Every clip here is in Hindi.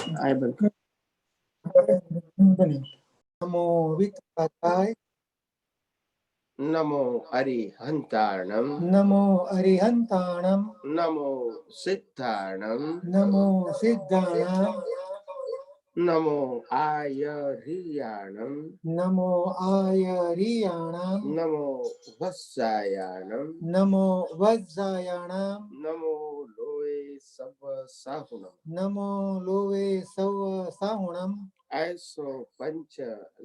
आय बंद। नमो वितताय, नमो अरिहंताणम, नमो अरिहंताणम, नमो सिद्धाणम, नमो सिद्धाणाम, नमो आयरियाणम, नमो आयरियाणाम, नमो वत्सायाणम, नमो वज्रायाणाम, नमो लोए सब साहुणम, नमो लोवे सव साहुणम, ऐसो पंच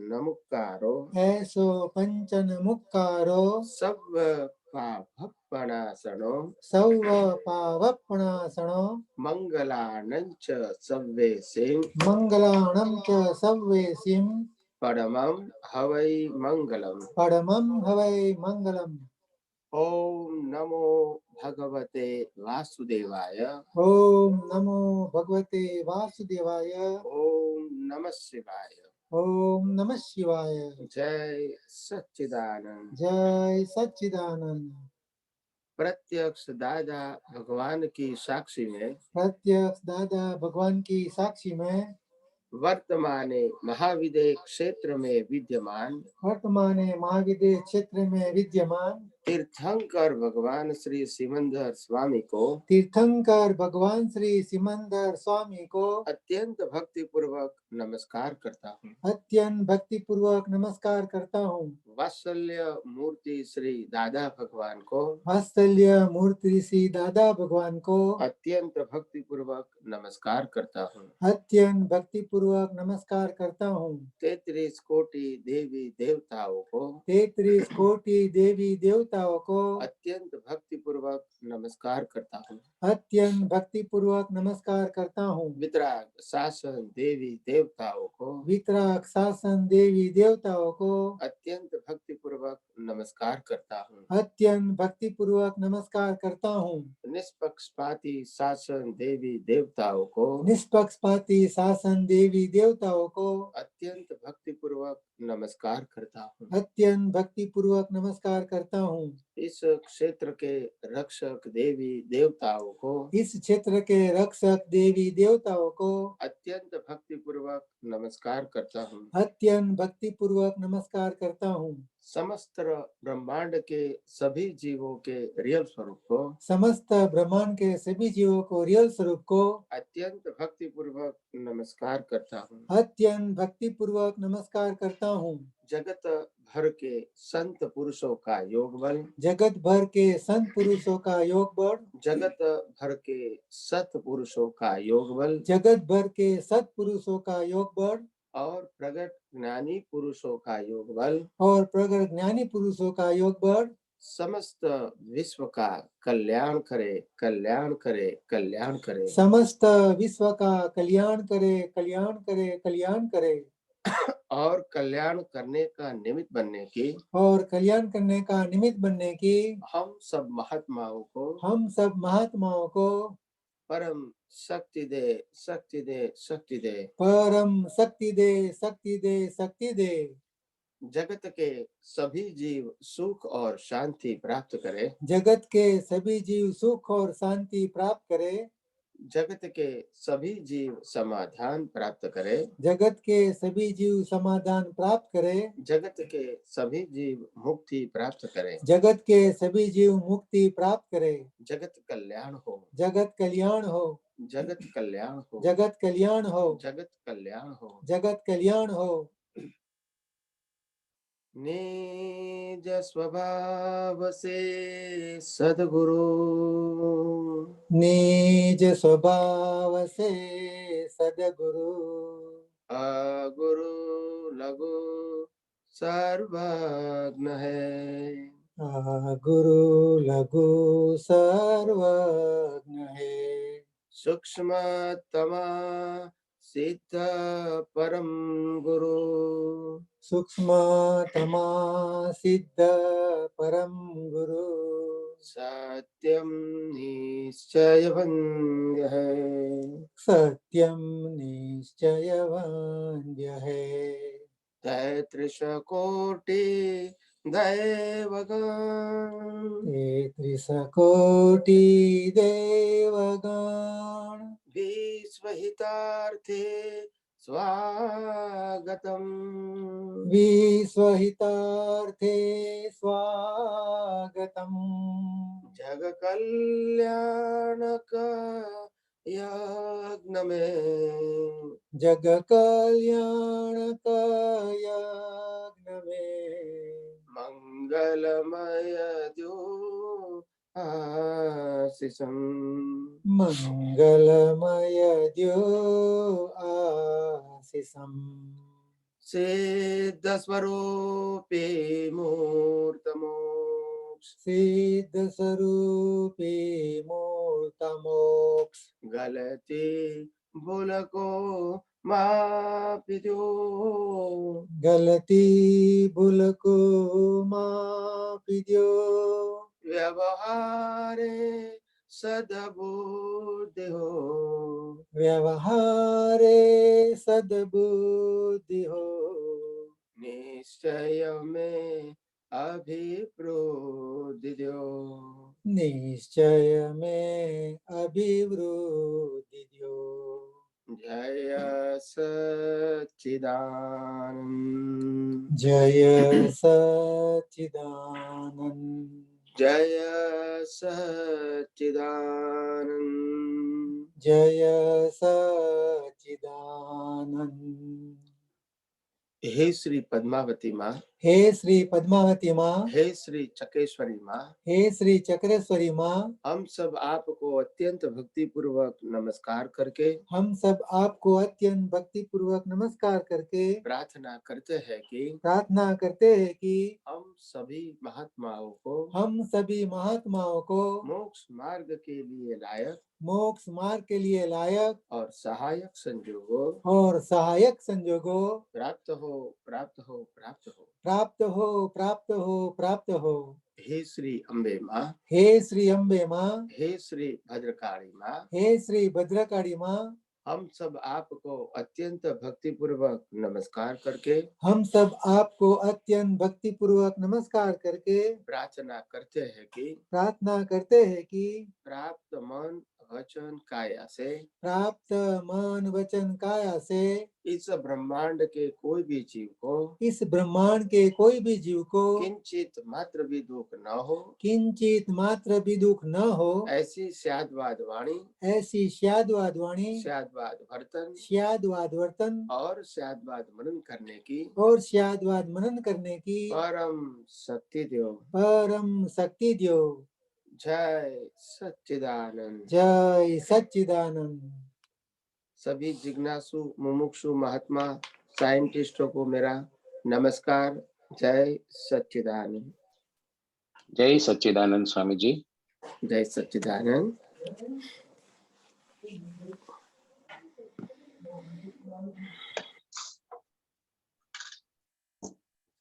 नमुकारो, ऐसो पंचन मुक्कारो, सब पापनासनो, सव पावपणासनो, मंगलानंच सव्वे सिंह, मंगलाणं च सव्वेसिं, परमं हवै मंगलम। परमं हवै मंगलम्। ओम नमो भगवते वासुदेवाय, ओम नमो भगवते वासुदेवाय, ओम नमः शिवाय, ओम नमः शिवाय। जय सच्चिदानंद। जय सच्चिदानंद। प्रत्यक्ष दादा भगवान की साक्षी में, प्रत्यक्ष दादा भगवान की साक्षी में, वर्तमाने महाविदय क्षेत्र में विद्यमान वर्तमान महाविद्य क्षेत्र में विद्यमान तीर्थंकर भगवान श्री सिमंदर स्वामी को, तीर्थंकर भगवान श्री सिमंदर स्वामी को अत्यंत भक्ति पूर्वक नमस्कार करता हूँ। अत्यंत भक्ति पूर्वक नमस्कार करता हूँ। वात्सल्य मूर्ति श्री दादा भगवान को, वात्सल्य मूर्ति श्री दादा भगवान को अत्यंत भक्ति पूर्वक नमस्कार करता हूँ। अत्यंत भक्ति पूर्वक नमस्कार करता हूँ। 33 कोटि देवी देवताओं को, 33 कोटि देवी देवताओं को अत्यंत भक्ति पूर्वक नमस्कार करता हूँ। अत्यंत भक्ति पूर्वक नमस्कार करता हूँ। वितराग शासन देवी देवताओं को, वितराग शासन देवी देवताओं को अत्यंत भक्ति पूर्वक नमस्कार करता हूँ। अत्यंत भक्ति पूर्वक नमस्कार करता हूँ। निष्पक्षपाती शासन देवी देवताओं को, निष्पक्षपाती शासन देवी देवताओं को अत्यंत भक्ति पूर्वक नमस्कार करता हूँ। अत्यंत भक्ति पूर्वक नमस्कार करता हूँ। इस क्षेत्र के रक्षक देवी देवताओं को, इस क्षेत्र के रक्षक देवी देवताओं को अत्यंत भक्ति पूर्वक नमस्कार करता हूँ। अत्यंत भक्ति पूर्वक नमस्कार करता हूँ। समस्त ब्रह्मांड के सभी जीवों के रियल स्वरूप को, समस्त ब्रह्मांड के सभी जीवों को रियल स्वरूप को अत्यंत भक्ति पूर्वक नमस्कार करता हूँ। अत्यंत भक्ति पूर्वक नमस्कार करता हूँ। जगत भर के संत पुरुषों का योग बल, जगत भर के संत पुरुषों का योग बल, जगत भर के सत पुरुषों का योग बल, जगत भर के सत पुरुषों का योग बल और प्रगट ज्ञानी पुरुषों का योग बल, और प्रगट ज्ञानी पुरुषों का योग बल समस्त विश्व का कल्याण करे, कल्याण करे, कल्याण करे। समस्त विश्व का कल्याण करे, कल्याण करे, कल्याण करे और कल्याण करने का निमित्त बनने की, और कल्याण करने का निमित्त बनने की हम सब महात्माओं को, हम सब महात्माओं को परम शक्ति दे, शक्ति दे, शक्ति दे। परम शक्ति दे, शक्ति दे, शक्ति दे। जगत के सभी जीव सुख और शांति प्राप्त करे, जगत के सभी जीव सुख और शांति प्राप्त करे, जगत के सभी जीव समाधान प्राप्त करे, जगत के सभी जीव समाधान प्राप्त करे, जगत के सभी जीव मुक्ति प्राप्त करे, जगत के सभी जीव मुक्ति प्राप्त करे, जगत कल्याण हो, जगत कल्याण हो, जगत कल्याण हो, जगत कल्याण हो, जगत कल्याण हो, जगत कल्याण हो। निज स्वभाव से सद्गुरु, निज स्वभाव से सद्गुरु, अगुरु लघु सर्वज्ञ है, गुरु लघु सर्वज्ञ है, सूक्ष्मतमा सिद्ध परम गुरु, सूक्ष्मतमा सिद्ध परम गुरु, सत्यम निश्चय वन्द्य है, सत्यम निश्चय वन्द्य है, 33 कोटि दैवगण, 33 कोटि देवगण, विश्वहितार्थे स्वागतम्। विश्वहितार्थे स्वागतम्। जग कल्याणक यज्ञ में जग कल्याणक यज्ञ में मंगलमय द्यो आशीषम्। मंगलमय द्यो आशीषम्। सिद्ध स्वरूपे मूर्तमोक्ष सिद्ध स्वरूपे मूर्तमोक्ष गलती भूल को मापी दो। गलती भूल को मापी दो। व्यवहारे सद्बुद्धि हो व्यवहारे सद्बुद्धि हो निश्चय में अभिवृद्धि दो। निश्चय में अभिवृद्धि दो। जय सच्चिदानंद जय सच्चिदानंद जय सच्चिदानंद जय सच्चिदानंद। हे श्री पद्मावती माँ, हे श्री पद्मावती माँ, हे श्री चकेश्वरी माँ, हे श्री चक्रेश्वरी माँ, हम सब आपको अत्यंत भक्ति पूर्वक नमस्कार करके हम सब आपको अत्यंत भक्ति पूर्वक नमस्कार करके प्रार्थना करते हैं कि हम सभी महात्माओं को मोक्ष मार्ग के लिए लायक और सहायक संजोगों प्राप्त हो। हे श्री अम्बे माँ, हे श्री अम्बे माँ, हे श्री भद्रकाली माँ, हे श्री भद्रकाली माँ, हम सब आपको अत्यंत भक्ति पूर्वक नमस्कार करके प्रार्थना करते हैं कि प्राप्त मन वचन काया से इस ब्रह्मांड के कोई भी जीव को किंचित मात्र भी दुख न हो ऐसी स्याद्वाद वर्तन और स्याद्वाद मनन करने की परम शक्ति दो। जय सच्चिदानंद। सभी जिज्ञासु मुमुक्षु महात्मा साइंटिस्टों को मेरा नमस्कार। जय सच्चिदानंद। जय सच्चिदानंद स्वामी जी। जय सच्चिदानंद।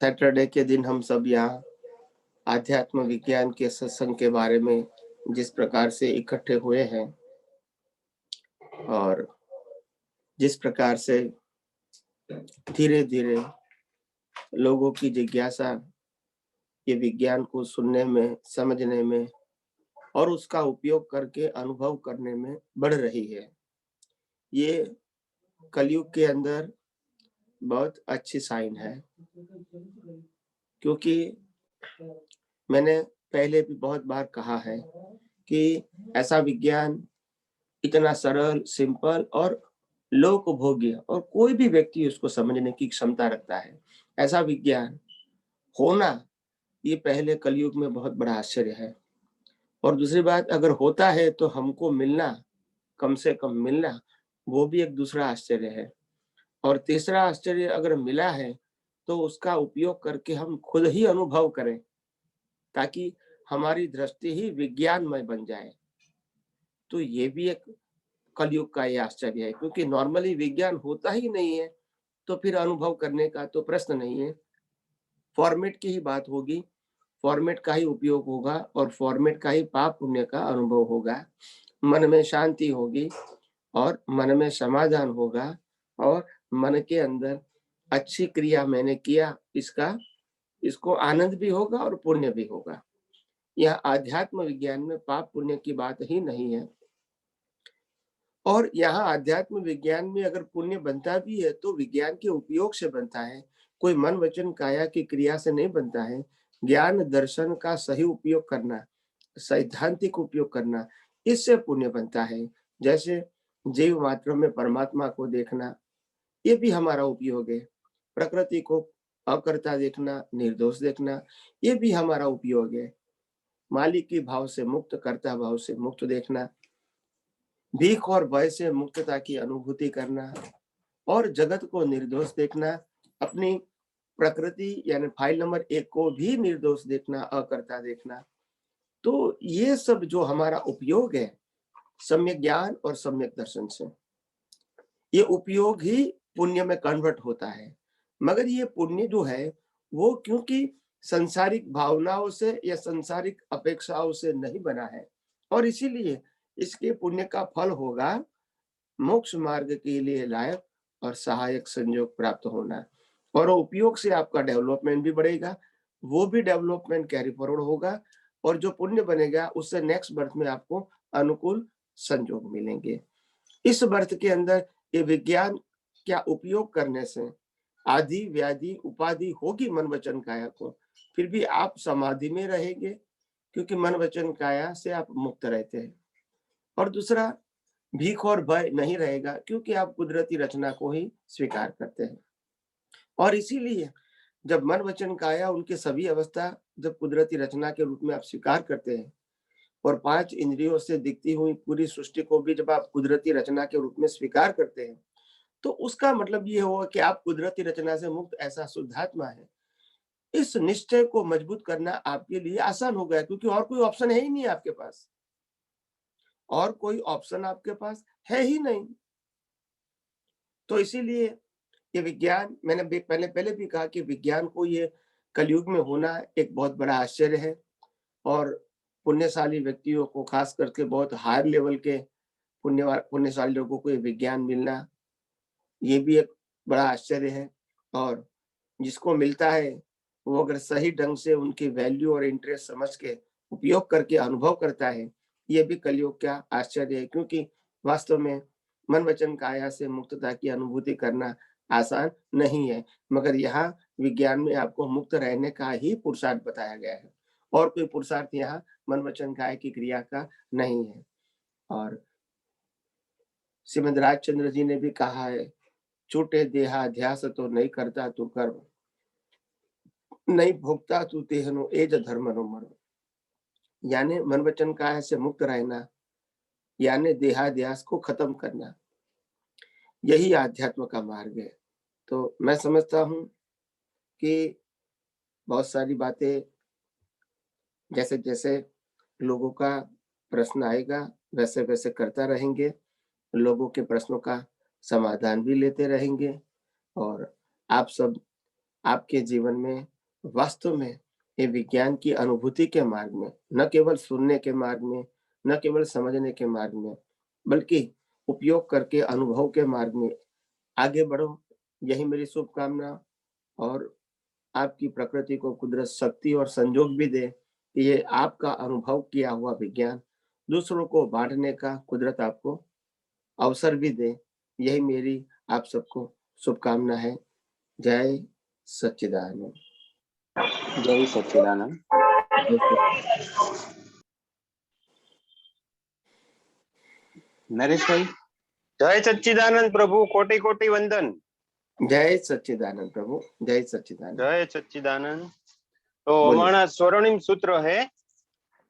सैटरडे के दिन हम सब यहाँ आध्यात्म विज्ञान के सत्संग के बारे में जिस प्रकार से इकट्ठे हुए हैं और जिस प्रकार से धीरे धीरे लोगों की जिज्ञासा ये विज्ञान को सुनने में, समझने में और उसका उपयोग करके अनुभव करने में बढ़ रही है, ये कलयुग के अंदर बहुत अच्छी साइन है। क्योंकि मैंने पहले भी बहुत बार कहा है कि ऐसा विज्ञान इतना सरल, सिंपल और लोकभोग्य और कोई भी व्यक्ति उसको समझने की क्षमता रखता है, ऐसा विज्ञान होना ये पहले कलयुग में बहुत बड़ा आश्चर्य है। और दूसरी बात, अगर होता है तो हमको मिलना, कम से कम मिलना, वो भी एक दूसरा आश्चर्य है। और तीसरा आश्चर्य, अगर मिला है तो उसका उपयोग करके हम खुद ही अनुभव करें ताकि हमारी दृष्टि ही विज्ञानमय बन जाए। तो ये भी एक कलयुग का ये आश्चर्य है, क्योंकि नॉर्मली विज्ञान होता ही नहीं है तो फिर अनुभव करने का तो प्रश्न नहीं है। फॉर्मेट की ही बात होगी, फॉर्मेट का ही उपयोग होगा और फॉर्मेट का ही पाप पुण्य का अनुभव होगा। मन में शांति होगी और मन में समाधान होगा और मन के अंदर अच्छी क्रिया मैंने किया इसको आनंद भी होगा और पुण्य भी होगा। यह आध्यात्म विज्ञान में पाप पुण्य की बात ही नहीं है। और यहाँ आध्यात्म विज्ञान में अगर पुण्य बनता भी है तो विज्ञान के उपयोग से बनता है, कोई मन वचन काया की क्रिया से नहीं बनता है। ज्ञान दर्शन का सही उपयोग करना, सैद्धांतिक उपयोग करना, इससे पुण्य बनता है। जैसे जीव मात्र में परमात्मा को देखना, ये भी हमारा उपयोग है। प्रकृति को अकर्ता देखना, निर्दोष देखना, ये भी हमारा उपयोग है। मालिक की भाव से मुक्त, कर्ता भाव से मुक्त देखना, भीख और भय से मुक्तता की अनुभूति करना और जगत को निर्दोष देखना, अपनी प्रकृति यानी फाइल नंबर 1 को भी निर्दोष देखना, अकर्ता देखना। तो ये सब जो हमारा उपयोग है सम्यक ज्ञान और सम्यक दर्शन से, ये उपयोग ही पुण्य में कन्वर्ट होता है। मगर ये पुण्य जो है वो क्योंकि संसारिक भावनाओं से या संसारिक अपेक्षाओं से नहीं बना है और इसीलिए इसके पुण्य का फल होगा मोक्ष मार्ग के लिए लायक और सहायक संयोग प्राप्त होना, और उपयोग से आपका डेवलपमेंट भी बढ़ेगा, वो भी डेवलपमेंट कैरी फॉरवर्ड होगा और जो पुण्य बनेगा उससे नेक्स्ट बर्थ में आपको अनुकूल संयोग मिलेंगे। इस बर्थ के अंदर ये विज्ञान क्या उपयोग करने से आदि व्याधि उपाधि होगी मन वचन काया को, फिर भी आप समाधि में रहेंगे क्योंकि मन वचन काया से आप मुक्त रहते हैं। और दूसरा, भीख और भय नहीं रहेगा क्योंकि आप कुदरती रचना को ही स्वीकार करते हैं। और इसीलिए जब मन वचन काया उनके सभी अवस्था जब कुदरती रचना के रूप में आप स्वीकार करते हैं और 5 इंद्रियों से दिखती हुई पूरी सृष्टि को भी जब आप कुदरती रचना के रूप में स्वीकार करते हैं, तो उसका मतलब ये होगा कि आप कुदरती रचना से मुक्त ऐसा शुद्धात्मा है। इस निश्चय को मजबूत करना आपके लिए आसान हो गया क्योंकि और कोई ऑप्शन है ही नहीं आपके पास, और कोई ऑप्शन आपके पास है ही नहीं। तो इसीलिए ये विज्ञान, मैंने पहले पहले भी कहा कि विज्ञान को ये कलयुग में होना एक बहुत बड़ा आश्चर्य है और पुण्यशाली व्यक्तियों को, खास करके बहुत हायर लेवल के पुण्यशाली लोगों को ये विज्ञान मिलना, ये भी एक बड़ा आश्चर्य है। और जिसको मिलता है वो अगर सही ढंग से उनकी वैल्यू और इंटरेस्ट समझ के उपयोग करके अनुभव करता है, ये भी कलयुग का आश्चर्य है क्योंकि वास्तव में मन वचन काया से मुक्तता की अनुभूति करना आसान नहीं है, मगर यहाँ विज्ञान में आपको मुक्त रहने का ही पुरुषार्थ बताया गया है और कोई पुरुषार्थ यहाँ मन वचन काया की क्रिया का नहीं है। और श्रीमद राजचंद्र जी ने भी कहा है, छूटे देहाध्यास तो नहीं करता तू कर्म, नहीं भोगता तू तेहनो एज धर्मनो मरो। यानी मन वचन काया से मुक्त रहना, यानी देहाध्यास को खत्म करना, यही आध्यात्म का मार्ग है। तो मैं समझता हूँ कि बहुत सारी बातें जैसे जैसे लोगों का प्रश्न आएगा वैसे वैसे करता रहेंगे, लोगों के प्रश्नों का समाधान भी लेते रहेंगे और आप सब आपके जीवन में वास्तव में ये विज्ञान की अनुभूति के मार्ग में, न केवल सुनने के मार्ग में, न केवल समझने के मार्ग में, बल्कि उपयोग करके अनुभव के मार्ग में आगे बढ़ो, यही मेरी शुभकामना। और आपकी प्रकृति को कुदरत शक्ति और संजोग भी दे कि ये आपका अनुभव किया हुआ विज्ञान दूसरों को बांटने का कुदरत आपको अवसर भी दे, यही मेरी आप सबको शुभकामना है। जय सच्चिदानंद। जय सच्चिदानंद। नरेश भाई। जय सच्चिदानंद प्रभु, कोटि कोटि वंदन। जय सच्चिदानंद प्रभु, जय सच्चिदानंद। जय सच्चिदानंद। तो हमारा स्वर्णिम सूत्र है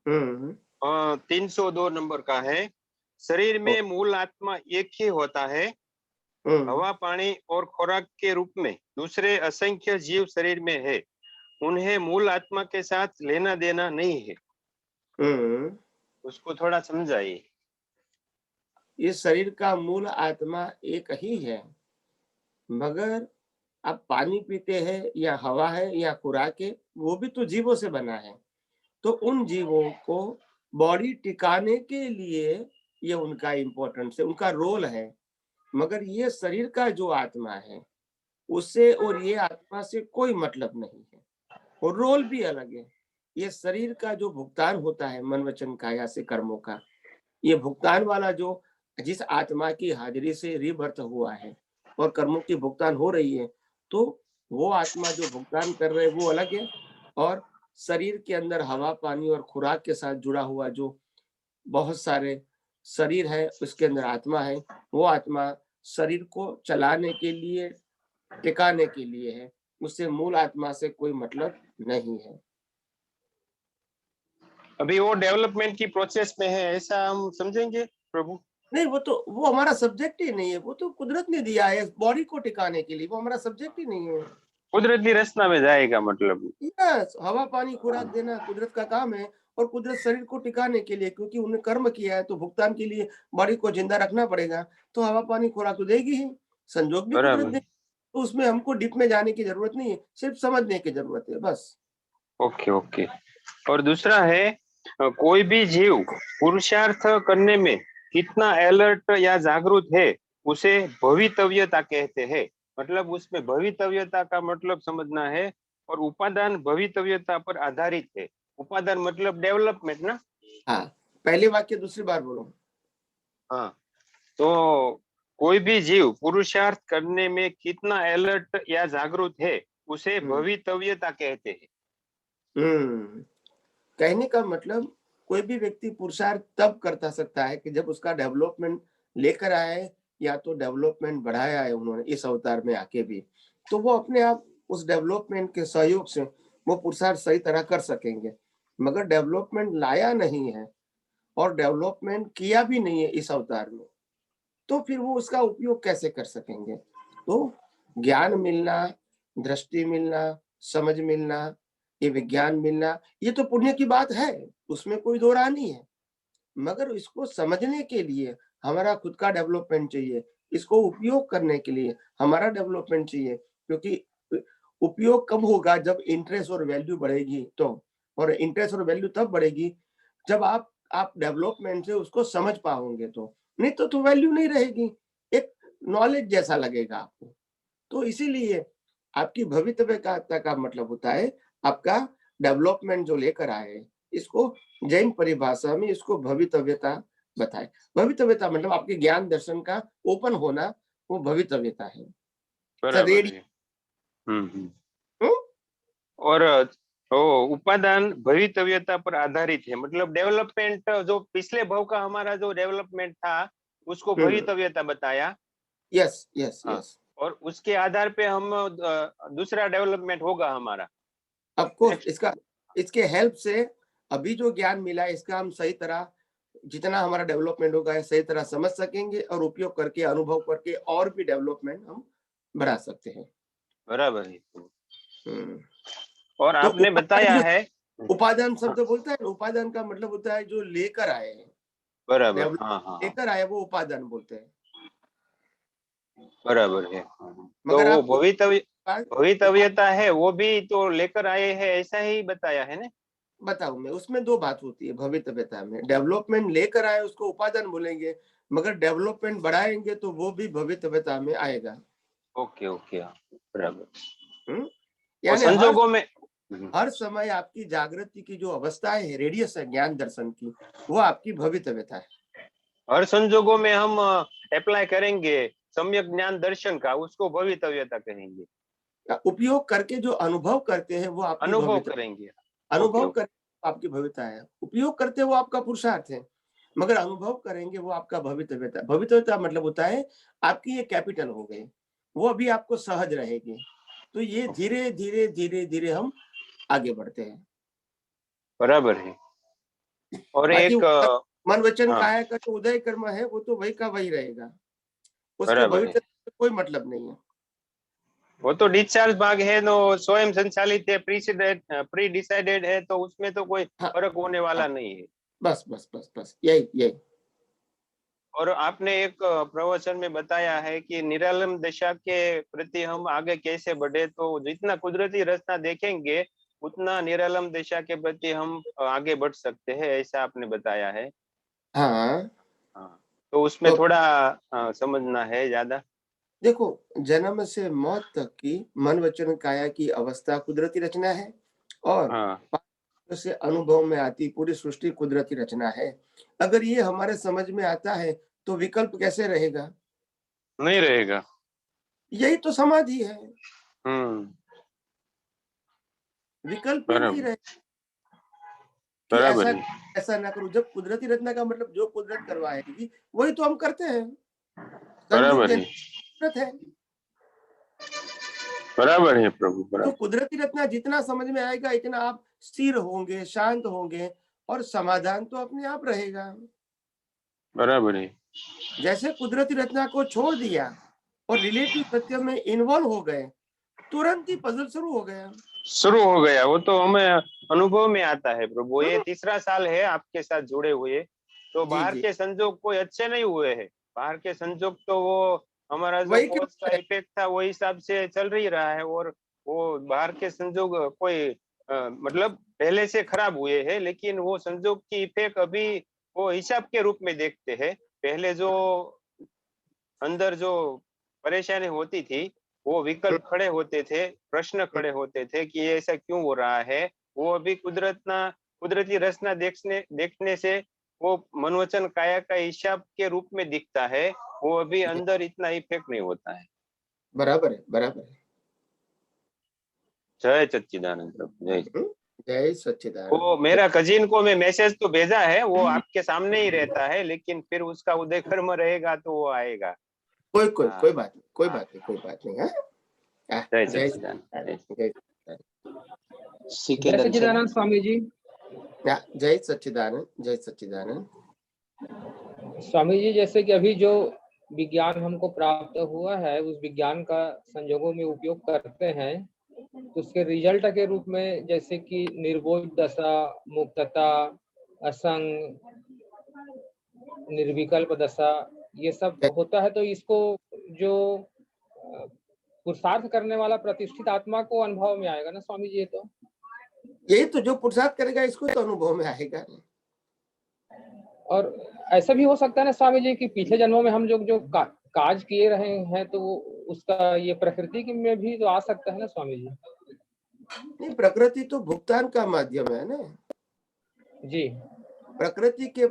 302 नंबर का है। शरीर में मूल आत्मा एक ही होता है। हवा पानी और खुराक के रूप में दूसरे असंख्य जीव शरीर में है, उन्हें मूल आत्मा के साथ लेना देना नहीं है। उसको थोड़ा समझाइए। इस शरीर का मूल आत्मा एक ही है, मगर आप पानी पीते हैं या हवा है या खुराक है, वो भी तो जीवों से बना है। तो उन जीवों को बॉडी टिकाने के लिए ये उनका इम्पोर्टेंस है, उनका रोल है। मगर ये शरीर का जो आत्मा है उससे और ये आत्मा से कोई मतलब नहीं है और रोल भी अलग है। ये शरीर का जो भुगतान होता है मन वचन काया से कर्मों का, ये भुगतान वाला जो जिस आत्मा की हाजिरी से रीबर्थ हुआ है और कर्मों की भुगतान हो रही है, तो वो आत्मा जो भुगतान कर रहे वो अलग है, और शरीर के अंदर हवा, पानी और खुराक के साथ जुड़ा हुआ जो बहुत सारे शरीर है, उसके अंदर आत्मा है, वो आत्मा शरीर को चलाने के लिए, टिकाने के लिए है, उससे मूल आत्मा से कोई मतलब नहीं है। अभी वो डेवलपमेंट की प्रोसेस में है, ऐसा हम समझेंगे प्रभु? नहीं, वो हमारा सब्जेक्ट ही नहीं है, वो तो कुदरत ने दिया है बॉडी को टिकाने के लिए, वो हमारा सब्जेक्ट ही नहीं है। कुदरती रचना में जाएगा मतलब? यस, हवा, पानी, खुराक देना कुदरत का काम है, और कुदरत शरीर को टिकाने के लिए, क्योंकि उन्हें कर्म किया है तो भुगतान के लिए बॉडी को जिंदा रखना पड़ेगा, तो हवा, पानी, खुराक तो देगी ही, संजोग भी कुदरत बराबर। दे, तो उसमें हमको डीप में जाने की जरूरत नहीं है, सिर्फ समझने की जरूरत है बस। Okay okay. और दूसरा है, कोई भी जीव पुरुषार्थ करने में कितना अलर्ट या जागरूक है, उसे भवितव्यता कहते हैं। मतलब उसमें भवितव्यता का मतलब समझना है, और उपादान भवितव्यता पर आधारित है। उपादान मतलब डेवलपमेंट ना? हाँ, पहले वाक्य दूसरी बार बोलो। हाँ, तो कोई भी जीव पुरुषार्थ करने में कितना अलर्ट या जागरूक है, उसे भवितव्यता कहते हैं। कहने का मतलब, कोई भी व्यक्ति पुरुषार्थ तब करता सकता है कि जब उसका डेवलपमेंट लेकर आए, या तो डेवलपमेंट बढ़ाया है उन्होंने इस अवतार में आके भी, तो वो अपने आप उस डेवलपमेंट के सहयोग से वो पुरुषार्थ सही तरह कर सकेंगे। मगर डेवलपमेंट लाया नहीं है और डेवलपमेंट किया भी नहीं है इस अवतार में, तो फिर वो उसका उपयोग कैसे कर सकेंगे? तो ज्ञान मिलना, दृष्टि मिलना, समझ मिलना, ये विज्ञान मिलना, ये तो पुण्य की बात है, उसमें कोई दो राह नहीं है। मगर इसको समझने के लिए हमारा खुद का डेवलपमेंट चाहिए, इसको उपयोग करने के लिए हमारा डेवलपमेंट चाहिए, क्योंकि उपयोग कब होगा? जब इंटरेस्ट और वैल्यू बढ़ेगी तो, और इंटरेस्ट और वैल्यू तब बढ़ेगी जब आप डेवलपमेंट से उसको समझ पाओगे, तो नहीं तो वैल्यू नहीं रहेगी, एक नॉलेज जैसा लगेगा आपको। तो इसीलिए आपकी भवितव्यता का मतलब होता है आपका डेवलपमेंट जो लेकर आए, इसको जैन परिभाषा में इसको भवितव्यता बताए। भवितव्यता मतलब आपके ज्ञान दर्शन का ओपन होना, वो भवितव्यता है। बराबर है। और उपादान भवितव्यता पर आधारित है, मतलब डेवलपमेंट जो पिछले भव का हमारा जो डेवलपमेंट था उसको भवितव्यता बताया। Yes yes yes. और उसके आधार पे हम दूसरा डेवलपमेंट होगा हमारा। ऑफ कोर्स इसके हेल्प से अभी जो ज्ञान मिला है, इसका हम सही तरह, जितना हमारा डेवलपमेंट होगा सही तरह समझ सकेंगे, और उपयोग करके, अनुभव करके और भी डेवलपमेंट हम बढ़ा सकते हैं। बराबर है। और तो आपने बताया है, उपादान शब्द बोलता है, उपादान का मतलब होता है जो लेकर आए हैं। बराबर। हाँ हाँ, लेकर आए वो उपादान बोलते हैं। बराबर है। मगर तो आप वो भवितव्यता है, वो भी तो लेकर आए हैं, ऐसा ही बताया है ना? बताऊं मैं, उसमें दो बात होती है भवितव्यता में। डेवलपमेंट लेकर आए उसको उपादान बोलेंगे, मगर डेवलपमेंट बढ़ाएंगे तो वो भी भवितव्यता में आएगा। ओके ओके, बराबर। यानी संजोगों में हर समय आपकी जागृति की जो अवस्था है, रेडियस है ज्ञान दर्शन की, वो आपकी भवितव्यता है। हर संजोगों में हम अप्लाई करेंगे सम्यक ज्ञान दर्शन का, उसको भवितव्यता कहेंगे। उपयोग करके जो अनुभव करते हैं वो आपकी अनुभव करेंगे। अनुभव करके आपकी भवितव्यता है। उपयोग करते वो आपका पुरुषार्थ है, मगर अनुभव करेंगे वो आपका भवितव्यता। भवितव्यता मतलब होता है आपकी ये कैपिटल हो गई, वो अभी आपको सहज रहेगी। तो ये धीरे धीरे धीरे धीरे हम आगे बढ़ते हैं। बराबर है। और बाकी एक मन वचन काया का जो उदय कर्म है वो तो वही का वही रहेगा, उसके भविष्य से कोई मतलब नहीं है। वो तो डिस्चार्ज भाग है, नो स्वयं संचालित है, प्री डिसाइडेड है, तो उसमें तो कोई फर्क होने वाला नहीं है। बस बस बस बस यही। और आपने एक प्रवचन में बताया है कि निरालम दशा के प्रति हम आगे कैसे बढ़े, तो जितना कुदरती रास्ता देखेंगे उतना निरालम दशा के प्रति हम आगे बढ़ सकते हैं, ऐसा आपने बताया है। हाँ, तो उसमें थोड़ा समझना है ज्यादा। देखो, जन्म से मौत तक की मन वचन काया की अवस्था कुदरती रचना है, और से अनुभव में आती पूरी सृष्टि कुदरती रचना है। अगर ये हमारे समझ में आता है तो विकल्प कैसे रहेगा? नहीं रहेगा। यही तो समाधि है, विकल्प ही नहीं बराबर रहे कि बराबर ऐसा है, ऐसा ना करूं। जब कुदरती रचना का मतलब जो कुदरत करवाएगी वही तो हम करते हैं। संजोग बराबर है, देना कुदरत है। बराबर है प्रभु, तो बराबर। कुदरती रचना जितना समझ में आएगा इतना आप स्थिर होंगे, शांत होंगे और समाधान तो अपने आप रहेगा। बराबर है। जैसे कुदरती रचना को छोड़ दिया और रिलेटिव सत्य में इन्वॉल्व हो गए, तुरंत ही पजल शुरू हो गया। शुरू हो गया, वो तो हमें अनुभव में आता है प्रभु। ये तीसरा साल है आपके साथ जुड़े हुए, तो जी बाहर जी, के संजोग कोई अच्छे नहीं हुए हैं। बाहर के संजोग तो वो हमारा जो वही कोर्स का क्यों इफेक्ट था वो हिसाब से चल रही रहा है, और वो बाहर के संजोग कोई मतलब पहले से खराब हुए हैं, लेकिन वो संजोग की इफेक्ट अभी वो हिसाब के रूप में देखते हैं। पहले जो अंदर जो परेशानी होती थी, वो विकल्प खड़े होते थे, प्रश्न खड़े होते थे कि ये ऐसा क्यों हो रहा है, वो अभी कुदरती रचना देखने से वो मनवचन काया का हिसाब के रूप में दिखता है। वो अभी अंदर इतना इफेक्ट नहीं होता है। बराबर है, बराबर है। जय सच्चिदानंद प्रभु, जय। जय सच्चिदानंद। वो मेरा कजिन को मैं मैसेज तो भेजा है, वो आपके सामने ही रहता है, लेकिन फिर उसका उदय कर्म रहेगा तो वो आएगा। कोई कोई हाँ कोई बात नहीं, कोई हाँ, बात नहीं, कोई बात नहीं। हाँ, जय जय सच्चिदानंद, जय। जय जय सिकेंदर सच्चिदानंद स्वामी जी। जय सच्चिदानंद, जय सच्चिदानंद। स्वामी जी, जैसे कि अभी जो विज्ञान हमको प्राप्त हुआ है उस विज्ञान का संजोगों में उपयोग करते हैं, तो उसके रिजल्ट के रूप में जैसे कि निर्बोध दशा, मुक्तता, असंग, निर्विकल्प दशा, ये सब होता है। तो इसको जो पुरुषार्थ करने वाला प्रतिष्ठित आत्मा को अनुभव में आएगा ना स्वामी जी? ये तो यही तो, जो पुरुषार्थ करेगा इसको तो अनुभव में आएगा। और ऐसा भी हो सकता है ना स्वामी जी कि पिछले जन्मों में हम जो काज किए रहे हैं तो उसका ये प्रकृति में भी तो आ सकता है ना स्वामी जी? नहीं, प्रकृति तो भुगतान का माध्यम है ना जी। प्रकृति के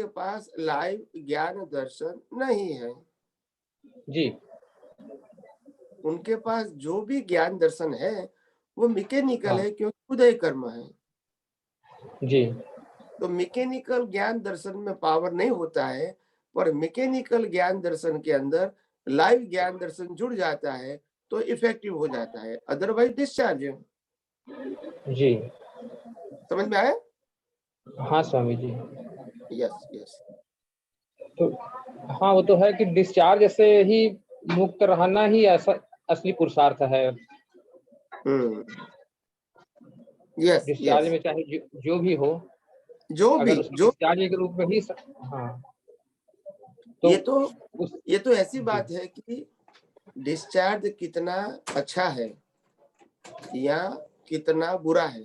पास लाइव ज्ञान दर्शन नहीं है। जी उनके पास जो भी ज्ञान दर्शन है वो मैकेनिकल हाँ है, क्योंकि उदय कर्म है। जी तो मैकेनिकल ज्ञान दर्शन में पावर नहीं होता है, पर मैकेनिकल ज्ञान दर्शन के अंदर लाइव ज्ञान दर्शन जुड़ जाता है तो इफेक्टिव हो जाता है, अदरवाइज डिस्चार्ज है। जी। समझ में आया? हाँ स्वामी जी। Yes yes. तो हाँ, वो तो है कि डिस्चार्ज से ही मुक्त रहना ही ऐसा असली पुरुषार्थ है। Yes discharge yes. में चाहे जो भी हो, जो भी अगर उसको जो डिस्चार्ज के रूप में ही हाँ तो ये तो ऐसी बात है कि डिस्चार्ज कितना अच्छा है या कितना बुरा है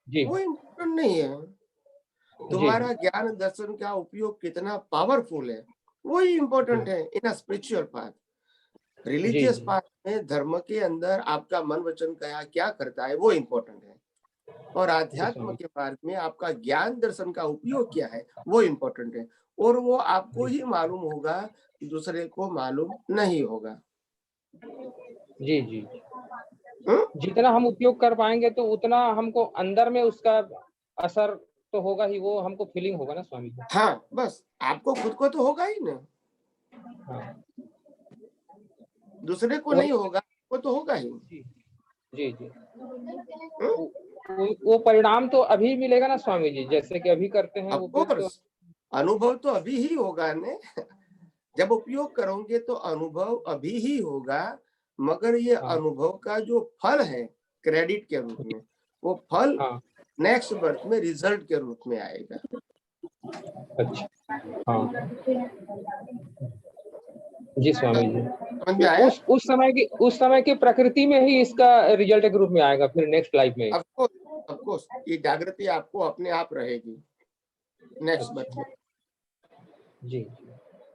जी वो इम्पोर्टेंट नहीं है। जी तुम्हारा ज्ञान दर्शन का उपयोग कितना पावरफुल है वही इम्पोर्टेंट है इन स्पिरिचुअल पाथ। जी रिलीजियस जी पाथ में धर्म के अंदर आपका मन वचन क्या करता है वो इम्पोर्टेंट है, और जी आध्यात्म स्वामी। के मार्ग में आपका ज्ञान दर्शन का उपयोग क्या है वो इम्पोर्टेंट है, और वो आपको ही मालूम होगा, दूसरे को मालूम नहीं होगा। जी जी। जितना हम उपयोग कर पाएंगे तो उतना हमको अंदर में उसका असर तो होगा ही, वो हमको फीलिंग होगा ना स्वामी जी? हाँ, बस आपको खुद को तो होगा ही ना, हाँ दूसरे को नहीं वही। होगा, वो तो होगा ही। जी जी जी। वो परिणाम तो अभी मिलेगा ना स्वामी जी, जैसे कि अभी करते हैं ऑफ उपयोग तो। कोर्स अनुभव तो अभी ही होगा ने जब उपयोग करोगे तो अनुभव अभी ही होगा, मगर ये हाँ अनुभव का जो फल है क्रेडिट के रूप में, वो फल हाँ। नेक्स्ट बर्थ में रिजल्ट के रूप में आएगा। अच्छा हाँ जी स्वामी जी। समझ में आया? उस समय की प्रकृति में ही इसका रिजल्ट के रूप में आएगा फिर नेक्स्ट लाइफ में। ऑफ कोर्स ये जागृति आपको अपने आप रहेगी नेक्स्ट बर्थ में। जी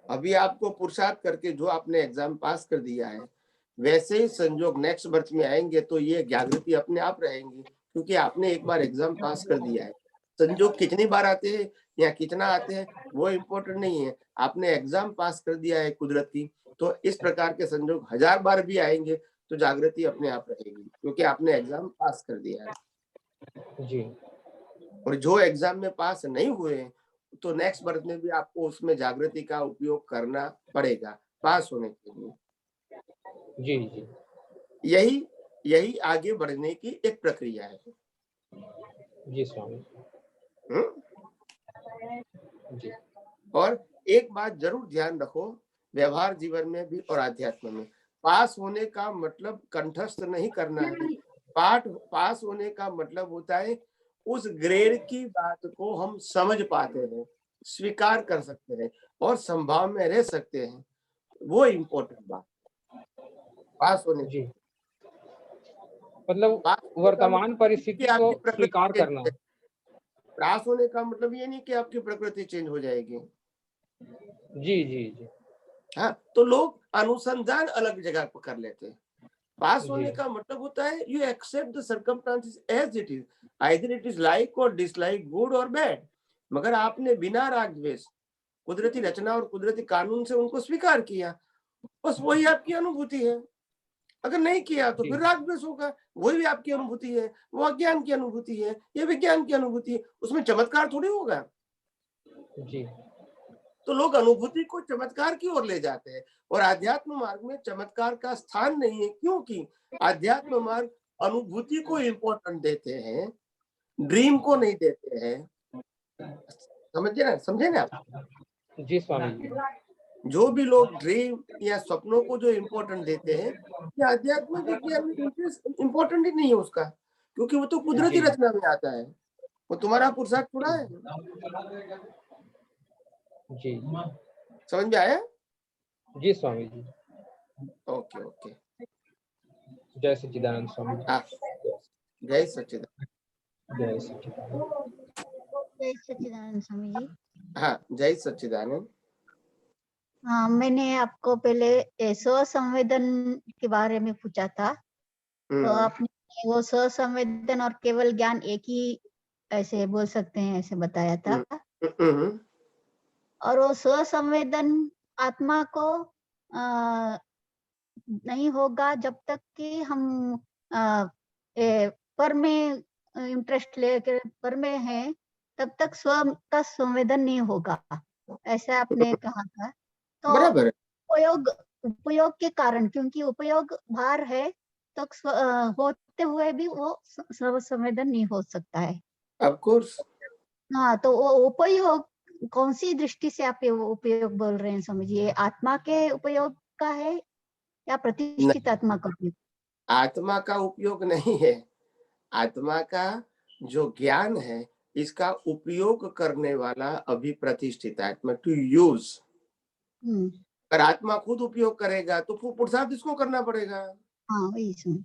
अभी आपको पुरुषार्थ करके जो आपने एग्जाम पास कर दिया है वैसे ही संजोग नेक्स्ट बर्थ में आएंगे तो ये जागृति अपने आप रहेंगी, क्योंकि आपने एक बार एग्जाम पास कर दिया है। संजोग कितनी बार आते हैं या कितना आते हैं वो इम्पोर्टेंट नहीं है। आपने एग्जाम पास कर दिया है कुदरत की, तो इस प्रकार के संजोग 1000 बार भी आएंगे तो जागृति अपने आप रहेगी, क्योंकि आपने एग्जाम पास कर दिया है जी। और जो एग्जाम में पास नहीं हुए तो नेक्स्ट बर्थ में भी आपको उसमें जागृति का उपयोग करना पड़ेगा पास होने के लिए। जी जी यही आगे बढ़ने की एक प्रक्रिया है। जी स्वामी जी। और एक बात जरूर ध्यान रखो, व्यवहार जीवन में भी और आध्यात्म में, पास होने का मतलब कंठस्थ नहीं करना है। पास होने का मतलब होता है उस ग्रेड की बात को हम समझ पाते हैं, स्वीकार कर सकते हैं और संभाव में रह सकते हैं, वो इम्पोर्टेंट बात पास होने जी। मतलब वर्तमान परिस्थिति को स्वीकार करना। पास होने का मतलब ये नहीं कि आपकी प्रकृति चेंज हो जाएगी। जी जी जी। हाँ, तो लोग अनुसंधान अलग जगह पर कर लेते हैं। पास होने का मतलब होता है you accept the circumstances as it is, either it is like और डिसलाइक, गुड और बैड, मगर आपने बिना राग द्वेष कुदरती रचना और कुदरती कानून से उनको स्वीकार किया, बस वही आपकी अनुभूति है। अगर नहीं किया तो फिर राग द्वेष होगा, वही भी आपकी अनुभूति है, वो अज्ञान की अनुभूति है, ये विज्ञान की अनुभूति है, उसमें चमत्कार थोड़ी होगा। जी। तो लोग अनुभूति को चमत्कार की ओर ले जाते हैं और आध्यात्म मार्ग में चमत्कार का स्थान नहीं है, क्योंकि आध्यात्म मार्ग अनुभूति को इम्पोर्टेंट देते हैं, ड्रीम को नहीं देते हैं। समझे ना आप? जी स्वामी जी। जो भी लोग ड्रीम या सपनों को जो इम्पोर्टेंट देते हैं, ये आध्यात्म विज्ञान में इंटरेस्ट इम्पोर्टेंट ही नहीं है उसका, क्योंकि वो तो कुदरती रचना में आता है, वो तुम्हारा पुरुषार्थ थोड़ा है। जी समझ में आया? जी स्वामी जी। Okay okay. जय सच्चिदानंद स्वामी। जय सच्चिदानंद। जय सच्चिदानंद। जय सच्चिदानंद स्वामी जी। हाँ, जय सच्चिदानंद। हाँ, मैंने आपको पहले स्व संवेदन के बारे में पूछा था, तो आपने वो स्व संवेदन और केवल ज्ञान एक ही ऐसे बोल सकते हैं ऐसे बताया था। और वो स्व संवेदन आत्मा को नहीं होगा जब तक कि हम पर में इंटरेस्ट लेकर पर में है, तब तक स्व का संवेदन नहीं होगा, ऐसा आपने कहा था। तो बराबर उपयोग के कारण, क्योंकि उपयोग भार है, तो होते हुए भी वो स्व संवेदन नहीं हो सकता है। Of course. हाँ, तो वो उपयोग कौन सी दृष्टि से आप उपयोग बोल रहे हैं समझिए, आत्मा के उपयोग का है या प्रतिष्ठित आत्मा का उपयोग? आत्मा का उपयोग नहीं है, आत्मा का जो ज्ञान है इसका उपयोग करने वाला अभी प्रतिष्ठित आत्मा, टू यूज। अगर आत्मा खुद उपयोग करेगा तो पुरुषार्थ इसको करना पड़ेगा। हाँ, वही सुन।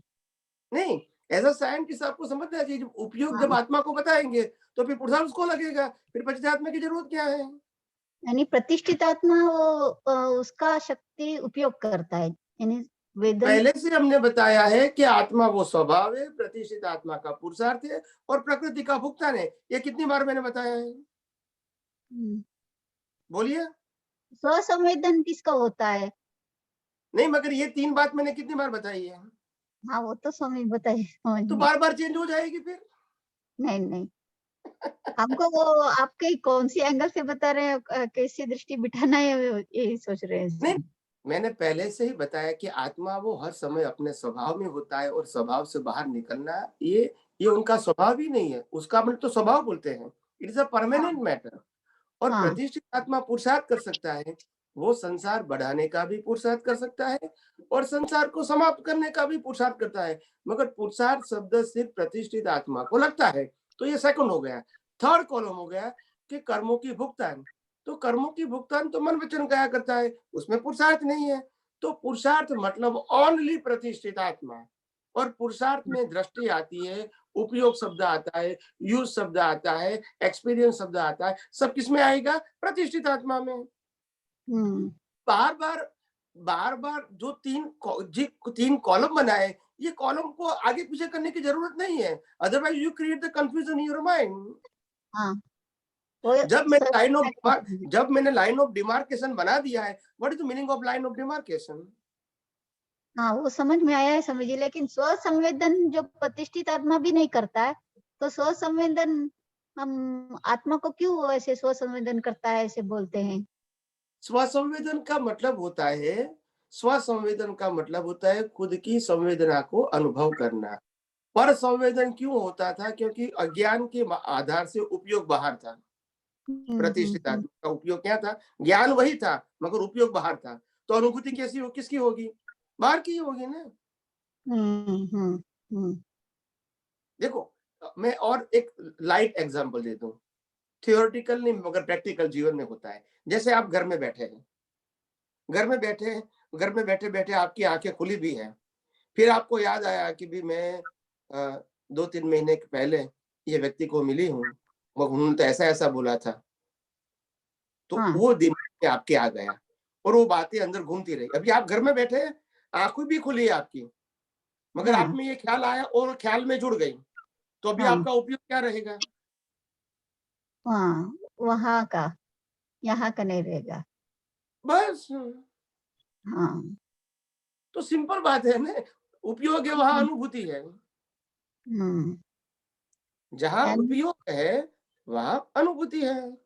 नहीं, एज अ साइंटिस्ट आपको समझना चाहिए, जब उपयोग जब आत्मा को बताएंगे तो फिर पुरुषार्थ उसको लगेगा, फिर प्रतिष्ठित आत्मा की जरूरत क्या है? यानी प्रतिष्ठित आत्मा वो उसका शक्ति उपयोग करता है, यानी पहले से हमने बताया है कि आत्मा वो स्वभाव है, प्रतिष्ठित आत्मा का पुरुषार्थ है और प्रकृति का भुगतान है। ये कितनी बार मैंने बताया है? बोलिए। स्व संवेदन किसका होता है? नहीं, मगर ये 3 बात मैंने कितनी बार बताई है? हाँ, वो तो स्वामी बताइए। तो बार बार चेंज हो जाएगी फिर? नहीं हमको वो आपके कौन सी एंगल से बता रहे हैं, कैसी दृष्टि बिठाना है यही सोच रहे हैं। नहीं, मैंने पहले से ही बताया कि आत्मा वो हर समय अपने स्वभाव में होता है और स्वभाव से बाहर निकलना ये उनका स्वभाव ही नहीं है, उसका मतलब तो स्वभाव बोलते हैं, it is a permanent matter. और प्रतिष्ठित आत्मा पुरुषार्थ कर सकता है, वो संसार बढ़ाने का भी पुरुषार्थ कर सकता है और संसार को समाप्त करने का भी पुरुषार्थ करता है, मगर पुरुषार्थ शब्द सिर्फ प्रतिष्ठित आत्मा को लगता है। तो ये सेकंड हो गया। थर्ड कॉलम हो गया कि कर्मों की भुगतान, तो कर्मों की भुगतान तो मन वचन कया करता है, उसमें पुरुषार्थ नहीं है। तो पुरुषार्थ मतलब ओनली प्रतिष्ठित आत्मा, और पुरुषार्थ में दृष्टि आती है, उपयोग शब्द आता है, यूज शब्द आता है, एक्सपीरियंस शब्द आता है, सब किसमें आएगा? प्रतिष्ठित आत्मा में। बार बार जो तीन कॉलम बनाए, ये कॉलम को आगे पीछे करने की जरूरत नहीं है, otherwise you create the confusion in your mind. जब मैंने लाइन ऑफ डिमार्केशन बना दिया है, what is the meaning of line of demarcation? हाँ, वो समझ में आया है समझिए, लेकिन स्व संवेदन जो प्रतिष्ठित आत्मा भी नहीं करता है, तो स्व संवेदन हम आत्मा को क्यों ऐसे स्व संवेदन करता है ऐसे बोलते हैं? स्व संवेदन का मतलब होता है खुद की संवेदना को अनुभव करना। पर संवेदन क्यों होता था? क्योंकि अज्ञान के आधार से उपयोग बाहर था। प्रतिष्ठित आत्मा का उपयोग क्या था? ज्ञान वही था, मगर उपयोग बाहर था। तो अनुभूति किसकी होगी? बाहर की होगी ना। देखो, मैं और एक लाइट एग्जांपल देता हूँ। थियोरेटिकल नहीं मगर प्रैक्टिकल जीवन में होता है। जैसे आप घर में बैठे बैठे आपकी आंखें खुली भी है, फिर आपको याद आया कि भी मैं 2-3 महीने पहले ये व्यक्ति को मिली हूँ, उन्होंने तो ऐसा बोला था। तो वो दिमाग में आपके आ गया और वो बातें अंदर घूमती रही। अभी आप घर में बैठे हैं, आंखें भी खुली है आपकी, मगर आप में ये ख्याल आया और ख्याल में जुड़ गई, तो अभी आपका उपयोग क्या रहेगा? वहां का, यहाँ का नहीं रहेगा बस। तो सिंपल बात है ना, उपयोग है वहां अनुभूति है। जहां उपयोग है वहां अनुभूति है।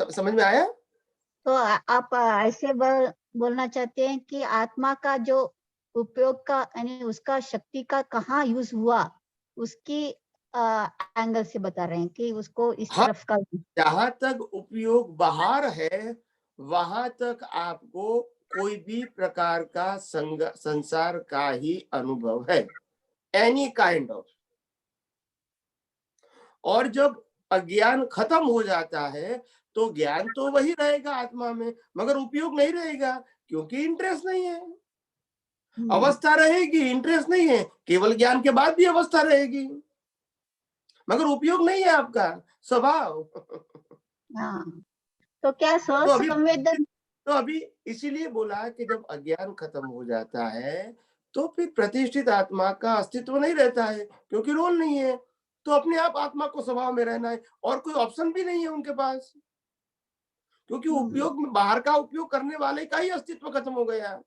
समझ में आया? तो आप ऐसे बोलना चाहते हैं कि आत्मा का जो उपयोग का यानी उसका शक्ति का कहाँ यूज हुआ, उसकी एंगल से बता रहे हैं कि उसको इस तरफ का। जहां तक उपयोग बाहर है वहां तक आपको कोई भी प्रकार का संसार का ही अनुभव है, एनी काइंड ऑफ। और जब अज्ञान खत्म हो जाता है तो ज्ञान तो वही रहेगा आत्मा में, मगर उपयोग नहीं रहेगा, क्योंकि इंटरेस्ट नहीं है। अवस्था रहेगी, इंटरेस्ट नहीं है, केवल ज्ञान के बाद भी अवस्था रहेगी, मगर उपयोग नहीं है आपका स्वभाव। तो क्या संवेदन? तो अभी इसीलिए बोला कि जब अज्ञान खत्म हो जाता है तो फिर प्रतिष्ठित आत्मा का अस्तित्व नहीं रहता है, क्योंकि रोल नहीं है। तो अपने आप आत्मा को स्वभाव में रहना है, और कोई ऑप्शन भी नहीं है उनके पास, क्योंकि उपयोग में बाहर का उपयोग करने वाले का ही अस्तित्व खत्म हो गया,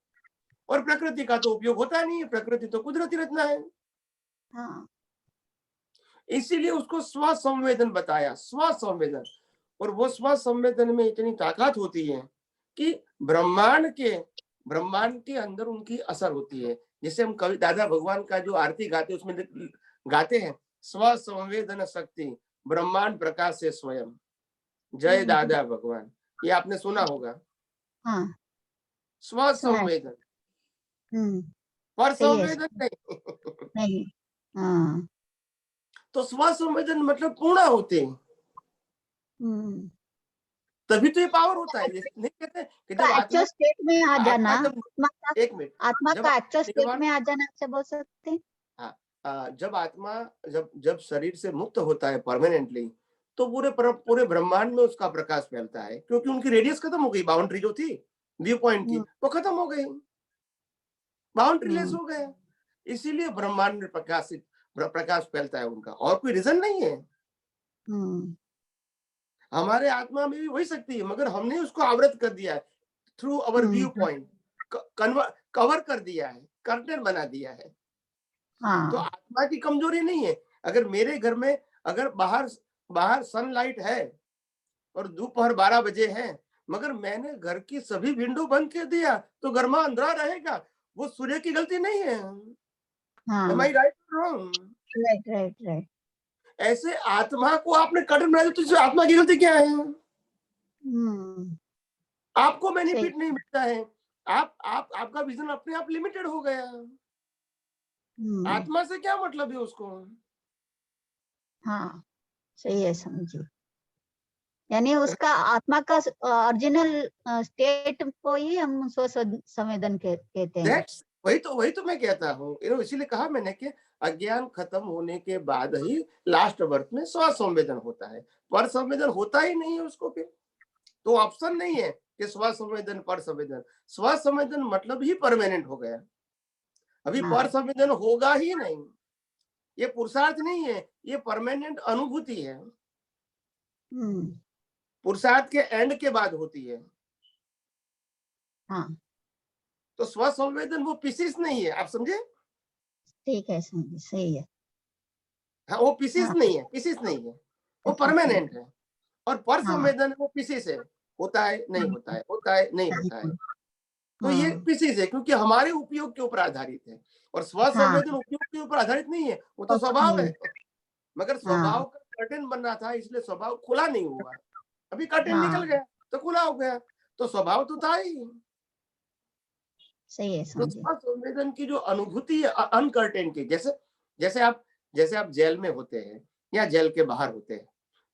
और प्रकृति का तो उपयोग होता नहीं है, प्रकृति तो कुदरती रचना है। इसीलिए उसको स्व संवेदन बताया, स्व संवेदन। और वो स्व संवेदन में इतनी ताकत होती है कि ब्रह्मांड के अंदर उनकी असर होती है। जैसे हम कवि दादा भगवान का जो आरती गाते उसमें गाते हैं, स्व संवेदन शक्ति ब्रह्मांड प्रकाश से स्वयं, जय दादा भगवान। ये आपने सुना होगा। स्व संवेदन, पर संवेदन नहीं। तो स्व संवेदन मतलब पूर्ण होते हैं, तभी तो ये पावर होता है। नहीं कहते कि जब आत्मा स्टेट में आ जाना, एक मिनट, आत्मा का एक्चुअल स्टेट में आ जाना से बोल सकते हैं। जब आत्मा जब शरीर से मुक्त होता है परमानेंटली, तो पूरे ब्रह्मांड में उसका प्रकाश फैलता है, क्योंकि उनकी रेडियस खत्म हो गई, बाउंड्री जो थी व्यू पॉइंट की वो खत्म हो गई, बाउंड्री लेस हो गया। इसीलिए ब्रह्मांड में प्रकाश फैलता है उनका, और कोई रीजन नहीं है। हमारे आत्मा में भी वही शक्ति है, मगर हमने उसको आवृत कर दिया है through our view point, cover कर दिया है, कर्टन बना दिया है। तो आत्मा की कमजोरी नहीं है। अगर मेरे घर में अगर बाहर सनलाइट है और दोपहर 12 बजे है, मगर मैंने घर की सभी विंडो बंद कर दिया, तो घर में अंधेरा रहेगा। वो सूर्य की गलती नहीं है। Am I right or wrong? Right. ऐसे आत्मा को आपने कर्टन बना दिया, तो आत्मा की गलती क्या है? आपको बेनिफिट नहीं मिलता है, आपका विजन अपने आप लिमिटेड हो गया। आत्मा से क्या मतलब है उसको? सही है, समझिए। यानी उसका आत्मा का ओरिजिनल स्टेट को ही हम स्व संवेदन कहते हैं। वही तो मैं कहता हूँ, इसीलिए कहा मैंने कि अज्ञान खत्म होने के बाद ही लास्ट बर्थ में स्व संवेदन होता है, पर संवेदन होता ही नहीं है उसको। फिर तो ऑप्शन नहीं है कि स्व संवेदन पर संवेदन। स्व संवेदन मतलब ही परमानेंट हो गया, अभी पर संवेदन होगा ही नहीं। ये पुरुषार्थ नहीं है, ये परमानेंट अनुभूति है, पुरुषार्थ के एंड के बाद होती है। हाँ तो स्व संवेदन वो पीसीस नहीं है, आप समझे? ठीक है, समझे, सही है। हाँ, वो पीसीस हाँ नहीं है, पीसीस नहीं है, वो अच्छा, परमानेंट है। और पर हाँ संवेदन वो पीसीस है, होता है नहीं होता है, होता है नहीं होता है। तो ये हाँ पीसीस है क्योंकि हमारे उपयोग के ऊपर आधारित है, और स्व हाँ संवेदन उपयोग के ऊपर आधारित नहीं है, वो तो स्वभाव है। मगर स्वभाव हाँ का कर्टन बनना था, इसलिए स्वभाव खुला नहीं हुआ। अभी कर्टन निकल हाँ गया तो खुला हो गया, तो स्वभाव तो था ही। सही है, तो समझे। स्व संवेदन की जो अनुभूति है अनकर्टेन की, जैसे जैसे आप जेल में होते हैं या जेल के बाहर होते हैं,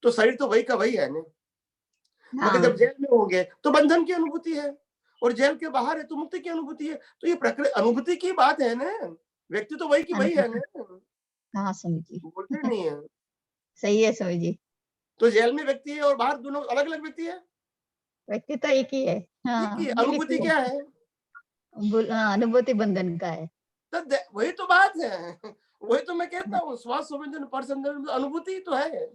तो शरीर तो वही का वही है ना। मगर हाँ जब जेल में होंगे तो बंधन की अनुभूति है, और जेल के बाहर है तो मुक्ति की अनुभूति है। तो ये प्रकृति अनुभूति की बात है ना, व्यक्ति तो वही की वही है ना, हाँ समझी, बोलते नहीं है। सही है समझी। तो जेल में व्यक्ति है और बाहर दोनों अलग अलग व्यक्ति है, व्यक्ति तो एक ही है। एक ही। हाँ मिलित अनुभूति क्या है? हाँ, अनुभूति बंधन का है। तो वही तो बात है, वही तो मैं कहता हूँ, स्व संवेदन पर संवेदन अनुभूति तो है।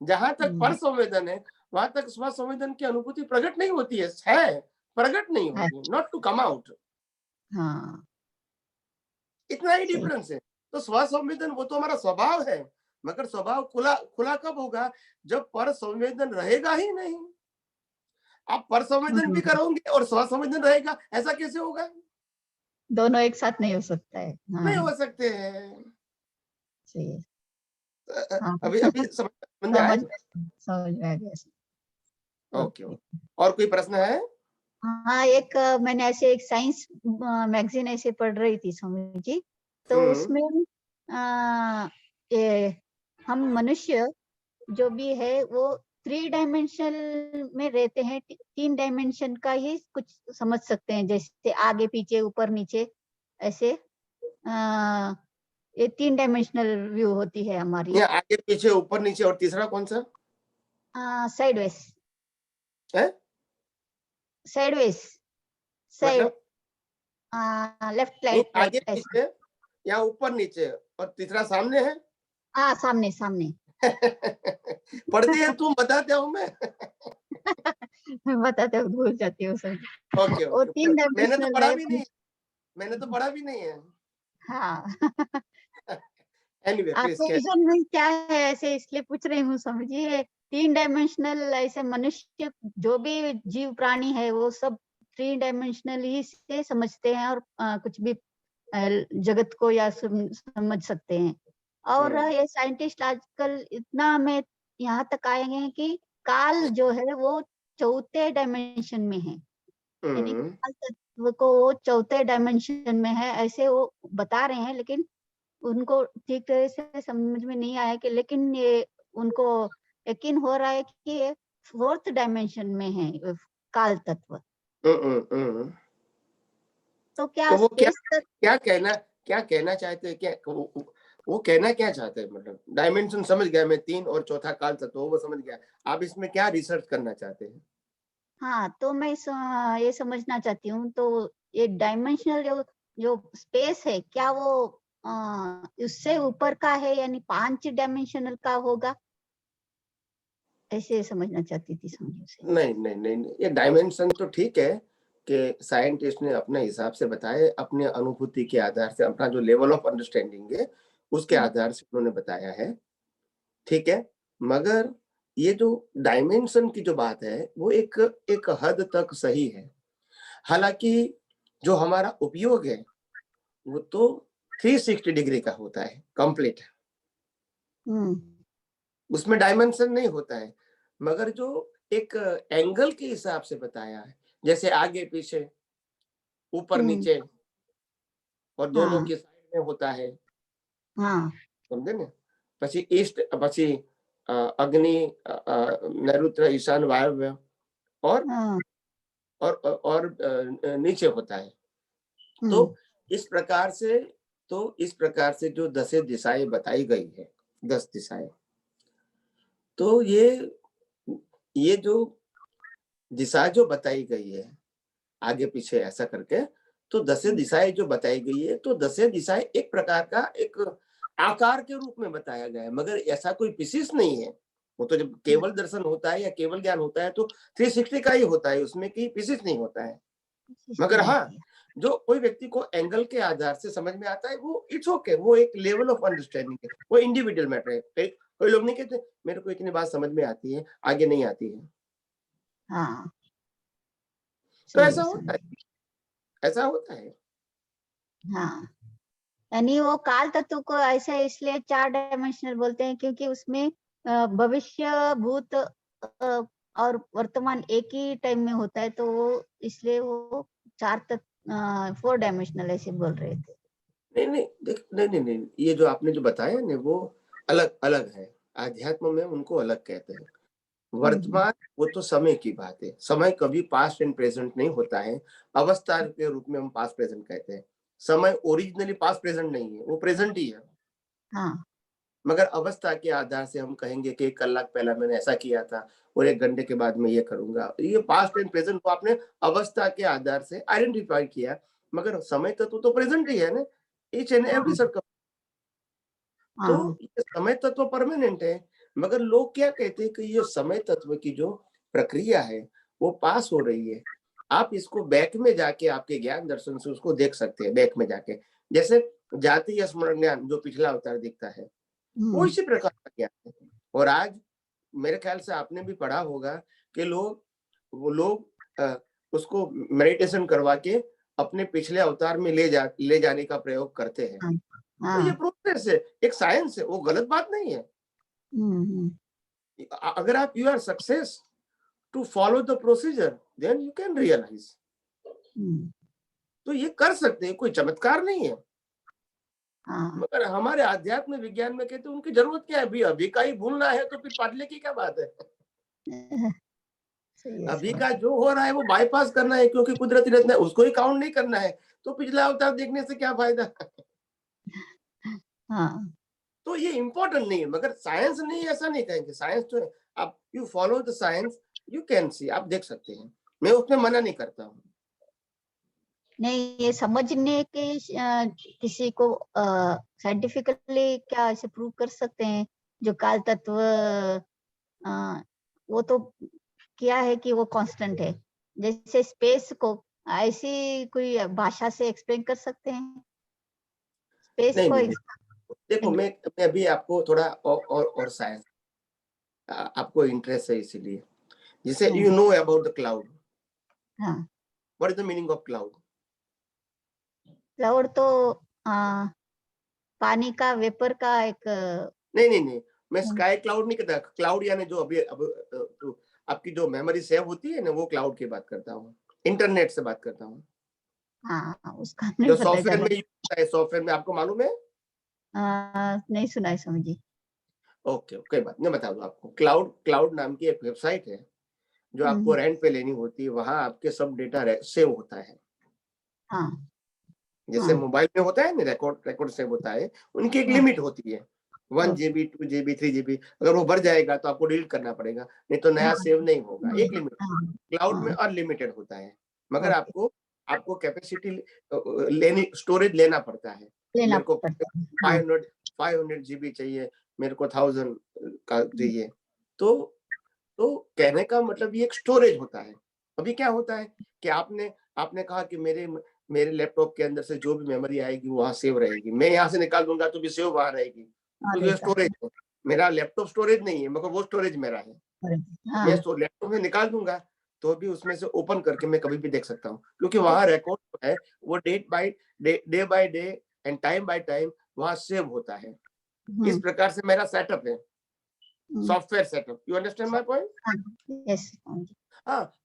जहां तक पर संवेदन है वहां तक स्व संवेदन की अनुभूति प्रकट नहीं होती है, प्रकट नहीं होगी, नॉट टू कम आउट। हाँ इतना ही सही। डिफरेंस है। तो स्व संवेदन वो तो हमारा स्वभाव है, मगर स्वभाव खुला खुला कब होगा? जब पर संवेदन रहेगा ही नहीं। आप पर संवेदन भी करोगे और स्व संवेदन रहेगा, ऐसा कैसे होगा? दोनों एक साथ नहीं हो सकता है। हाँ नहीं हो सकते हैं। सही है। हाँ अभी अभी समझ में आया? समझ में आ गया। ओके। और कोई प्रश्न है? हाँ एक मैंने ऐसे एक साइंस मैगजीन ऐसे पढ़ रही थी स्वामी जी, तो उसमें ये हम मनुष्य जो भी है वो 3 डायमेंशन में रहते हैं, 3 डायमेंशन का ही कुछ समझ सकते हैं, जैसे आगे पीछे ऊपर नीचे ऐसे। ये 3 डायमेंशनल व्यू होती है हमारी। ये आगे पीछे ऊपर नीचे, और तीसरा कौन सा? साइडवेज, है साइडवेज, साइड, मतलब लेफ्ट नहीं, राइट राइट आगे ऐसा। पीछे या ऊपर नीचे, और तीसरा सामने है। हाँ सामने सामने। पढ़ते हैं तुम, बताते हो मैं। बताते हो, भूल जाती हूँ सब। ओके वो ओके, 3 मैंने तो डायमेंशनल पढ़ा है। भी नहीं, मैंने तो पढ़ा भी नहीं है। हाँ एनीवे प्लीज आपको क्या? विजन में क्या है ऐसे, इसलिए पूछ रही हूँ समझिए। 3 डायमेंशनल ऐसे मनुष्य जो भी जीव प्राणी है वो सब 3 डायमेंशनल ही से समझते हैं, और कुछ भी जगत को या समझ सकते हैं। और ये साइंटिस्ट आजकल इतना में यहाँ तक आए हैं कि काल जो है वो 4थे डायमेंशन में है, यानी काल तत्व को वो 4थे डायमेंशन में है ऐसे वो बता रहे हैं। लेकिन उनको ठीक तरह से समझ में नहीं आया कि, लेकिन ये उनको यकीन हो रहा है कि ये 4th डायमेंशन में है काल तत्व। तो क्या तो वो स्पेस तक क्या कहना चाहते हैं? क्या वो कहना क्या चाहते हैं? मतलब डायमेंशन समझ गया मैं, 3 और चौथा काल तत्व वो समझ गया। आप इसमें क्या रिसर्च करना चाहते हैं? हाँ तो मैं ये समझना चाहती हूँ, तो ये डायमेंशनल जो जो स्पेस है क्या वो उससे ऊपर का है, यानी 5 डायमेंशनल का होगा, ऐसे समझना चाहती थी समझो से। नहीं नहीं नहीं नहीं, ये डायमेंशन तो ठीक है कि साइंटिस्ट ने अपने हिसाब से बताए, अपने अनुभूति के आधार से, अपना जो लेवल ऑफ अंडरस्टैंडिंग है उसके आधार से उन्होंने बताया है, ठीक है। मगर ये जो डायमेंशन की जो बात है वो एक हद तक सही है। हालांकि जो हमारा उपयोग है वो तो 360 डिग्री का होता है, कंप्लीट। उसमें डायमेंशन नहीं होता है, मगर जो एक एंगल के हिसाब से बताया है, जैसे आगे पीछे, ऊपर नीचे, और दोनों की साइड में होता है, समझे ना? પછી ईस्ट, પછી अग्नि, नैऋत्य, ईशान, वायव्य, और नीचे होता है। तो इस प्रकार से जो 10 दिशाएं बताई गई है, 10 दिशाएं, तो ये जो दिशा जो बताई गई है आगे पीछे ऐसा करके, तो 10 दिशाएं जो बताई गई है, तो 10 दिशाएं एक प्रकार का एक आकार के रूप में बताया गया है, मगर ऐसा कोई पीसीस नहीं है। वो तो जब केवल दर्शन होता है या केवल ज्ञान होता है तो 360 का ही होता है, उसमें की पीसीस नहीं होता है। मगर हाँ, जो कोई व्यक्ति को एंगल के आधार से समझ में आता है वो इट्स ओके, वो एक लेवल ऑफ अंडरस्टैंडिंग है, वो इंडिविजुअल मैटर है। कोई लोग नहीं कहते मेरे को इतनी बात समझ में आती है, आगे नहीं आती है। हाँ, तो ऐसा होता है, ऐसा होता है। हाँ, यानी वो काल तत्व को ऐसे इसलिए 4 डायमेंशनल बोलते हैं क्योंकि उसमें भविष्य, भूत और वर्तमान एक ही टाइम में होता है, तो वो इसलिए वो 4 डायमेंशनल ऐसे बोल रहे थे। नहीं, नहीं, ये जो आपने जो बताया ना वो अलग अलग है। आध्यात्म में उनको अलग कहते हैं। वर्तमान वो तो समय की बात है, समय कभी पास्ट एंड प्रेजेंट नहीं होता है। अवस्था के रूप में हम पास्ट प्रेजेंट कहते हैं। समय ओरिजिनली पास्ट प्रेजेंट नहीं है, वो प्रेजेंट ही है। हाँ, मगर अवस्था के आधार से हम कहेंगे कि 1 कलाक पहला मैंने ऐसा किया था और 1 घंटे के बाद मैं ये करूंगा। ये पास्ट एंड प्रेजेंट को आपने अवस्था के आधार से आइडेंटिफाई किया, मगर समय तत्व तो प्रेजेंट ही है ना, ईच एंड एवरी सर्कम। तो हाँ, ये समय तत्व परमानेंट है, मगर लोग क्या कहते हैं कि ये समय तत्व की जो प्रक्रिया है वो पास हो रही है। आप इसको बैक में जाके आपके ज्ञान दर्शन से उसको देख सकते हैं, बैक में जाके। जैसे जाति या स्मरण ज्ञान जो पिछला अवतार दिखता है वो इसी प्रकार का ज्ञान है। और आज मेरे ख्याल से आपने भी पढ़ा होगा कि लोग उसको मेडिटेशन करवा के अपने पिछले अवतार में ले जाने का प्रयोग करते हैं। तो ये प्रोसेस है, एक साइंस है, वो गलत बात नहीं है। अगर आप you are success to follow the procedure then you can realise. तो ये कर सकते हैं, कोई चमत्कार नहीं है। मगर हमारे आध्यात्म विज्ञान में कहते हैं उनकी जरूरत क्या है, अभी का ही भूलना है तो फिर पढ़ने की क्या बात है। अभी का जो हो रहा है वो बाईपास करना है, क्योंकि कुदरती रत्न है उसको ही काउंट नहीं करना है, तो पिछला अवतार देखने से क्या फायदा। तो ये इम्पोर्टेंट नहीं है, मगर साइंस नहीं, ऐसा नहीं कहेंगे, साइंस तो है। आप you follow the science, you can see, आप देख सकते हैं, मैं उसमें मना नहीं करता हूँ। नहीं, ये समझने के किसी को साइंटिफिकली क्या ऐसे प्रूव कर सकते हैं जो काल तत्व वो तो किया है कि वो कांस्टेंट है, जैसे स्पेस को ऐसी कोई भाषा से एक्सप्लेन कर सकते हैं स्पेस नहीं, को? नहीं, देखो मैं अभी आपको थोड़ा और साइंस आपको इंटरेस्ट है इसीलिए, जैसे you know about the cloud. What is the meaning of cloud? Cloud तो पानी का वेपर का एक नहीं, मैं स्काई क्लाउड नहीं कहता। क्लाउड यानी जो अभी तो आपकी जो मेमोरी सेव होती है ना, वो क्लाउड की बात करता हूँ, इंटरनेट से बात करता हूँ। उसका जो सॉफ्टवेयर में यूज है, सॉफ्टवेयर में आपको मालूम है? नहीं सुना है समझी। ओके, कोई बात नहीं, बता दूं आपको। क्लाउड नाम की एक वेबसाइट है जो आपको रेंट पे लेनी होती है, वहां आपके सब डेटा सेव होता है। जैसे मोबाइल में होता है ना, रिकॉर्ड सेव होता है, उनकी एक लिमिट होती है, 1 GB 2 GB 3 GB। अगर वो बढ़ जाएगा तो आपको डिलीट करना पड़ेगा, नहीं तो नया सेव नहीं होगा। एक लिमिट। क्लाउड में अनलिमिटेड होता है, मगर आपको कैपेसिटी स्टोरेज लेना पड़ता है। मेरे को 500 GB चाहिए, मेरे को 1000 का चाहिए। तो कहने का मतलब ये एक स्टोरेज होता है। अभी क्या होता है कि आपने कहा कि मेरे लैपटॉप के अंदर से जो भी मेमोरी आएगी वहां सेव रहेगी, मैं यहाँ से निकाल दूंगा तो भी सेव वहां रहेगी, तो ये स्टोरेज है। मेरा लैपटॉप स्टोरेज नहीं है, मगर वो स्टोरेज मेरा है। मैं लैपटॉप में निकाल दूंगा तो भी उसमें से ओपन करके मैं कभी भी देख सकता हूँ, क्योंकि वहां रिकॉर्ड है, वो day by day and time by time वहां सेव होता है। इस प्रकार से मेरा सेटअप है, software setup. You understand my point? Yes.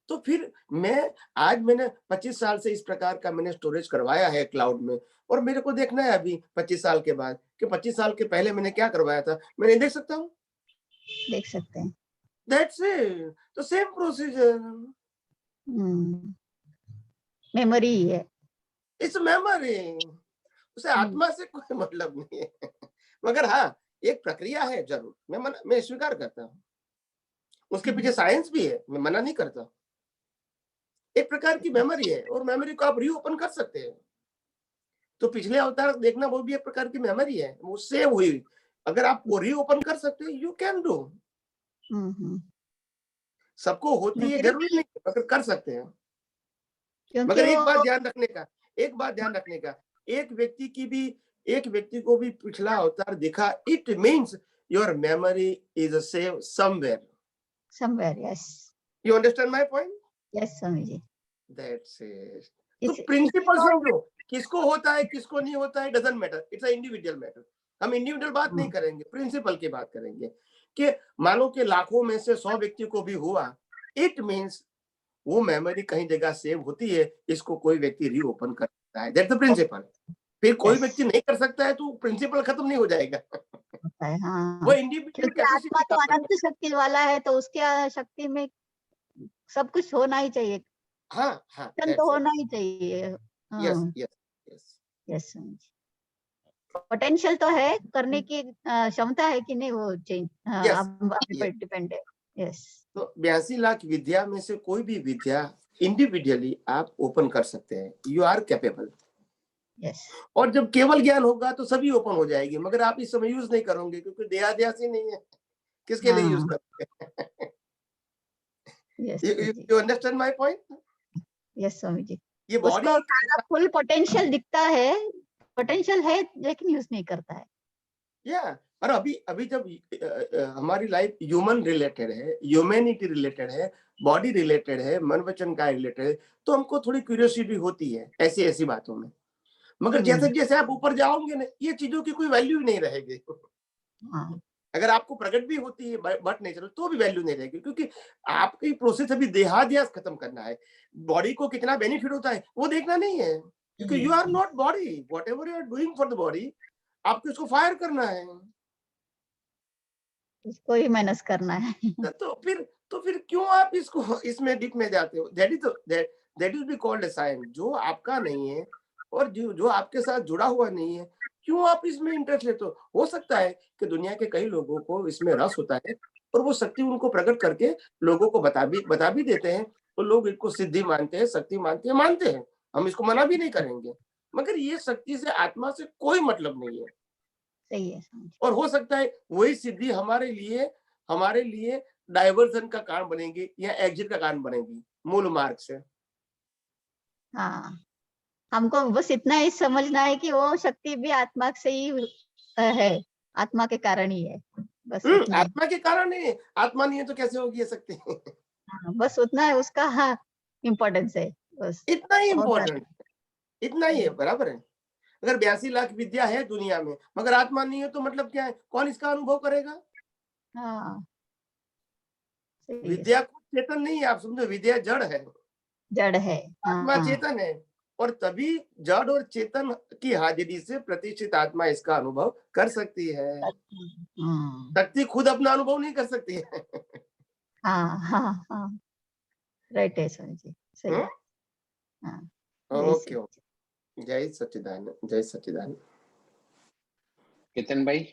तो फिर मैंने 25 साल से इस प्रकार का मैंने स्टोरेज करवाया है क्लाउड में, और मेरे को देखना है अभी 25 साल के बाद कि 25 साल के पहले मैंने क्या करवाया था, मैं नहीं देख सकता हूँ? देख सकते हैं। दैट्स इट, तो सेम प्रोसीजर। मेमोरी है, इट्स मेमोरी, उसे आत्मा से कोई मतलब नहीं है। मगर हाँ, एक प्रक्रिया है जरूर, मैं स्वीकार करता हूँ, उसके पीछे साइंस भी है, मैं मना नहीं करता। एक प्रकार की मेमोरी है, और मेमोरी को आप रीओपन कर सकते हैं। तो पिछले अवतार देखना वो भी एक प्रकार की मेमोरी है, वो सेव हुई। अगर आप वो रीओपन कर सकते हो, यू कैन डू। सबको होती है जरूरी नहीं, अगर कर सकते हैं। मगर एक बात ध्यान रखने का, एक व्यक्ति को भी पिछला अवतार दिखा, it means your memory is save somewhere. Yes, you understand my point? Yes Swami ji. That's it. तो प्रिंसिपल समझो, किसको होता है किसको नहीं होता है, doesn't matter, it's a individual matter. हम इंडिविजुअल बात नहीं करेंगे, प्रिंसिपल की बात करेंगे कि मानो कि लाखों में से 100 व्यक्ति को भी हुआ, इट मीन्स वो मेमोरी कहीं जगह सेव होती है, इसको कोई व्यक्ति रीओपन कर सकता है, दैट्स द प्रिंसिपल। फिर कोई व्यक्ति नहीं कर सकता है तो प्रिंसिपल खत्म नहीं हो जाएगा। वो इंडिविजुअल कैपेसिटी, आत्मा तो अनंत शक्ति वाला है, तो उसके शक्ति में सब कुछ होना ही चाहिए। हाँ, तो होना ही चाहिए। यस, पोटेंशियल तो है, करने की क्षमता है कि नहीं, वो चेंज पर डिपेंड है। यस। तो 82 लाख विद्या में से कोई भी विद्या इंडिविजुअली आप ओपन कर सकते हैं, यू आर कैपेबल। यस। और जब केवल ज्ञान होगा तो सभी ओपन हो जाएगी, मगर आप इस समय यूज नहीं करोगे क्योंकि देहाध्यासी नहीं है, किसके लिए यूज करोगे? You understand my point? Yes Swami ji. ये बॉडी फुल पोटेंशियल दिखता है, पोटेंशियल है लेकिन यूज नहीं करता है। या और अभी जब हमारी लाइफ ह्यूमन रिलेटेड है, ह्यूमैनिटी रिलेटेड है, बॉडी रिलेटेड है, मन वचन का रिलेटेड है, तो हमको थोड़ी क्यूरियोसिटी होती है ऐसी बातों में। मगर जैसे जैसे आप ऊपर जाओगे ना, ये चीजों की कोई वैल्यू नहीं रहेगी। अगर आपको प्रकट भी होती है बट नेचुरल, तो भी वैल्यू नहीं रहेगी, क्योंकि आपकी प्रोसेस अभी देहाध्यास खत्म करना है। बॉडी को कितना बेनिफिट होता है वो देखना नहीं है, क्योंकि you are not body. Whatever you are doing for the body, आपको इसको फायर करना है, इसको ही मैनेज करना है। तो फिर क्यों आप इसको इसमें डीप में जाते हो? That is be called a sign. जो आपका नहीं है और जो आपके साथ जुड़ा हुआ नहीं है, क्यों आप इसमें इंटरेस्ट लेते हो सकता है कि दुनिया के कई लोगों को इसमें रस होता है और वो शक्ति उनको प्रकट करके लोगों को बता भी देते हैं, तो लोग इसको सिद्धि मानते हैं, शक्ति मानते हैं। हम इसको मना भी नहीं करेंगे, मगर ये शक्ति से, आत्मा से कोई मतलब नहीं है। सही है। और हो सकता है वही सिद्धि हमारे लिए डाइवर्जन का कारण बनेगी या एग्जिट का कारण बनेगी मूल मार्ग से। हाँ, हमको बस इतना ही समझना है कि वो शक्ति भी आत्मा से ही है, आत्मा के कारण ही है, बस आत्मा के कारण नहीं है, आत्मा नहीं है तो कैसे होगी ये शक्ति? बस उतना है उसका। हाँ, इम्पोर्टेंस है, बस इतना ही इम्पोर्टेंट, इतना ही है, बराबर है। अगर 82 लाख विद्या है दुनिया में, मगर आत्मा नहीं है तो मतलब क्या है? कौन इसका अनुभव करेगा? हाँ, विद्या को चेतन नहीं है, आप समझो, विद्या जड़ है, जड़ है, आत्मा चेतन है, और तभी जड़ और चेतन की हाजिरी से प्रतिष्ठित आत्मा इसका अनुभव कर सकती है। शक्ति खुद अपना अनुभव नहीं कर सकती है। हाँ, राइट है स्वामी जी, सही है। हाँ, ओके, जय सच्चिदानंद, जय सच्चिदानंद। केतन भाई।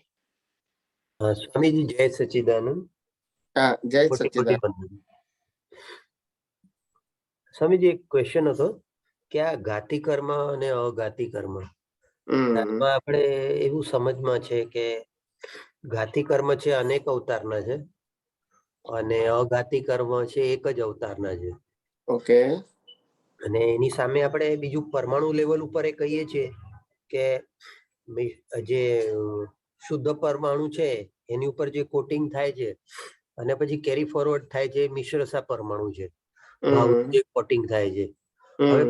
स्वामी जी जय सच्चिदानंद। जय सच्चिदानंद। स्वामी जी एक क्वेश्चन હતો કે આ ઘાતી કર્મ અને અઘાતી કર્મ, આપણે એવું સમજમાં છે કે ઘાતી કર્મ છે અનેક અવતારના છે અને અઘાતી કર્મ છે એક જ અવતારના છે. ઓકે. અને એની સામે આપણે બીજું પરમાણુ લેવલ ઉપર એ કહીએ છીએ કે જે શુદ્ધ પરમાણુ છે એની ઉપર જે કોટિંગ થાય છે અને પછી કેરી ફોરવર્ડ થાય છે મિશ્રસા પરમાણુ છે, ભાવ જે કોટિંગ થાય છે. હવે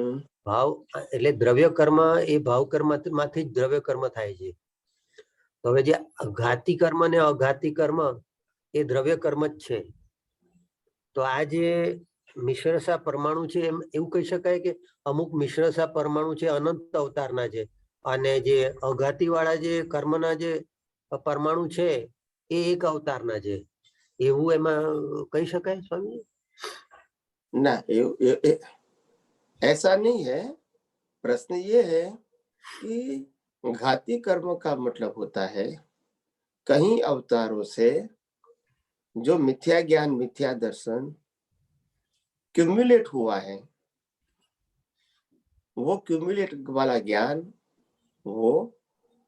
ભાવ એટલે દ્રવ્ય કર્મ, એ ભાવ કર્મ માંથી જ દ્રવ્ય કર્મ થાય છે. તો હવે જે ઘાતી કર્મ ને અઘાતી કર્મ એ દ્રવ્ય કર્મ જ છે. તો આ જે મિશ્રસા પરમાણુ છે એમ એવું કહી શકાય કે અમુક મિશ્રસા પરમાણુ છે અનંત અવતારના છે અને જે અઘાતી વાળા જે કર્મના જે પરમાણુ છે એ એક અવતારના છે, એવું એમાં કહી શકાય સ્વામી? ना, ऐसा नहीं है। प्रश्न ये है कि घाती कर्म का मतलब होता है कहीं अवतारों से जो मिथ्या ज्ञान, मिथ्या दर्शन क्यूमुलेट हुआ है, वो क्यूमुलेट वाला ज्ञान वो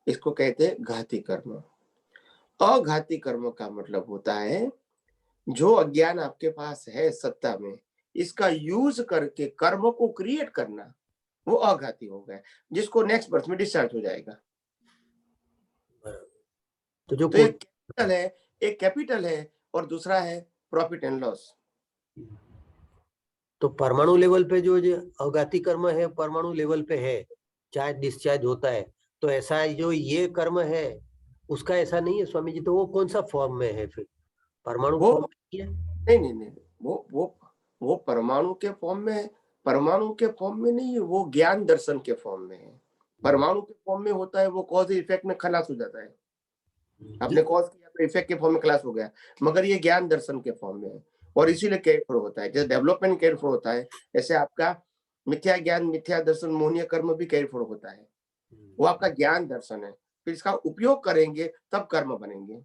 इसको कहते हैं घाती कर्म। अघाती कर्म का मतलब होता है जो अज्ञान आपके पास है सत्ता में, इसका यूज करके कर्म को क्रिएट करना, वो अघाती हो गया, जिसको नेक्स्ट बर्थ में डिस्चार्ज हो जाएगा। तो जो तो एक कैपिटल है और दूसरा है प्रॉफिट एंड लॉस। तो परमाणु लेवल पे जो अघाती कर्म है परमाणु लेवल पे है, चार्ज डिस्चार्ज होता है, तो ऐसा जो ये कर्म है उसका ऐसा नहीं है स्वामी जी। तो वो कौन सा फॉर्म में है फिर? परमाणु वो फॉर्म में? नहीं, वो परमाणु के फॉर्म में है। परमाणु के फॉर्म में नहीं है, वो ज्ञान दर्शन के फॉर्म में है। परमाणु के फॉर्म में होता है वो कॉज इफेक्ट में खलास हो जाता है। आपने कॉज किया तो इफेक्ट के फॉर्म में खलास हो गया, मगर ये ज्ञान दर्शन के फॉर्म में है और इसीलिए केयरफुल होता है। जैसे डेवलपमेंट केयरफुल होता है, ऐसे आपका मिथ्या ज्ञान, मिथ्या दर्शन, मोहनीय कर्म भी केयरफुल होता है। वो आपका ज्ञान दर्शन है, फिर इसका उपयोग करेंगे तब कर्म बनेंगे।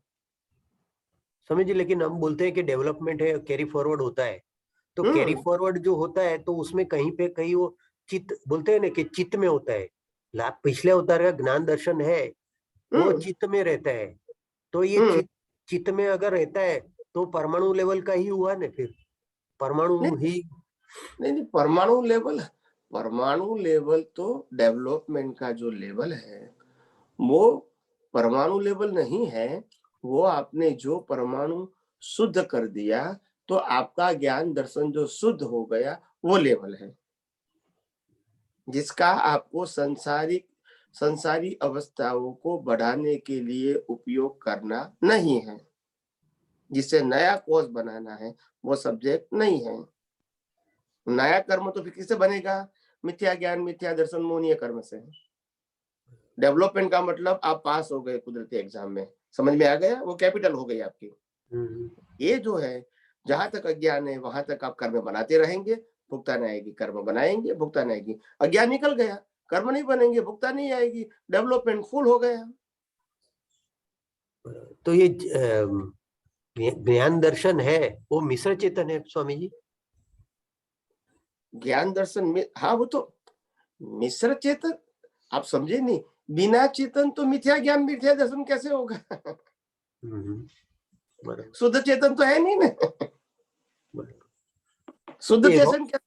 समझ जी। लेकिन हम बोलते हैं कि डेवलपमेंट है, कैरी फॉरवर्ड होता है, तो कैरी फॉरवर्ड जो होता है तो उसमें कहीं पे कहीं वो चित्त बोलते हैं ना कि चित्त में होता है। पिछले अवतार का ज्ञान दर्शन है वो चित्त में रहता है। तो ये चित्त में अगर रहता है तो परमाणु लेवल का ही हुआ ना फिर, परमाणु ही नहीं, परमाणु लेवल तो डेवलपमेंट का जो लेवल है वो परमाणु लेवल नहीं है। वो आपने जो परमाणु शुद्ध कर दिया तो आपका ज्ञान दर्शन जो शुद्ध हो गया वो लेवल है, जिसका आपको संसारी अवस्थाओं को बढ़ाने के लिए उपयोग करना नहीं है, जिससे नया कोष बनाना है, वो सब्जेक्ट नहीं है। नया कर्म तो फिर किससे बनेगा? मिथ्या ज्ञान, मिथ्या दर्शन, मोहनीय कर्म से। डेवलपमेंट का मतलब आप पास हो गए कुदरती एग्जाम में, समझ में आ गया, वो कैपिटल हो गई आपकी। ये जो है, जहां तक अज्ञान है वहां तक आप कर्म बनाते रहेंगे, भुगतान आएगी, कर्म बनाएंगे, भुगतान आएगी। अज्ञान निकल गया, कर्म नहीं बनेंगे, भुगतान नहीं आएगी, डेवलपमेंट फुल हो गया। तो ये ज्ञान दर्शन है वो मिश्र चेतन है स्वामी जी? ज्ञान दर्शन में हाँ, वो तो मिश्र चेतन, आप समझे नहीं। बिना चेतन तो मिथ्या ज्ञान, मिथ्या दर्शन कैसे होगा? शुद्ध चेतन तो है नहीं ना। शुद्ध चेतन क्या?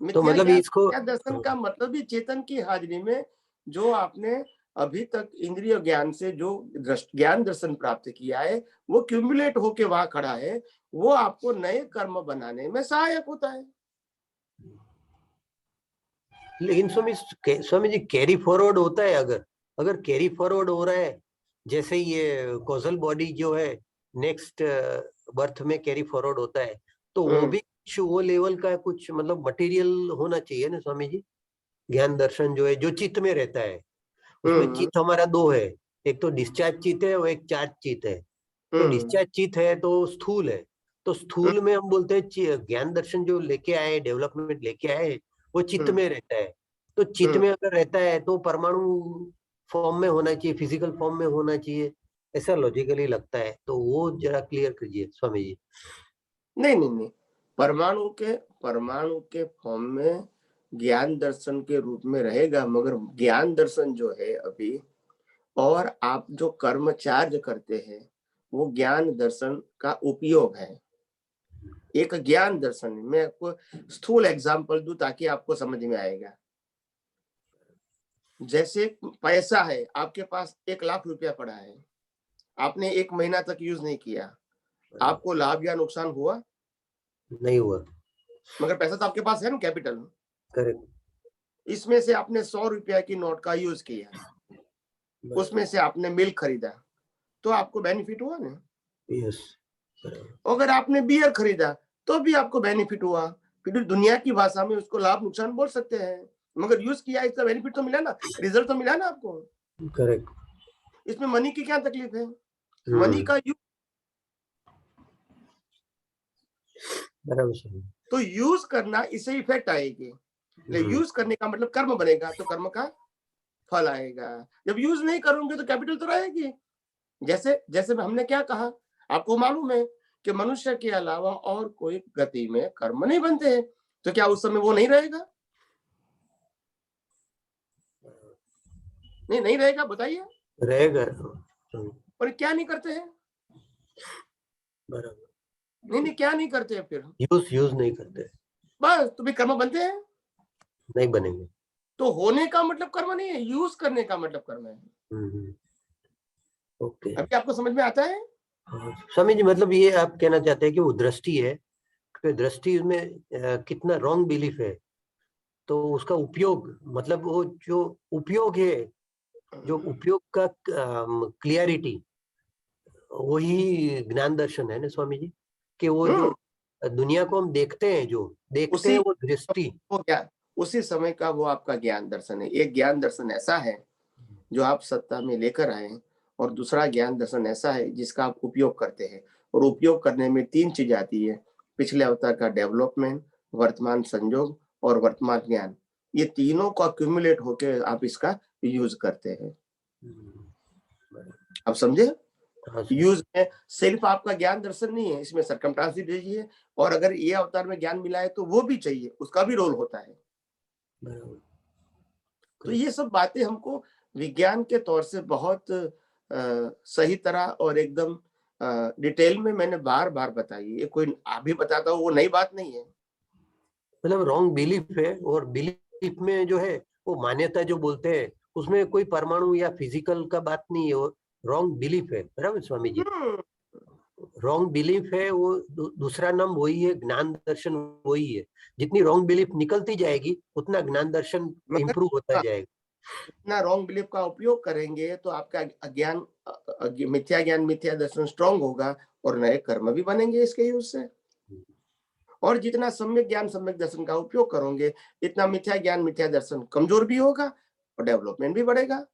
तो मतलब इसको दर्शन का मतलब भी चेतन की हाजिरी में जो आपने अभी तक इंद्रिय ज्ञान से जो ज्ञान दर्शन प्राप्त किया है वो क्यूमुलेट होके वहां खड़ा है, वो आपको नए कर्म बनाने में सहायक होता है। लेकिन स्वामी जी कैरी फॉरवर्ड होता है, अगर कैरी फॉरवर्ड हो रहा है, जैसे ये कॉजल बॉडी जो है नेक्स्ट बर्थ में कैरी फॉरवर्ड होता है, तो वो भी वो लेवल का कुछ मतलब मटेरियल होना चाहिए ना स्वामी जी? ज्ञान दर्शन जो है जो चित्त में रहता है, उसमें चित्त हमारा दो है, एक तो डिस्चार्ज चित्त है और एक चार्ज चित्त है। तो डिस्चार्ज चित्त है तो स्थूल है, तो स्थूल में हम बोलते हैं ज्ञान दर्शन जो लेके आए, डेवलपमेंट लेके आए, वो चित्त में रहता है। तो चित्त में अगर रहता है तो परमाणु फॉर्म में होना चाहिए, फिजिकल फॉर्म में होना चाहिए, ऐसा लॉजिकली लगता है। तो वो जरा क्लियर कीजिए स्वामी जी। नहीं, परमाणु के फॉर्म में ज्ञान दर्शन के रूप में रहेगा, मगर ज्ञान दर्शन जो है अभी, और आप जो कर्म चार्ज करते हैं वो ज्ञान दर्शन का उपयोग है। एक ज्ञान दर्शन, मैं आपको स्थूल एग्जांपल दूं ताकि आपको समझ में आएगा। जैसे पैसा है, आपके पास 1 लाख रुपया पड़ा है, आपने 1 महीना तक यूज नहीं किया, आपको लाभ या नुकसान हुआ? नहीं हुआ। मगर पैसा तो आपके पास है ना, कैपिटल। करेक्ट। इसमें से आपने 100 रुपया की नोट का यूज किया, उसमें से आपने मिल्क खरीदा, तो आपको बेनिफिट हुआ ना? यस। अगर आपने बियर खरीदा तो भी आपको बेनिफिट हुआ। फिर दुनिया की भाषा में उसको लाभ नुकसान बोल सकते हैं, मगर यूज किया, इसका बेनिफिट तो मिला ना, रिजल्ट तो मिला ना आपको। करेक्ट। इसमें मनी की क्या तकलीफ है? मनी का यूज, तो यूज करना, इससे इफेक्ट आएगी। यूज करने का मतलब कर्म बनेगा, तो कर्म का फल आएगा। जब यूज नहीं करोगे तो कैपिटल तो रहेगी। जैसे हमने क्या कहा, आपको मालूम है कि मनुष्य के अलावा और कोई गति में कर्म नहीं बनते हैं, तो क्या उस समय वो नहीं रहेगा? नहीं रहेगा, बताइए। रहेगा। पर क्या नहीं करते हैं? बराबर। नहीं, क्या नहीं करते हैं फिर? यूज नहीं करते, बस तो भी कर्म बनते हैं? नहीं बनेंगे। तो होने का मतलब कर्म नहीं है, यूज करने का मतलब कर्म है। ओके। अभी आपको समझ में आता है? स्वामी जी, मतलब ये आप कहना चाहते हैं कि वो दृष्टि है, कि दृष्टि में कितना रॉन्ग बिलीफ है, तो उसका उपयोग, मतलब वो जो उपयोग है, जो उपयोग का क्लियरिटी, वही ज्ञान दर्शन है ना स्वामी जी, कि वो जो दुनिया को हम देखते हैं, जो देखते हैं, वो दृष्टि, वो ज्ञान, उसी समय का वो आपका ज्ञान दर्शन है। एक ज्ञान दर्शन ऐसा है जो आप सत्ता में लेकर आए, और दूसरा ज्ञान दर्शन ऐसा है जिसका आप उपयोग करते हैं। और उपयोग करने में 3 चीज आती है: पिछले अवतार का डेवलपमेंट, वर्तमान संजोग और वर्तमान ज्ञान। ये तीनों को अक्यूमुलेट होकर आप इसका यूज करते हैं। आप समझे? यूज में सिर्फ आपका ज्ञान दर्शन नहीं है, इसमें सरकमस्टांस भी चाहिए, और अगर ये अवतार में ज्ञान मिला है तो वो भी चाहिए, उसका भी रोल होता है। तो ये सब बातें हमको विज्ञान के तौर से बहुत सही तरह और एकदम डिटेल में मैंने बार बार बताई। ये कोई अभी बताता हूँ, वो नई बात नहीं है। मतलब रॉन्ग बिलीफ है, और बिलीफ में जो है वो मान्यता जो बोलते हैं, उसमें कोई परमाणु या फिजिकल का बात नहीं है, वो रॉन्ग बिलीफ है। बराबर स्वामी जी? रॉन्ग बिलीफ है वो, दूसरा नाम वही है, ज्ञान दर्शन वही है। जितनी रॉन्ग बिलीफ निकलती जाएगी उतना ज्ञान दर्शन इंप्रूव होता जाएगा। इतना रॉन्ग बिलीफ का उपयोग करेंगे तो आपका अज्ञान, मिथ्या ज्ञान, मिथ्या दर्शन स्ट्रांग होगा, और नए कर्म भी बनेंगे इसके यूज से। और जितना सम्यक ज्ञान, सम्यक दर्शन का उपयोग करोगे, इतना मिथ्या ज्ञान, मिथ्या दर्शन कमजोर भी होगा और डेवलपमेंट भी बढ़ेगा।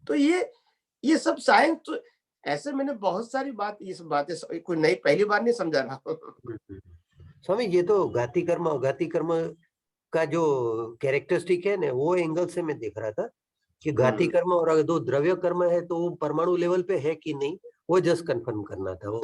तो ये सब साइंस तो ऐसे, मैंने बहुत सारी बात, ये सब बातें कोई नई पहली बार नहीं समझा रहा हूँ। स्वामी, ये तो घाती कर्म अघाती कर्म का जो कैरेक्टरिस्टिक है ना, वो एंगल से मैं देख रहा था कि घाती कर्म और अगर दो द्रव्य कर्म है तो वो परमाणु लेवल पे है कि नहीं, वो जस्ट कंफर्म करना था वो।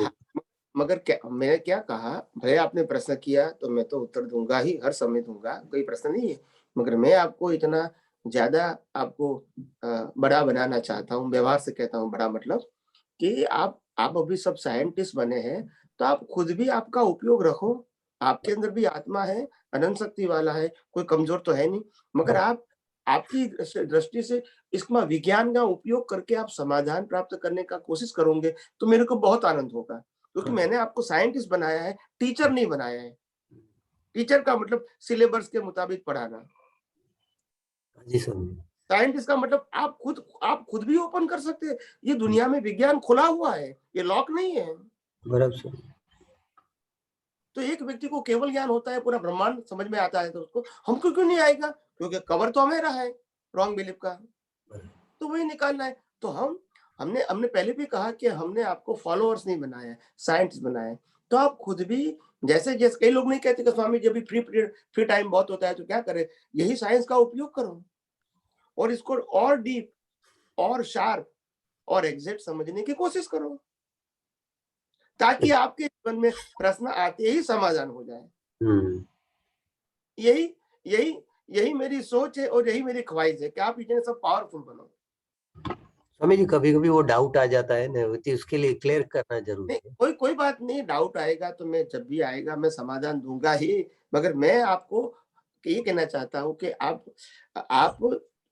मगर क्या मैंने क्या कहा, भले आपने प्रश्न किया तो मैं तो उत्तर दूंगा ही, हर समय दूंगा, कोई प्रश्न नहीं है। मगर मैं आपको इतना ज्यादा आपको बड़ा बनाना चाहता हूँ, व्यवहार से कहता हूँ बड़ा, मतलब कि आप अभी सब साइंटिस्ट बने हैं, तो आप खुद भी आपका उपयोग रखो। आपके अंदर भी आत्मा है, अनंत शक्ति वाला है, कोई कमजोर तो है नहीं। मगर आप आपकी दृष्टि से इसका विज्ञान का उपयोग करके आप समाधान प्राप्त करने का कोशिश करोगे तो मेरे को बहुत आनंद होगा, क्योंकि मैंने आपको साइंटिस्ट बनाया है, टीचर नहीं बनाया है। टीचर का मतलब सिलेबस के मुताबिक पढ़ाना। जी सर। साइंटिस्ट का मतलब आप खुद भी ओपन कर सकते हैं। ये दुनिया में विज्ञान खुला हुआ है, ये लॉक नहीं है। बराबर सर। तो एक व्यक्ति को केवल ज्ञान होता है, पूरा ब्रह्मांड समझ में आता है, तो उसको हमको क्यों नहीं आएगा? क्योंकि कवर तो हमें रहा है रॉन्ग बिलीफ का, तो वही निकालना है। तो हमने हमने पहले भी कहा कि हमने आपको फॉलोअर्स नहीं बनाया है, साइंटिस्ट बनाया है। तो आप खुद भी, जैसे जैसे कई लोग नहीं कहते कि स्वामी जब भी फ्री पीरियड, फ्री टाइम बहुत होता है तो क्या करें, यही साइंस का उपयोग करो और इसको और डीप और शार्प और एग्जैक्ट समझने की कोशिश करो, ताकि आपके जीवन में प्रश्न आते ही समाधान हो जाए। यही यही यही मेरी सोच है और यही मेरी ख्वाहिश है कि आप इतने सब पावरफुल बनो। स्वामी जी, कभी कभी वो डाउट आ जाता है ना, तो उसके लिए क्लियर करना जरूरी है। कोई बात नहीं, डाउट आएगा तो मैं जब भी आएगा मैं समाधान दूंगा ही। मगर मैं आपको ये कहना चाहता हूँ कि आप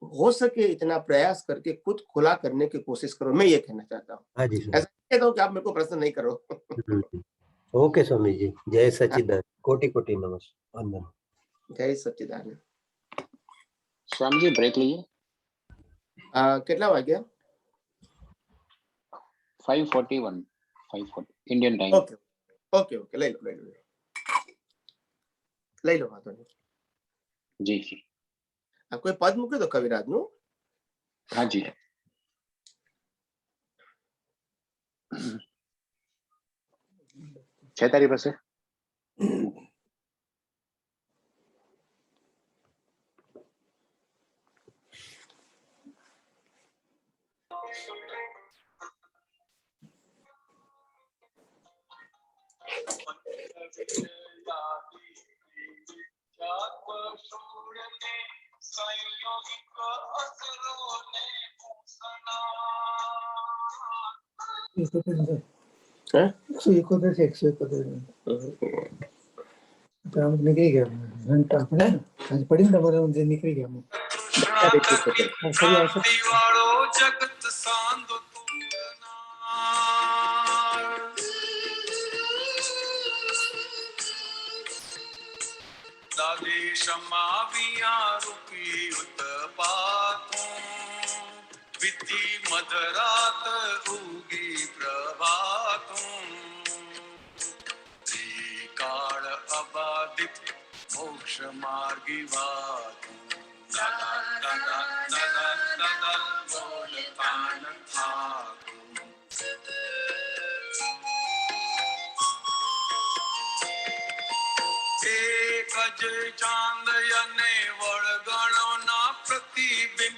हो सके इतना प्रयास करके खुद खुला करने की कोशिश करो, मैं ये कहना चाहता हूँ। हाँ जी सर। ऐसा कहता हूँ कि आप मेरे को प्रश्न नहीं करो। ओके स्वामी जी, जय सच्चिदानंद, कोटि कोटि नमस्कार, वंदन। जय सच्चिदानंद। स्वामी जी ब्रेक लीजिए। कितना वाग्या? 5:41 5:40 Indian time. Okay okay okay, ले लो बात नहीं। जी जी। कोई पद मूके तो कविराज नु? हाँ जी। 6 तारीख से निकली गया घंटा अपने आज पढ़ी ना बोले मुझे निकल गया मुंह सभी आवश्यक जगत सांद दादी क्षमाविया रुकी उत्पातों बीती मधरात उगी प्रभातों काल अबाधित मोक्ष मार्गी बातों दादा दादा दादा दादा बोल तान ठाकुर एक अजय चांद यने वळगणो ना प्रतिबिंब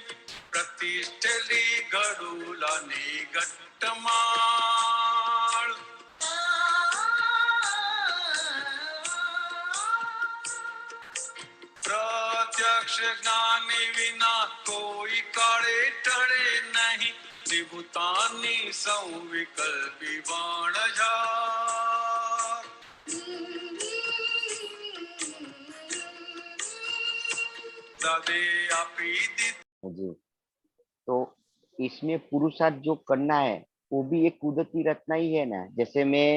प्रतिष्ठली गडुलानी घट्टमाळ प्रत्यक्ष ज्ञानी विना कोई काळे टळे नहीं निभुतानी संविकल्पी बाणझार दादे आपी दी जी। तो इसमें पुरुषार्थ जो करना है वो भी एक कुदरती रचना ही है ना। जैसे मैं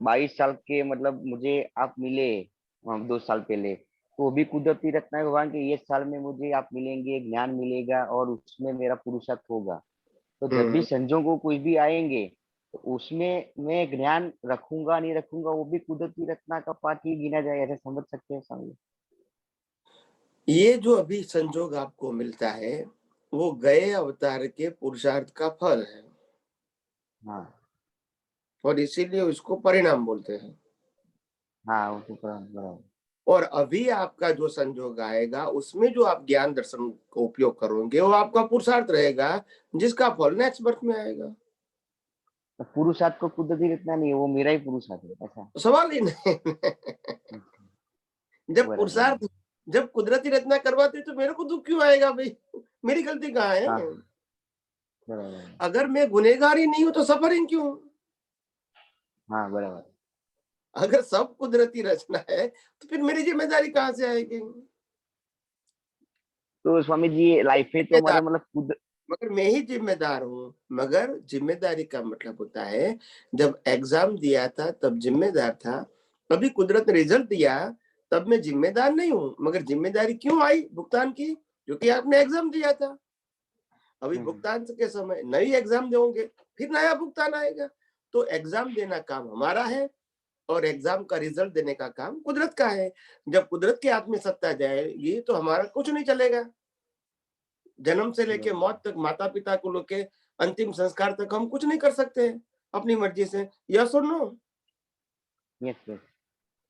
22 साल के मतलब मुझे आप मिले 2 साल पहले, तो वो भी कुदरती रचना है भगवान के। ये साल में मुझे आप मिलेंगे, ज्ञान मिलेगा और उसमें मेरा पुरुषार्थ होगा। तो जब भी संजोगों कुछ भी आएंगे तो उसमें मैं ज्ञान रखूंगा नहीं रखूंगा वो भी कुदरती रचना का पार्ट ही गिना जाए, ऐसे समझ सकते हैं स्वामी। ये जो अभी संजोग आपको मिलता है वो गए अवतार के पुरुषार्थ का फल है। हाँ और इसीलिए उसको परिणाम बोलते हैं। हाँ वो तो बराबर। और अभी आपका जो संजोग आएगा उसमें जो आप ज्ञान दर्शन का उपयोग करोगे वो आपका पुरुषार्थ रहेगा जिसका फल नेक्स्ट बर्थ में आएगा। तो पुरुषार्थ को कुदरती रचना नहीं है, वो मेरा ही पुरुषार्थ है ऐसा सवाल ही नहीं। जब बराबर। पुरुषार्थ जब कुदरती रचना करवाते तो मेरे को दुख क्यों आएगा भाई? मेरी गलती कहाँ है? हाँ, बराबर। अगर मैं गुनहगार ही नहीं हूं तो सफरिंग क्यों? हाँ बराबर। अगर सब कुदरती रचना है तो फिर मेरी जिम्मेदारी कहाँ से आएगी? तो स्वामी जी लाइफ में तो हमारे मतलब मगर मैं ही जिम्मेदार हूँ। मगर जिम्मेदारी का मतलब होता है जब एग्जाम दिया था तब जिम्मेदार था, अभी कुदरत ने रिजल्ट दिया तब मैं जिम्मेदार नहीं हूँ। मगर जिम्मेदारी क्यों आई भुगतान की? क्योंकि आपने एग्जाम दिया था। अभी भुगतान के समय नई एग्जाम दोगे फिर नया भुगतान आएगा। तो एग्जाम देना काम हमारा है और एग्जाम का रिजल्ट देने का काम कुदरत का है। जब कुदरत के हाथ में सत्ता जाएगी तो हमारा कुछ नहीं चलेगा। जन्म से लेके मौत तक, माता पिता को लेके अंतिम संस्कार तक हम कुछ नहीं कर सकते हैं अपनी मर्जी से। यस और नो? यस।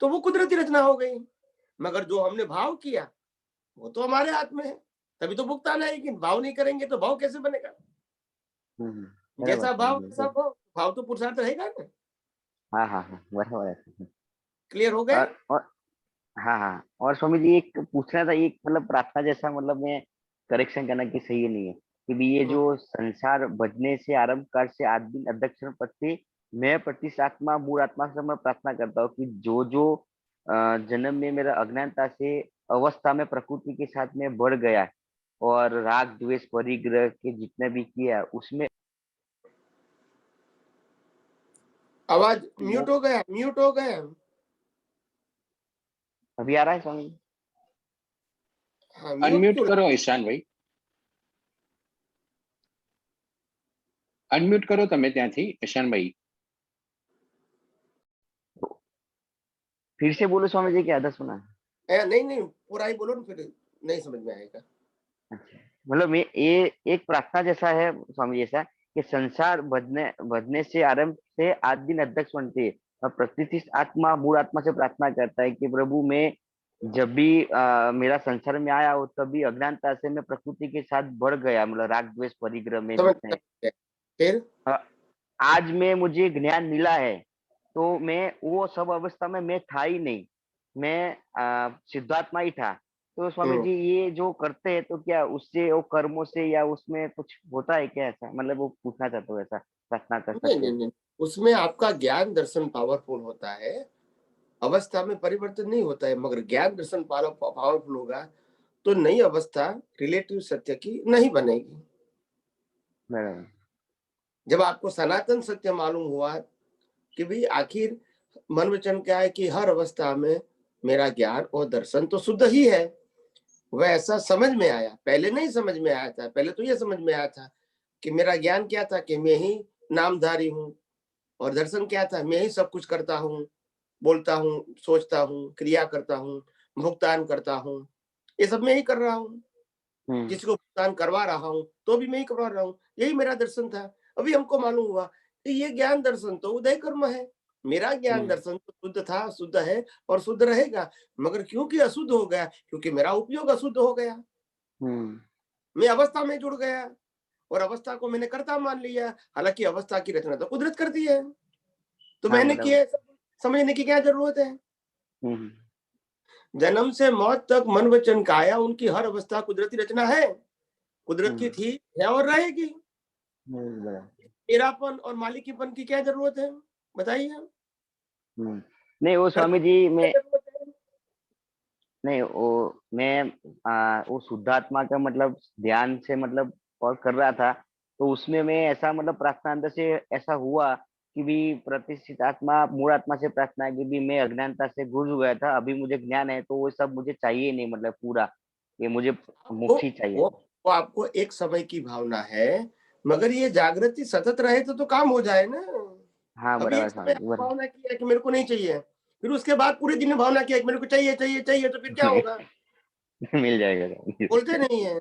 तो वो कुदरती रचना हो गई। मगर जो हमने भाव किया वो तो हमारे हाथ में है, तभी तो भुगतान आएगी। भाव नहीं करेंगे तो भाव कैसे बनेगा? जैसा भाव वैसा भाव, भाव तो पुरुषार्थ रहेगा ना। हाँ हाँ हाँ बराबर है। क्लियर हो गए? और हाँ और स्वामी जी एक पूछना था, एक मतलब प्रार्थना जैसा, मतलब मैं करेक्शन करना कि सही नहीं है कि ये जो संसार भजने से आरंभ कर से आदि अध्यक्षण पद से मैं प्रतिष्ठ आत्मा मूल आत्मा से मैं प्रार्थना करता हूँ कि जो जो जन्म में मेरा अज्ञानता से अवस्था में प्रकृति के साथ में बढ़ गया और राग द्वेष परिग्रह के जितने भी किया उसमें आवाज म्यूट हो गया। अभी आ रहा है स्वामी? हाँ, अनम्यूट करो ईशान भाई, अनम्यूट करो તમે ત્યાંથી ईशान भाई। फिर से बोलो स्वामी जी, क्या आधा सुना? नहीं पूरा ही बोलो, फिर नहीं समझ में आएगा। मतलब ये एक प्रार्थना जैसा है स्वामी जैसा कि संसार भजने से आरंभ से आज दिन अध्यक्ष बनते है और प्रतिष्ठित आत्मा मूल आत्मा से प्रार्थना करता है कि प्रभु मैं जब भी मेरा संसार में आया हो तभी अज्ञानता से मैं प्रकृति के साथ बढ़ गया, मतलब राग द्वेष परिग्रह में फिर आज में मुझे ज्ञान मिला है तो मैं वो सब अवस्था में मैं था ही नहीं, मैं सिद्धात्मा ही था। तो स्वामी जी ये जो करते हैं तो क्या उससे वो कर्मों से या उसमें कुछ होता है क्या ऐसा, मतलब वो पूछना चाहता हूँ, ऐसा प्रार्थना कर नहीं सकते नहीं हैं? नहीं, उसमें आपका ज्ञान दर्शन पावरफुल होता है, अवस्था में परिवर्तन नहीं होता है, मगर ज्ञान दर्शन पावरफुल होगा तो नई अवस्था रिलेटिव सत्य की नहीं बनेगी। बराबर। जब आपको सनातन सत्य मालूम हुआ कि भाई आखिर मन वचन क्या है कि हर अवस्था में मेरा ज्ञान और दर्शन तो शुद्ध ही है, वह ऐसा समझ में आया। पहले नहीं समझ में आया था, पहले तो ये समझ में आया था कि मेरा ज्ञान क्या था कि मैं ही नामधारी हूँ, और दर्शन क्या था, मैं ही सब कुछ करता हूँ, बोलता हूँ, सोचता हूँ, क्रिया करता हूँ, भुगतान करता हूँ, ये सब मैं ही कर रहा हूँ, किसी को भुगतान करवा रहा हूँ तो भी मैं ही करवा रहा हूँ, यही मेरा दर्शन था। अभी हमको मालूम हुआ कि ये ज्ञान दर्शन तो उदय कर्म है, मेरा ज्ञान दर्शन तो शुद्ध था, शुद्ध है और शुद्ध रहेगा, मगर क्योंकि अशुद्ध हो गया, क्योंकि मेरा उपयोग अशुद्ध हो गया, मैं अवस्था में जुड़ गया और अवस्था को मैंने कर्ता मान लिया, हालांकि अवस्था की रचना तो कुदरत करती है, तो मैंने किया, समझने की क्या जरूरत है। जन्म से मौत तक मन वचन काया, उनकी हर अवस्था कुदरती रचना है, कुदरत की थी, है और रहेगी। मेरापन और मालिकीपन की क्या जरूरत है, बताइए। नहीं वो स्वामी जी मैं नहीं वो मैं वो शुद्धात्मा का मतलब ध्यान से मतलब और कर रहा था, तो उसमें मैं ऐसा मतलब प्रार्थना अंदर से ऐसा हुआ कि भी प्रतिष्ठित आत्मा मूल आत्मा से प्रार्थना है कि भी मैं अज्ञानता से गुजर गया था, अभी मुझे ज्ञान है, तो वो सब मुझे चाहिए नहीं, मतलब पूरा ये मुझे मुक्ति चाहिए। वो आपको एक समय की भावना है, मगर ये जागृति सतत रहे तो काम हो जाए ना। हाँ अभी एक बराबर समय स्वामी जी, भावना किया कि मेरे को नहीं चाहिए, फिर उसके बाद पूरे दिन भावना किया कि मेरे को चाहिए चाहिए चाहिए, तो फिर क्या होगा, मिल जाएगा स्वामी। बोलते नहीं है।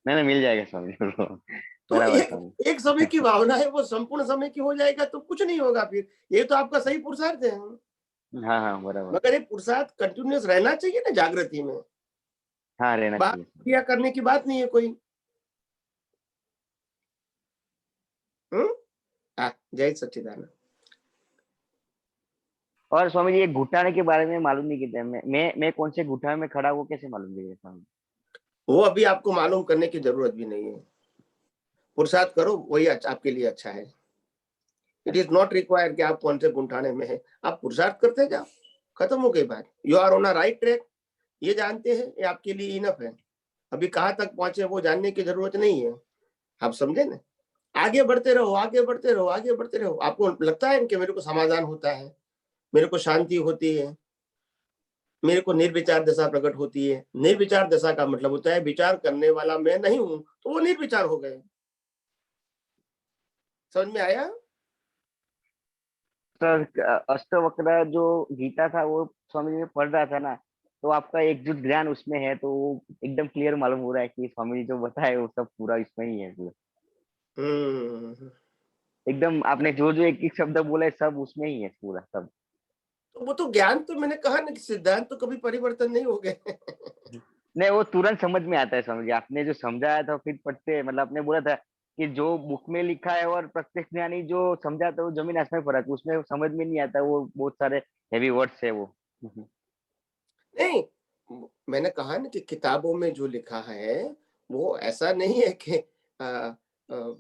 नहीं मिल जाएगा स्वामी तो बराबर स्वामी। एक समय की भावना है, वो संपूर्ण समय की हो जाएगा तो कुछ नहीं होगा, फिर ये तो आपका सही पुरुषार्थ है, हाँ बराबर। मगर ये पुरुषार्थ कंटिन्यूस रहना चाहिए ना जागृति में, हाँ रहना बात चाहिए। क्रिया करने की बात नहीं है कोई। जय सच्चिदानंद। और स्वामी जी ये घुटाने के बारे में मालूम नहीं किया, मैं कौन से घुटाने में खड़ा वो कैसे मालूम चाहिए स्वामी? वो अभी आपको मालूम करने की जरूरत भी नहीं है, पुरुषार्थ करो वही आपके लिए अच्छा है। इट इज नॉट रिक्वायर्ड कि आप कौन से गुंठाने में है, आप पुरुषार्थ करते जाओ, खत्म हो गई बात, you are on a right track, ये जानते हैं, ये आपके लिए इनफ है। अभी कहाँ तक पहुंचे वो जानने की जरूरत नहीं है, आप समझे ना। आगे बढ़ते रहो, आगे बढ़ते रहो, आगे बढ़ते रहो। आपको लगता है कि मेरे को समाधान होता है, मेरे को शांति होती है, मेरे को निर्विचार दशा प्रकट होती है। निर्विचार दशा का मतलब होता है विचार करने वाला मैं नहीं हूं, तो वो निर्विचार हो गए। समझ में आया? अष्टवक्र जो गीता था वो स्वामी जी में पढ़ रहा था ना, तो आपका एकजुट ज्ञान उसमें है, तो वो एकदम क्लियर मालूम हो रहा है कि स्वामी जी जो बताए वो सब पूरा इसमें ही है पूरा। एकदम आपने जो जो एक एक शब्द बोला है सब उसमें ही है पूरा सब। तो वो तो ज्ञान, तो मैंने कहा ना कि सिद्धांत तो कभी परिवर्तन नहीं हो गए। नहीं वो तुरंत समझ में आता है स्वामी जी, आपने जो समझाया था फिर पढ़ते मतलब आपने बोला था कि जो बुक में लिखा है और प्रत्यक्ष ज्ञानी जो समझाता है वो जमीन आसमान फर्क, उसमें समझ में नहीं आता, वो बहुत सारे हेवी वर्ड्स है वो। नहीं, मैंने कहा ना कि किताबों में जो लिखा है वो ऐसा नहीं है कि आ, आ,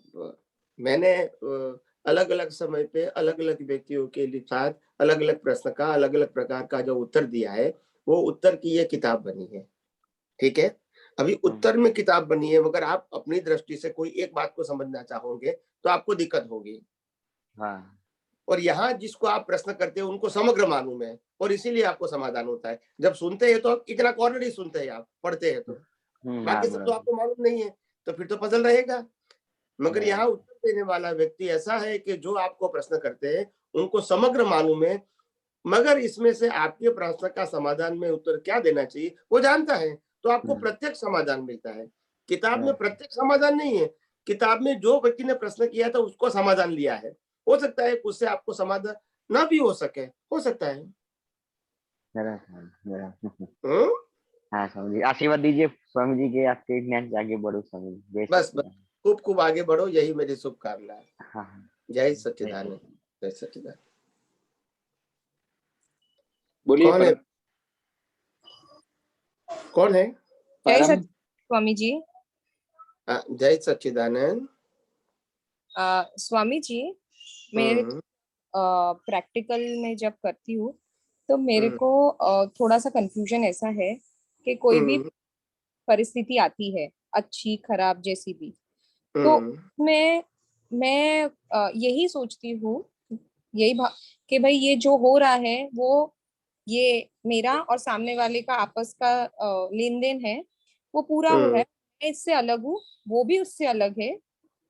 मैंने अलग अलग समय पे अलग अलग व्यक्तियों के साथ अलग अलग प्रश्न का अलग अलग प्रकार का जो उत्तर दिया है, वो उत्तर की ये किताब बनी है, ठीक है। अभी उत्तर में किताब बनी है, मगर आप अपनी दृष्टि से कोई एक बात को समझना चाहोगे तो आपको दिक्कत होगी। हाँ और यहाँ जिसको आप प्रश्न करते हो उनको समग्र मालूम है, और इसीलिए आपको समाधान होता है। जब सुनते हैं तो आप इतना कॉर्नर ही सुनते हैं, आप पढ़ते हैं तो बाकी सब तो आपको मालूम नहीं है, तो फिर तो पजल रहेगा। मगर यहाँ उत्तर देने वाला व्यक्ति ऐसा है कि जो आपको प्रश्न करते हैं उनको समग्र मालूम है, मगर इसमें से आपके प्रश्न का समाधान में उत्तर क्या देना चाहिए वो जानता है, तो आपको प्रत्यक्ष समाधान मिलता है। किताब में प्रत्यक्ष समाधान नहीं है, किताब में जो व्यक्ति ने प्रश्न किया था उसको समाधान लिया है। हो सकता है उससे आपको समाधान ना भी हो सके, हो सकता है। हाँ स्वामी जी आशीर्वाद दीजिए स्वामी जी के, आपके ज्ञान से आगे बढ़ो स्वामी जी। जय बस सच्चिदानंद। खूब खूब आगे बढ़ो, यही मेरी शुभकामना है। हाँ जय सच्चिदानंद। जय सच्चिदानंद। बोलिए कौन है? कौन है? जय परम स्वामी जी। जय सच्चिदानंद। स्वामी जी, मेरे प्रैक्टिकल में जब करती हूँ तो मेरे को थोड़ा सा कंफ्यूजन ऐसा है कि कोई भी परिस्थिति आती है, अच्छी खराब जैसी भी, तो मैं यही सोचती हूँ, कि भाई ये जो हो रहा है वो ये मेरा और सामने वाले का आपस का लेन देन है, वो पूरा हो रहा है, मैं इससे अलग हूँ, वो भी उससे अलग है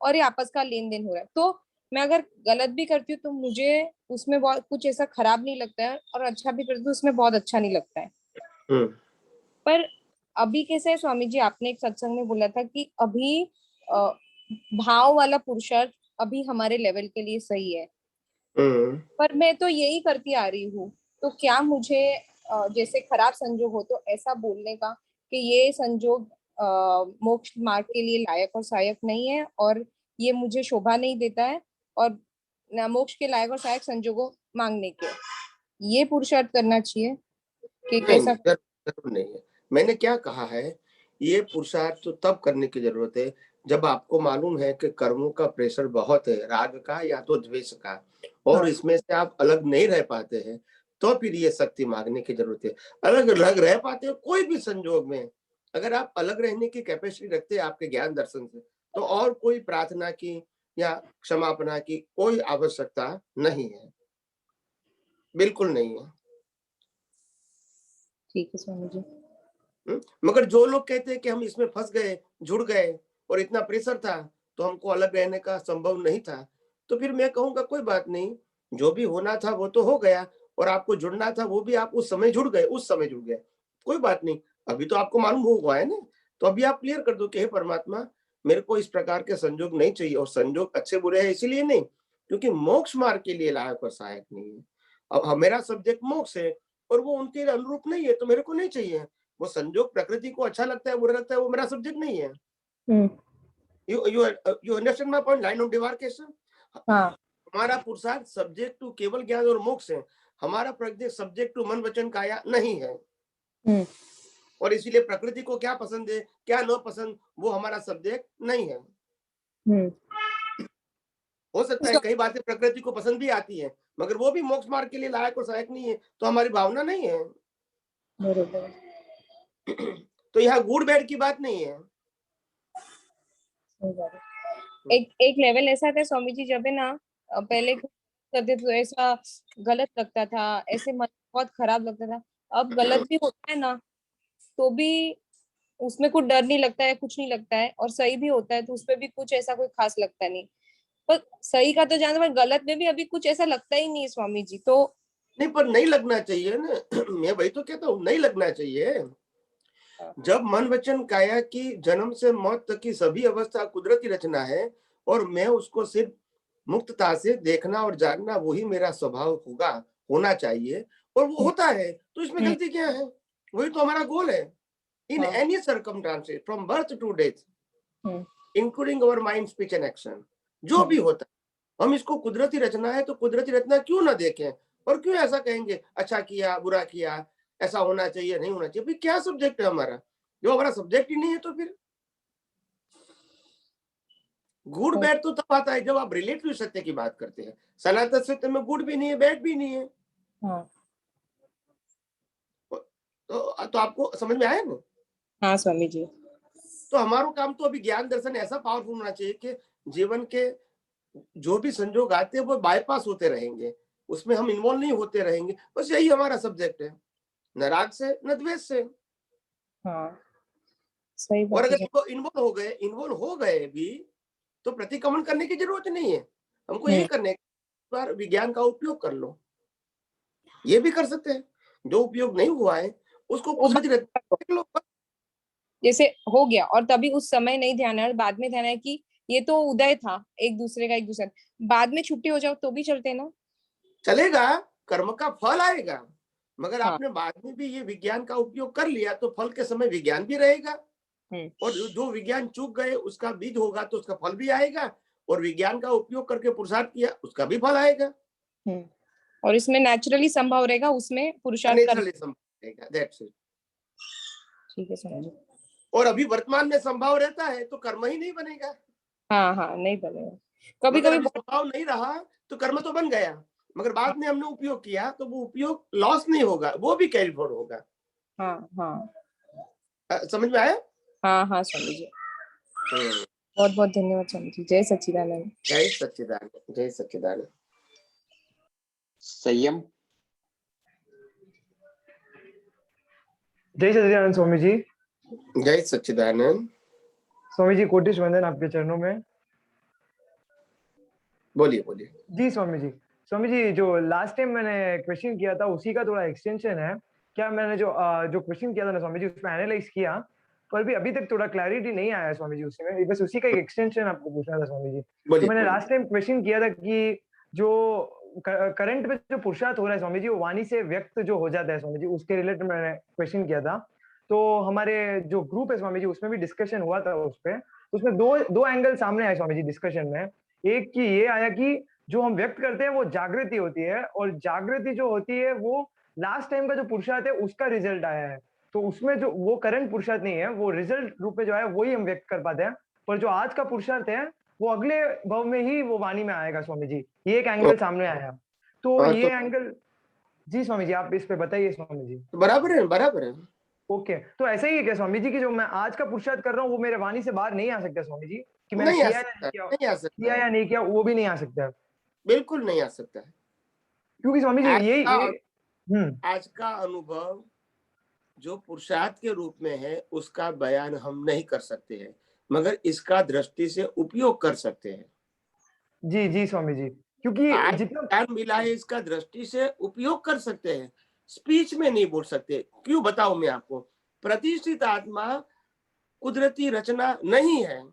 और ये आपस का लेन देन हो रहा है। तो मैं अगर गलत भी करती हूँ तो मुझे उसमें बहुत कुछ ऐसा खराब नहीं लगता है, और अच्छा भी करती हूँ उसमें बहुत अच्छा नहीं लगता है। पर अभी कैसे है स्वामी जी, आपने एक सत्संग में बोला था कि अभी भाव वाला पुरुषार्थ अभी हमारे लेवल के लिए सही है, पर मैं तो यही करती आ रही हूँ। तो क्या मुझे जैसे खराब संजोग हो तो ऐसा बोलने का कि ये संजोग मोक्ष मार्ग के लिए लायक और सहायक नहीं है और ये मुझे शोभा नहीं देता है, और मोक्ष के लायक और सहायक संजोगों मांगने के, ये पुरुषार्थ करना चाहिए कि कैसा? जरूर नहीं है। मैंने क्या कहा है, ये पुरुषार्थ तो तब करने की जरूरत है जब आपको मालूम है कि कर्मों का प्रेशर बहुत है, राग का या तो द्वेष का, और इसमें से आप अलग नहीं रह पाते हैं, तो फिर ये शक्ति मांगने की जरूरत है। अलग अलग रह पाते हो कोई भी संजोग में, अगर आप अलग रहने की कैपेसिटी रखते हैं आपके ज्ञान दर्शन से, तो और कोई प्रार्थना की या क्षमापना की कोई आवश्यकता नहीं है, बिल्कुल नहीं है। ठीक है स्वामी जी। मगर जो लोग कहते हैं कि हम इसमें फंस गए, जुड़ गए और इतना प्रेशर था तो हमको अलग रहने का संभव नहीं था, तो फिर मैं कहूंगा कोई बात नहीं, जो भी होना था वो तो हो गया, और आपको जुड़ना था वो भी आप उस समय जुड़ गए, उस समय जुड़ गए, कोई बात नहीं। अभी तो आपको मालूम हुआ है ना, तो अभी आप क्लियर कर दो कि हे परमात्मा, मेरे को इस प्रकार के संजोग नहीं चाहिए, और संजोग अच्छे बुरे हैं इसीलिए नहीं क्योंकि मोक्ष मार्ग के लिए लायक और सहायक नहीं है। अब मेरा सब्जेक्ट मोक्ष है और वो उनके अनुरूप नहीं है, तो मेरे को नहीं चाहिए। वो संजोग प्रकृति को अच्छा लगता है बुरा लगता है वो मेरा सब्जेक्ट नहीं है। You understand my point, line of demarcation. हमारा पुरुषार्थ सब्जेक्ट टू केवल ज्ञान और मोक्ष है, हमारा प्रकृति सब्जेक्ट टू मन वचन काया नहीं है। और इसीलिए प्रकृति को क्या पसंद है क्या न पसंद वो हमारा सब्जेक्ट नहीं है। हो सकता है कई बातें प्रकृति को पसंद भी आती है, मगर वो भी मोक्ष मार्ग के लिए लायक और सहायक नहीं है, तो हमारी भावना नहीं है। तो यहाँ गुड बैड की बात नहीं है। एक लेवल ऐसा था स्वामी जी, जब है ना पहले करते तो ऐसा गलत लगता था, ऐसे मन बहुत खराब लगता था। अब गलत भी होता है ना तो भी उसमें कुछ डर नहीं लगता है, कुछ नहीं लगता है, और सही भी होता है तो उसपे भी कुछ ऐसा कोई खास लगता नहीं। पर सही का तो जानते, पर गलत में भी अभी कुछ ऐसा लगता ही नहीं है स्वामी जी। तो नहीं, पर नहीं लगना चाहिए ना मैं वही तो कहता हूँ, नहीं लगना चाहिए। जब मन वचन काया की जन्म से मौत तक की सभी अवस्था कुदरती रचना है, और मैं उसको सिर्फ मुक्तता से देखना और जानना वही मेरा स्वभाव होगा, होना चाहिए, और वो होता है, तो इसमें गलती क्या है? वही तो हमारा गोल है। In any circumstances from birth to death, including our mind, speech and action, जो भी होता है हम इसको कुदरती रचना है, तो कुदरती रचना क्यों ना देखें, और क्यों ऐसा कहेंगे अच्छा किया बुरा किया, ऐसा होना चाहिए नहीं होना चाहिए? क्या सब्जेक्ट है हमारा? जो हमारा सब्जेक्ट ही नहीं है, तो फिर गुड बैड तो तब आता है जब आप रिलेटिव सत्य की बात करते हैं। सनातन सत्य में गुड भी नहीं है, बैड भी नहीं है। तो आपको समझ में आया ना? हाँ स्वामी जी। तो हमारा काम तो अभी ज्ञान दर्शन ऐसा पावरफुल होना चाहिए कि जीवन के जो भी संजोग आते हैं वो बाईपास होते रहेंगे, उसमें हम इन्वॉल्व नहीं होते रहेंगे। बस यही हमारा सब्जेक्ट है, न राग से न द्वेष से। सही बात। और अगर इन्वॉल्व हो गए भी तो प्रतिक्रमण करने की जरूरत नहीं है, हमको यही करने पर विज्ञान का उपयोग कर लो, ये भी कर सकते हैं। जो उपयोग नहीं हुआ है उसको कुदरती देख लो, जैसे हो गया और तभी उस समय नहीं ध्यान है, बाद में ध्यान है कि ये तो उदय था एक दूसरे का, एक दूसरे बाद में छुट्टी हो जाओ तो भी चलते ना, चलेगा, कर्म का फल आएगा। मगर आपने बाद में भी ये विज्ञान का उपयोग कर लिया तो फल के समय विज्ञान भी रहेगा, और जो विज्ञान चूक गए उसका बीज होगा तो उसका फल भी आएगा, और विज्ञान का उपयोग करके पुरुषार्थ किया उसका भी फल आएगा। और इसमें नेचुरली संभव रहेगा, उसमें पुरुषार्थ नेचुरली संभव रहेगा। That's it. ठीक है समझ। और अभी वर्तमान में संभाव रहता है तो कर्म ही नहीं बनेगा। हाँ हाँ, नहीं बनेगा। कभी मगर कभी अभी संभाव नहीं रहा तो कर्म तो बन गया, मगर बाद में हमने उपयोग किया तो वो उपयोग लॉस नहीं होगा, वो भी कैरी फॉरवर्ड होगा। हाँ हाँ समझ में आया? हाँ हाँ स्वामी जी, बहुत बहुत धन्यवाद स्वामी जी। जय सच्चिदानंद। जय सच्चिदानंद, जय सच्चिदानंद। संयम। जय सच्चिदानंद स्वामी जी। जय सच्चिदानंद। स्वामी जी कोटिश वंदन आपके चरणों में। बोलिए बोलिए। जी स्वामी जी। स्वामी जी, जो लास्ट टाइम मैंने क्वेश्चन किया था उसी का थोड़ा एक्सटेंशन है। क्या मैंने जो क्वेश्चन किया था ना स्वामी जी, उसमें एनालाइज किया, पर भी अभी तक थोड़ा क्लैरिटी नहीं आया स्वामी जी उसमें। बस उसी का एक एक्सटेंशन आपको पूछना था स्वामी जी। तो मैंने लास्ट टाइम क्वेश्चन किया था कि जो करंट में जो पुरुषार्थ हो रहा है स्वामी जी, वो वाणी से व्यक्त जो हो जाता है स्वामी जी, उसके रिलेटेड मैंने क्वेश्चन किया था। तो हमारे जो ग्रुप है स्वामी जी, उसमें भी डिस्कशन हुआ था उस पर। उसमें दो एंगल सामने आए स्वामी जी डिस्कशन में। एक की ये आया कि जो हम व्यक्त करते हैं वो जागृति होती है, और जागृति जो होती है वो लास्ट टाइम का जो पुरुषार्थ है उसका रिजल्ट आया है। तो उसमें जो वो करंट पुरुषार्थ नहीं है, वो रिजल्ट रूप में जो है वही हम व्यक्त कर पाते हैं। पर जो आज का पुरुषार्थ है वो अगले भव में ही वो वाणी में आएगा स्वामी जी। ये एक एंगल सामने आया। तो ये एंगल, जी स्वामी जी आप इस पे बताइए स्वामी जी। बराबर है, बराबर है। ओके, तो ऐसा ही है क्या स्वामी जी कि जो मैं आज का पुरुषार्थ कर रहा हूँ वो मेरे वाणी से बाहर नहीं आ सकता स्वामी जी? कि मैंने नहीं किया आ सकता, या नहीं किया वो भी नहीं आ सकता? बिल्कुल नहीं आ सकता है। क्योंकि स्वामी जी आज का अनुभव जो पुरुषार्थ के रूप में है उसका बयान हम नहीं कर सकते हैं, मगर इसका दृष्टि से उपयोग कर सकते हैं। जी जी स्वामी जी, क्योंकि जितना ज्ञान मिला है इसका दृष्टि से उपयोग कर सकते हैं, स्पीच में नहीं बोल सकते। क्यों बताऊं मैं आपको? प्रतिष्ठित आत्मा कुदरती रचना नहीं है,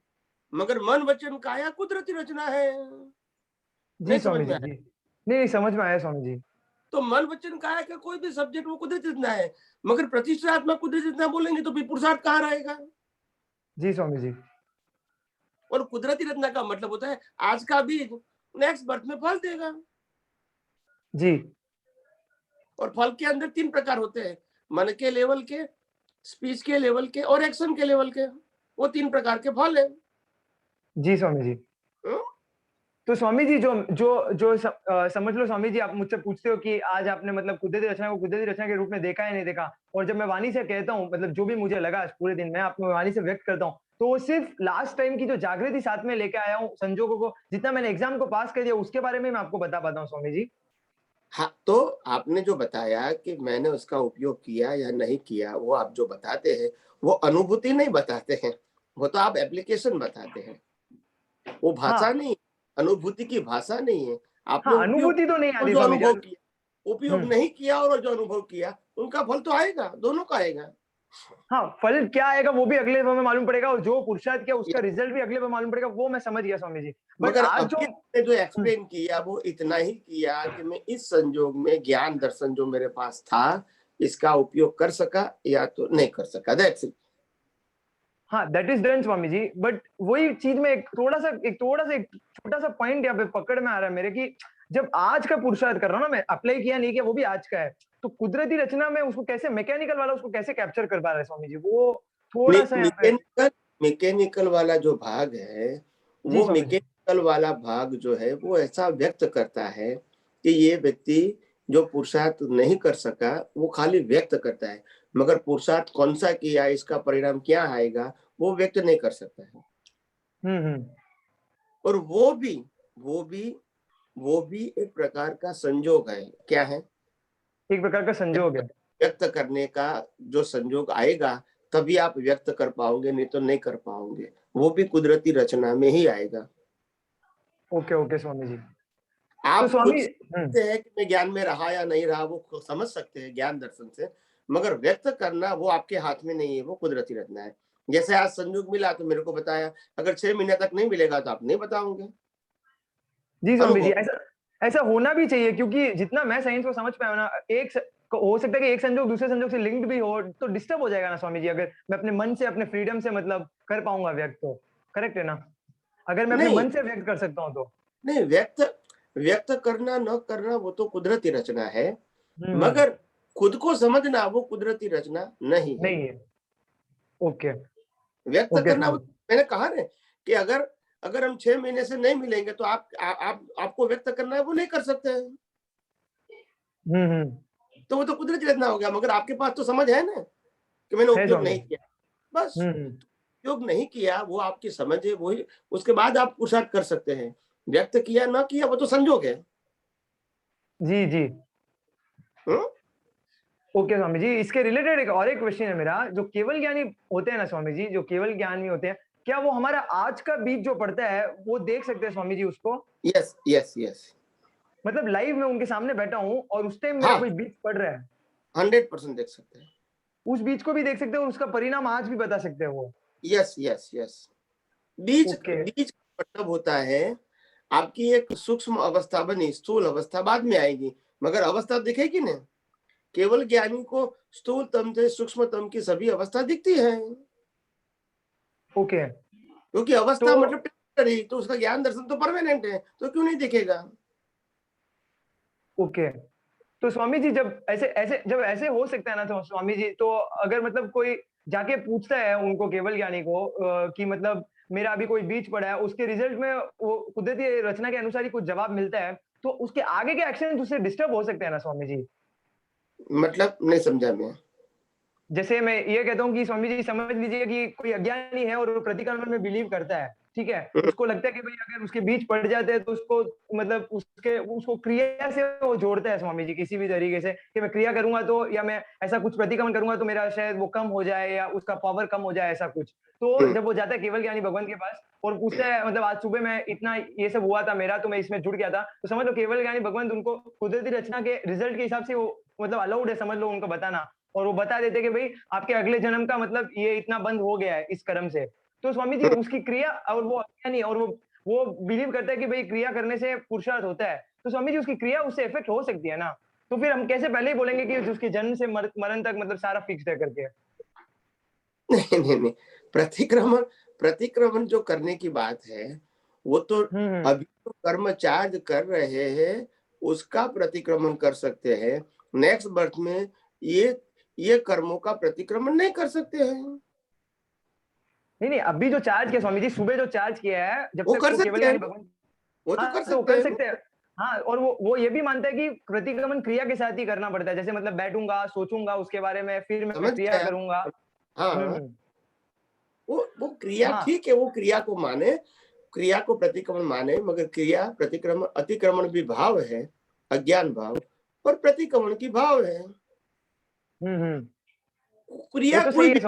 मगर मन वचन काया कुदरती रचना है। जी स्वामी जी, नहीं समझ में आया स्वामी जी। तो मन वचन काया का कोई भी सब्जेक्ट वो कुदरती रचना है, मगर प्रतिष्ठित आत्मा कुदरती रचना बोलेंगे तो फिर पुरुषार्थ कहाँ रहेगा? जी स्वामी जी। और कुदरती रचना का मतलब होता है आज का बीज नेक्स्ट बर्थ में फल देगा। जी। और फल के अंदर 3 प्रकार होते हैं, मन के लेवल के, स्पीच के लेवल के और एक्शन के लेवल के। वो 3 प्रकार के फल है। जी स्वामी जी। तो स्वामी जी जो समझ लो स्वामी जी, आप मुझसे पूछते हो कि आज आपने मतलब कुदरती रचना को कुदरती रचना के रूप में देखा या नहीं देखा, और जब मैं वाणी से कहता हूँ मतलब जो भी मुझे लगा पूरे दिन में आपको वाणी से व्यक्त करता हूँ, तो वो सिर्फ लास्ट टाइम की जो जागृति साथ में लेके आया हूँ संजोगों को, जितना मैंने एग्जाम को पास कर दिया उसके बारे में मैं आपको बता पाता हूँ स्वामी जी। हाँ, तो आपने जो बताया कि मैंने उसका उपयोग किया या नहीं किया, वो आप जो बताते हैं वो अनुभूति नहीं बताते हैं, वो तो आप एप्लीकेशन बताते हैं। वो भाषा नहीं, अनुभूति की भाषा नहीं है। आपने अनुभूति तो नहीं आती जो अनुभव किया, उपयोग नहीं किया और जो अनुभव किया, उनका फल तो आएगा, दोनों का आएगा। हाँ, फल क्या आएगा वो भी अगले में मालूम पड़ेगा, और जो पुरुषार्थ किया उसका रिजल्ट भी अगले में मालूम पड़ेगा। वो मैं समझ गया स्वामी जी। मगर आज जो एक्सप्लेन किया वो इतना ही किया कि मैं इस संजोग में ज्ञान दर्शन जो मेरे पास था इसका उपयोग कर सका या तो नहीं कर सका, दैट्स इट। हाँ, that is done Swami ji. But वही चीज में एक छोटा सा पॉइंट यहाँ पे पकड़ में आ रहा है मेरे, कि जब आज का पुरुषार्थ कर रहा हूँ ना मैं, अप्लाई किया नहीं किया वो भी आज का है, तो कुदरती रचना में उसको कैसे मैकेनिकल वाला उसको कैसे कैप्चर कर पा रहा है स्वामी जी? वो थोड़ा सा मैकेनिकल वाला जो भाग है, वो मैकेनिकल वाला भाग जो है वो ऐसा व्यक्त करता है कि ये व्यक्ति जो पुरुषार्थ नहीं कर सका वो खाली व्यक्त करता है, मगर पुरुषार्थ कौन सा किया, इसका परिणाम क्या आएगा, वो व्यक्त नहीं कर सकता है। और वो भी एक प्रकार का संजोग है। क्या है? एक प्रकार का संजोग है। व्यक्त करने का जो संजोग आएगा तभी आप व्यक्त कर पाओगे, नहीं तो नहीं कर पाओगे। वो भी कुदरती रचना में ही आएगा। ओके स्वामी जी। आप तो स्वामी सोचते हैं कि मैं ज्ञान में रहा या नहीं रहा, वो समझ सकते हैं ज्ञान दर्शन से, मगर व्यक्त करना वो आपके हाथ में नहीं है, वो कुदरती रचना है। जैसे आज संजोग मिला तो मेरे को बताया, अगर 6 महीने तक नहीं मिलेगा तो आप नहीं बताओगे। जी स्वामी जी, ऐसा होना भी चाहिए, क्योंकि जितना मैं साइंस को समझ पाया ना, एक हो सकता है कि एक संजोग दूसरे संजोग से लिंक्ड भी हो, तो डिस्टर्ब हो जाएगा ना स्वामी जी, अगर मैं अपने मन से अपने फ्रीडम से मतलब कर पाऊंगा व्यक्त, तो करेक्ट है ना? अगर मैं अपने मन से व्यक्त कर सकता हूँ तो नहीं, व्यक्त करना न करना वो तो कुदरती रचना है, मगर खुद को समझना वो कुदरती रचना नहीं है। ओके, व्यक्त करना, मैंने कहा ना कि अगर हम 6 महीने से नहीं मिलेंगे तो आपको व्यक्त करना है, वो नहीं कर सकते हैं। तो वो तो कुदरती रचना हो गया, मगर आपके पास तो समझ है ना कि मैंने उपयोग नहीं किया, बस उपयोग नहीं किया, वो आपकी समझ है, वही उसके बाद आप पुरुषार्थ कर सकते हैं। व्यक्त किया ना किया वो तो संजोग है। जी जी ओके स्वामी जी, इसके रिलेटेड एक और एक क्वेश्चन है मेरा। जो केवल ज्ञानी होते हैं ना स्वामी जी, जो केवल ज्ञानी होते हैं, क्या वो हमारा आज का बीज जो पड़ता है वो देख सकते हैं स्वामी जी उसको? यस यस यस, मतलब लाइव में उनके सामने बैठा हूँ और उस टाइम मेरा कोई बीज पड़ रहा है, 100% देख सकते हैं। उस बीज को भी देख सकते हैं और उसका परिणाम आज भी बता सकते हैं वो? यस यस यस, बीज का मतलब होता है आपकी एक सूक्ष्म अवस्था बनी, स्थूल अवस्था बाद में आएगी, मगर अवस्था दिखेगी ना। केवल ज्ञानी को स्थूलतम से सूक्ष्मतम की सभी अवस्था दिखती है। ओके, क्योंकि अवस्था मतलब टेम्पररी, तो उसका ज्ञान दर्शन तो परमानेंट है, तो क्यों नहीं दिखेगा? ओके, तो स्वामी जी जब ऐसे हो सकता है ना, तो स्वामी जी तो अगर मतलब कोई जाके पूछता है उनको केवल ज्ञानी को कि मतलब मेरा अभी कोई बीज पड़ा है, उसके रिजल्ट में वो कुदरती रचना के अनुसार ही कुछ जवाब मिलता है, तो उसके आगे के एक्शन उससे डिस्टर्ब हो सकते हैं ना स्वामी जी? मतलब नहीं समझा मैं। जैसे मैं ये कहता हूँ कि स्वामी जी समझ लीजिए कि कोई अज्ञानी है और वो प्रतिक्रमण में बिलीव करता है, ठीक है, उसको लगता है कि भाई अगर उसके बीज पड़ जाते हैं तो उसको मतलब उसको क्रिया से वो जोड़ता है स्वामी जी किसी भी तरीके से, कि मैं क्रिया करूंगा तो, या मैं ऐसा कुछ प्रतिक्रमण करूंगा तो मेरा शायद वो कम हो जाए या उसका पावर कम हो जाए, ऐसा कुछ। तो जब वो जाता है केवल ज्ञानी भगवान के पास और पूछता है मतलब आज सुबह मैं इतना ये सब हुआ था मेरा, तो मैं इसमें जुड़ गया था, तो समझ लो केवल ज्ञानी भगवान उनको कुदरती रचना के रिजल्ट के हिसाब से वो मतलब अलाउड है, समझ लो उनको बताना, और वो बता देते कि भाई आपके अगले जन्म का मतलब ये इतना बंद हो गया है इस कर्म से। तो स्वामी जी उसकी क्रिया, और वो नहीं, और वो बिलीव करता है कि भाई क्रिया करने से पुरुषार्थ होता है, तो स्वामी जी उसकी क्रिया उससे इफेक्ट हो सकती है ना, तो फिर हम कैसे पहले ही बोलेंगे कि उसके जन्म से मरण तक मतलब सारा फिक्स्ड है करके? नहीं नहीं नहीं, प्रतिक्रमण जो करने की बात है वो तो अभी तो कर्म चार्ज कर रहे हैं उसका प्रतिक्रमण कर सकते हैं, नेक्स्ट बर्थ में ये कर्मों का प्रतिक्रमण नहीं कर सकते हैं। नहीं, अभी जो चार्ज किया स्वामी जी, सुबह जो चार्ज किया है, जब वो तक कर सकते हैं, भगवान वो तो कर सकते हैं। हाँ, और वो ये भी मानता है कि प्रतिक्रमण क्रिया के साथ ही करना पड़ता है, जैसे मतलब बैठूंगा, सोचूंगा उसके बारे में, फिर मैं क्रिया करूंगा। हाँ, वो क्रिया ठीक है, वो क्रिया को माने, क्रिया को प्रतिक्रमण माने, मगर क्रिया प्रतिक्रमण अतिक्रमण भी भाव है, अज्ञान भाव, और प्रतिक्रमण की भाव है। क्रिया तो कोई भी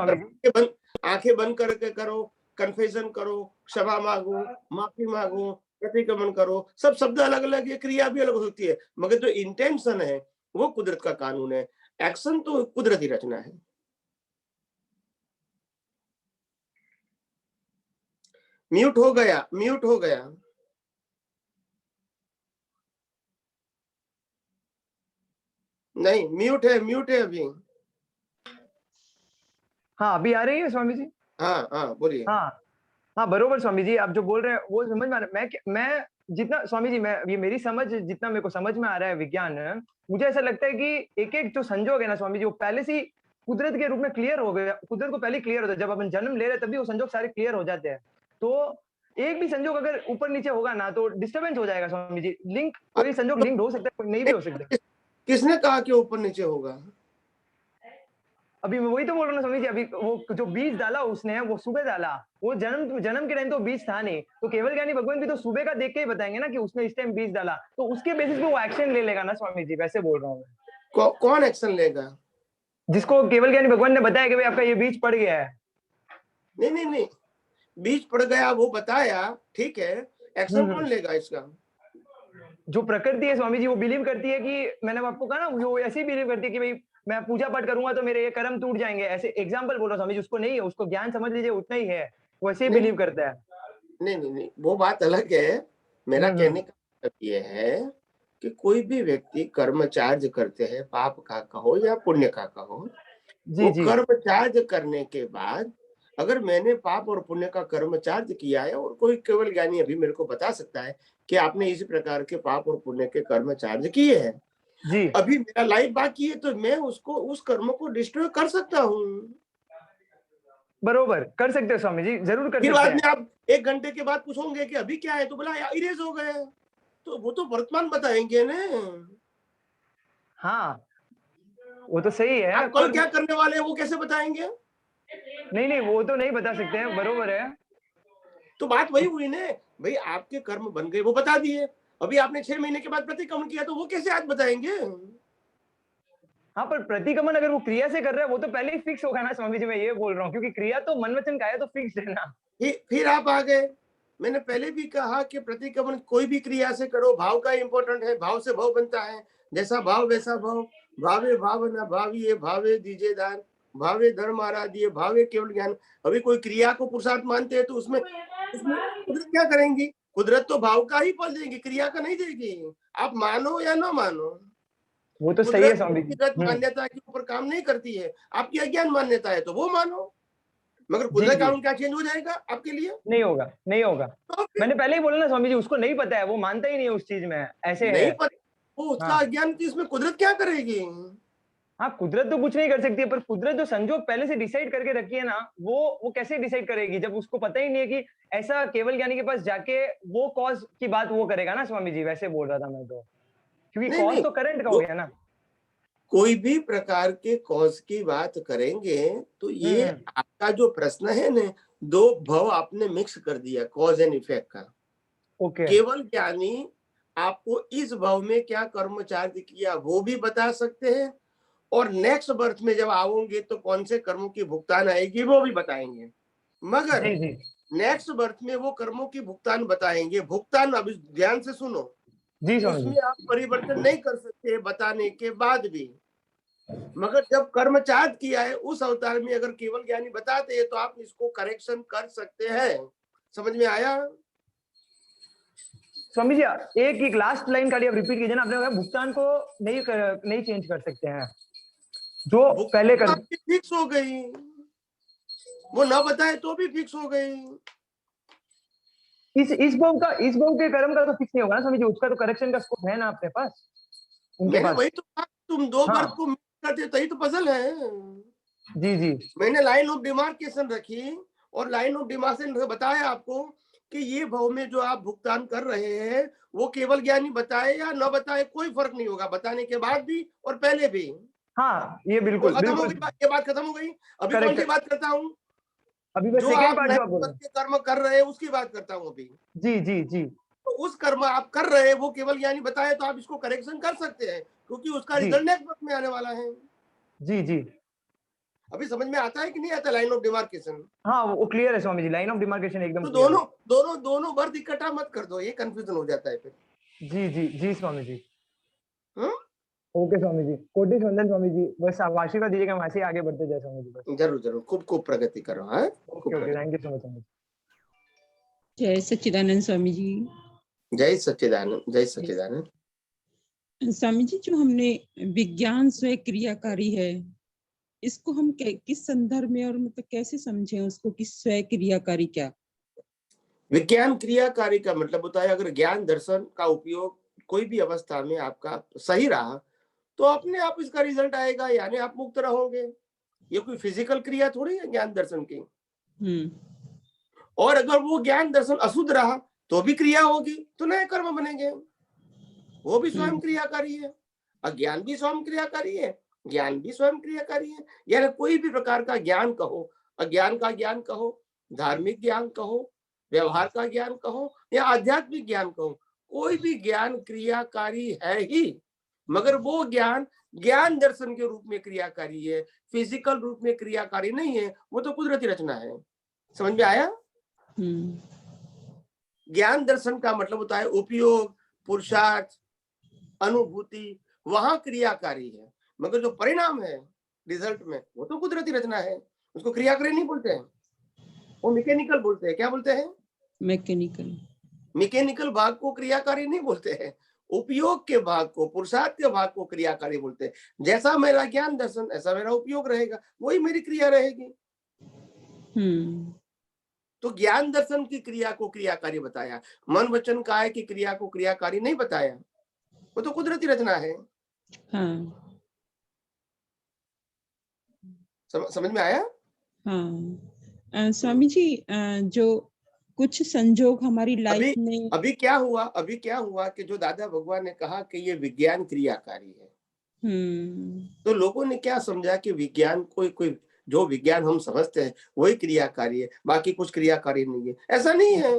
आंखें बंद करके करो, कन्फेशन करो, क्षमा मांगो, माफी मांगो, प्रतिक्रमण करो, सब शब्द अलग अलग है, क्रिया भी अलग हो सकती है, मगर जो इंटेंशन है वो कुदरत का कानून है, एक्शन तो कुदरती रचना है। म्यूट हो गया, म्यूट हो गया। नहीं, म्यूट है अभी। हाँ, अभी आ रही है स्वामी जी? हाँ बोलिए। हाँ बरोबर स्वामी जी, आप जो बोल रहे हैं वो समझ में आ रहा है। मैं जितना स्वामी जी, मैं ये मेरी समझ जितना मेरे को समझ में आ रहा है विज्ञान, मुझे ऐसा लगता है कि एक एक जो संजोग है ना स्वामी जी, वो पहले से कुदरत के रूप में क्लियर हो गया, कुदरत को पहले क्लियर होता है, जब अपन जन्म ले रहे हैं तभी वो संजोग सारे क्लियर हो जाते हैं। तो एक भी संजोग अगर ऊपर नीचे होगा ना तो डिस्टर्बेंस हो जाएगा स्वामी जी। लिंक, कोई संजोग लिंक हो सकता है, कोई नहीं भी हो सकता। किसने कहा कि ऊपर नीचे होगा? अभी मैं वही तो बोल रहा हूँ स्वामी जी, अभी वो जो बीज डाला उसने, वो सुबह डाला, वो जन्म के टाइम तो बीज था नहीं, तो केवल ज्ञानी भगवान भी तो सुबह का देख के ही बताएंगे ना कि उसने इस टाइम बीज डाला, तो उसके बेसिस पे वो एक्शन ले लेगा ना स्वामी जी, वैसे बोल रहा हूँ। कौन एक्शन लेगा? जिसको केवल ज्ञानी भगवान ने बताया कि भाई आपका ये बीज पड़ गया है। नहीं, बीज पड़ गया वो बताया, ठीक है, एक्शन कौन लेगा इसका? जो प्रकृति है स्वामी जी, वो बिलीव करती है कि, मैंने आपको कहा ना, वो ऐसे ही बिलीव करती है कि भाई मैं पूजा पाठ करूंगा तो मेरे ये कर्म टूट जाएंगे, ऐसे एग्जांपल बोल रहा हूँ स्वामी जी, उसको नहीं है, उसको ज्ञान समझ लीजिए उतना ही है, वो ऐसे ही बिलीव करता है। नहीं, वो बात अलग है। मेरा कहने का मतलब ये है कि कोई भी व्यक्ति कर्म चार्ज करते हैं, पाप का कहो या पुण्य का कहो, वो कर्म चार्ज करने के बाद अगर मैंने पाप और पुण्य का कर्म चार्ज किया है, और कोई केवल ज्ञानी अभी मेरे को बता सकता है कि आपने इस प्रकार के पाप और पुण्य के कर्म चार्ज किए हैं, अभी मेरा लाइफ बाकी है, तो मैं उस कर्म को डिस्ट्रॉय कर सकता हूँ। बरोबर कर सकते हो स्वामी जी, जरूर कर फिर सकते बाद हैं। में आप 1 घंटे के बाद पूछोगे कि अभी क्या है, तो बोला इरेज हो गए, तो वो तो वर्तमान बताएंगे ना। हाँ वो तो सही है, आप कल पर क्या करने वाले हैं वो कैसे बताएंगे? नहीं वो तो नहीं बता सकते हैं, बरोबर है। तो बात वही हुई ना भाई, आपके कर्म बन गए वो बता दिए, अभी आपने 6 महीने के बाद प्रतिक्रमण किया तो वो कैसे आज बताएंगे? हाँ पर प्रतिगमन अगर वो क्रिया से कर रहा है वो तो पहले ही फिक्स होगा ना स्वामी जी, मैं ये बोल रहा हूँ, क्योंकि क्रिया तो मन वचन काया तो फिक्स है ना। फिर आप आ गए। मैंने पहले भी कहा कि प्रतिक्रमण कोई भी क्रिया से करो, भाव का इंपॉर्टेंट है, भाव से भाव बनता है, जैसा भाव वैसा भाव, भावे भाव न भाविये भावे दीजे दान, भावे धर्म आराधिये भावे केवल ज्ञान। अभी कोई क्रिया को पुरुषार्थ मानते हैं तो उसमें कुदरत क्या करेंगी? कुदरत तो भाव का ही फल देगी, क्रिया का नहीं देगी। आप मानो या ना मानो, वो तो सही है कुदरत स्वामी जी। व्यक्तिगत मान्यता के ऊपर काम नहीं करती है, आपकी अज्ञान मान्यता है तो वो मानो, मगर जी कुदरत जी कानून क्या चेंज हो जाएगा आपके लिए? नहीं होगा, नहीं होगा। तो फिर मैंने पहले ही बोला ना स्वामी जी, उसको नहीं पता है, वो मानता ही नहीं है उस चीज में, ऐसे नहीं है। पता, वो उसका हाँ अज्ञान थी, इसमें कुदरत क्या करेगी? हाँ कुदरत तो कुछ नहीं कर सकती है, पर कुदरत जो संजोग पहले से डिसाइड करके रखी है ना, वो कैसे डिसाइड करेगी जब उसको पता ही नहीं है कि ऐसा केवल ज्ञानी के पास जाके वो कॉज की बात वो करेगा ना स्वामी जी, वैसे बोल रहा था मैं तो, क्योंकि नहीं कॉज नहीं, तो करंट का हो वो गया ना। कोई भी प्रकार के कॉज की बात करेंगे तो ये आपका जो प्रश्न है ना, 2 भाव आपने मिक्स कर दिया, कॉज एंड इफेक्ट का। ओके केवल ज्ञानी आपको इस भाव में क्या कर्मचार्य किया वो भी बता सकते हैं, और नेक्स्ट बर्थ में जब आओगे तो कौन से कर्मों की भुगतान आएगी वो भी बताएंगे। मगर जी जी नेक्स्ट बर्थ में वो कर्मों की भुगतान बताएंगे, भुगतान अब ध्यान से सुनो, जी स्वामी जी। उसमें आप परिवर्तन नहीं कर सकते बताने के बाद भी। मगर जब कर्मचार्य किया है उस अवतार में अगर केवल ज्ञानी बताते हैं तो आप इसको करेक्शन कर सकते हैं। समझ में आया? स्वामी जी एक लास्ट लाइन खाली आप रिपीट कीजिए ना, आपने कहा भुगतान को नहीं चेंज कर सकते हैं, जो पहले भुगतान कर। आपकी फिक्स हो गई, वो ना बताए तो भी फिक्स हो गई। इस भाव के कर्म का तो फिक्स नहीं होगा ना स्वामी जी, उसका तो करेक्शन का स्कोप है ना अपने पास, उनके मैंने पास। वही तो कहा, तुम 2 हाँ बर्थ को मिक्स करते तभी तो पजल है। जी जी मैंने लाइन ऑफ डिमार्केशन रखी और लाइन ऑफ डिमार्केशन बताया आपको कि ये भाव में जो आप भुगतान कर रहे हैं वो केवल ज्ञानी बताए या न बताए कोई फर्क नहीं होगा, बताने के बाद भी और पहले भी। हाँ ये तो बिल्कुल खत्म हो बिल्कुल गई, ये बात खत्म हो गई। अभी कौन सी करेक्ट। बात करता हूँ? अभी बस जो सेकेंड आप पार्ट नए जो आप बोल पद रहे के कर्म कर रहे हैं उसकी बात करता हूँ अभी। हैं। जी जी जी तो उस कर्म आप कर रहे हैं वो केवल ज्ञानी बताए तो आप इसको करेक्शन कर सकते हैं, क्योंकि उसका जी रिजल्ट नेक्स्ट वक्त में आने वाला है। जी जी अभी समझ में आता है कि नहीं आता लाइन ऑफ डिमार्केशन? हाँ वो क्लियर है Swami ji, line of demarcation एकदम तो क्लियर है। दोनों वर्ड इकट्ठा मत कर दो, ये कंफ्यूजन हो जाता है फिर। जी जी जी स्वामी जी। हम्म? ओके स्वामी जी, कोटि वंदन स्वामी जी, बस आप आशीर्वाद दीजिएगा, हम ऐसे ही आगे बढ़ते जाए स्वामी जी बस। जरूर जरूर, खूब खूब प्रगति करो। हाँ, okay okay, thank you so much Swami ji. जय सच्चिदानंद स्वामी जी। जय सच्चिदानंद, जय सच्चिदानंद। स्वामी जी, जो हमने विज्ञान स्वयं क्रियाकारी है, इसको हम किस संदर्भ में और मतलब कैसे समझें उसको कि स्वयं क्रियाकारी क्या? विज्ञान क्रियाकारी का मतलब होता है अगर ज्ञान दर्शन का उपयोग कोई भी अवस्था में आपका सही रहा तो अपने आप इसका रिजल्ट आएगा, यानी आप मुक्त रहोगे। ये कोई फिजिकल क्रिया थोड़ी है ज्ञान दर्शन की। और अगर वो ज्ञान दर्शन अशुद्ध रहा तो भी क्रिया होगी, तो नए कर्म बनेंगे, वो भी स्वयं क्रियाकारी है। अज्ञान भी स्वयं क्रियाकारी है, ज्ञान भी स्वयं क्रियाकारी है। यानी कोई भी प्रकार का ज्ञान कहो, अज्ञान का ज्ञान कहो, धार्मिक ज्ञान कहो, व्यवहार का ज्ञान कहो या आध्यात्मिक ज्ञान कहो, कोई भी ज्ञान क्रियाकारी है ही, मगर वो ज्ञान ज्ञान दर्शन के रूप में क्रियाकारी है, फिजिकल रूप में क्रियाकारी नहीं है, वो तो कुदरती रचना है। समझ में आया? ज्ञान दर्शन का मतलब होता है उपयोग, पुरुषार्थ, अनुभूति, वहां क्रियाकारी है, मगर जो परिणाम है रिजल्ट में वो तो कुदरती रचना है, उसको क्रियाकारी नहीं बोलते हैं, वो मैकेनिकल बोलते हैं। क्या बोलते हैं? मैकेनिकल भाग को क्रियाकारी नहीं बोलते हैं, उपयोग के भाग को, पुरुषार्थ के भाग को क्रियाकारी बोलते हैं। जैसा मेरा ज्ञान दर्शन ऐसा मेरा उपयोग रहेगा, वही मेरी क्रिया रहेगी। तो ज्ञान दर्शन की क्रिया को क्रियाकारी बताया, मन वचन काय की क्रिया को क्रियाकारी नहीं बताया, वो तो कुदरती रचना है। समझ में आया? स्वामी जी जो कुछ संजोग हमारी लाइफ अभी में अभी क्या हुआ कि जो दादा भगवान ने कहा कि ये विज्ञान क्रियाकारी है, तो लोगों ने क्या समझा कि विज्ञान कोई जो विज्ञान हम समझते हैं वही क्रियाकारी है, बाकी कुछ क्रियाकारी नहीं है। ऐसा नहीं है,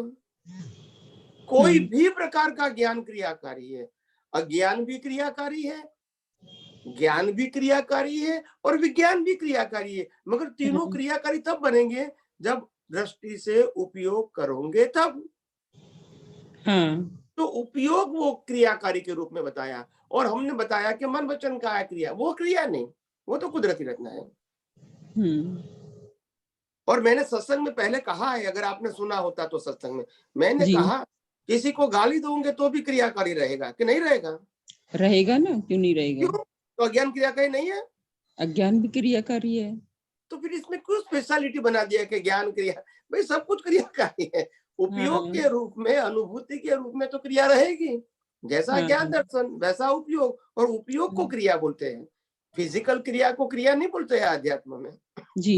कोई भी प्रकार का ज्ञान क्रियाकारी है। अज्ञान भी क्रियाकारी है, ज्ञान भी क्रियाकारी है और विज्ञान भी क्रियाकारी है, मगर तीनों क्रियाकारी तब बनेंगे जब दृष्टि से उपयोग करोगे तब। तो उपयोग वो क्रियाकारी के रूप में बताया, और हमने बताया कि मन वचन काया क्रिया, वो क्रिया नहीं, वो तो कुदरती रचना है। और मैंने सत्संग में पहले कहा है, अगर आपने सुना होता तो सत्संग में मैंने कहा किसी को गाली दोगे तो भी क्रियाकारी रहेगा कि नहीं रहेगा? रहेगा ना, क्यों नहीं रहेगा? क्यों? तो अज्ञान क्रियाकारी नहीं है? अज्ञान भी क्रियाकारी है। तो फिर इसमें क्यों स्पेशलिटी बना दिया कि ज्ञान क्रिया? भाई सब कुछ क्रियाकारी है, उपयोग के रूप में, अनुभूति के रूप में तो क्रिया रहेगी। जैसा ज्ञान दर्शन वैसा उपयोग, और उपयोग को क्रिया बोलते हैं, फिजिकल क्रिया को क्रिया नहीं बोलते हैं आध्यात्म में जी।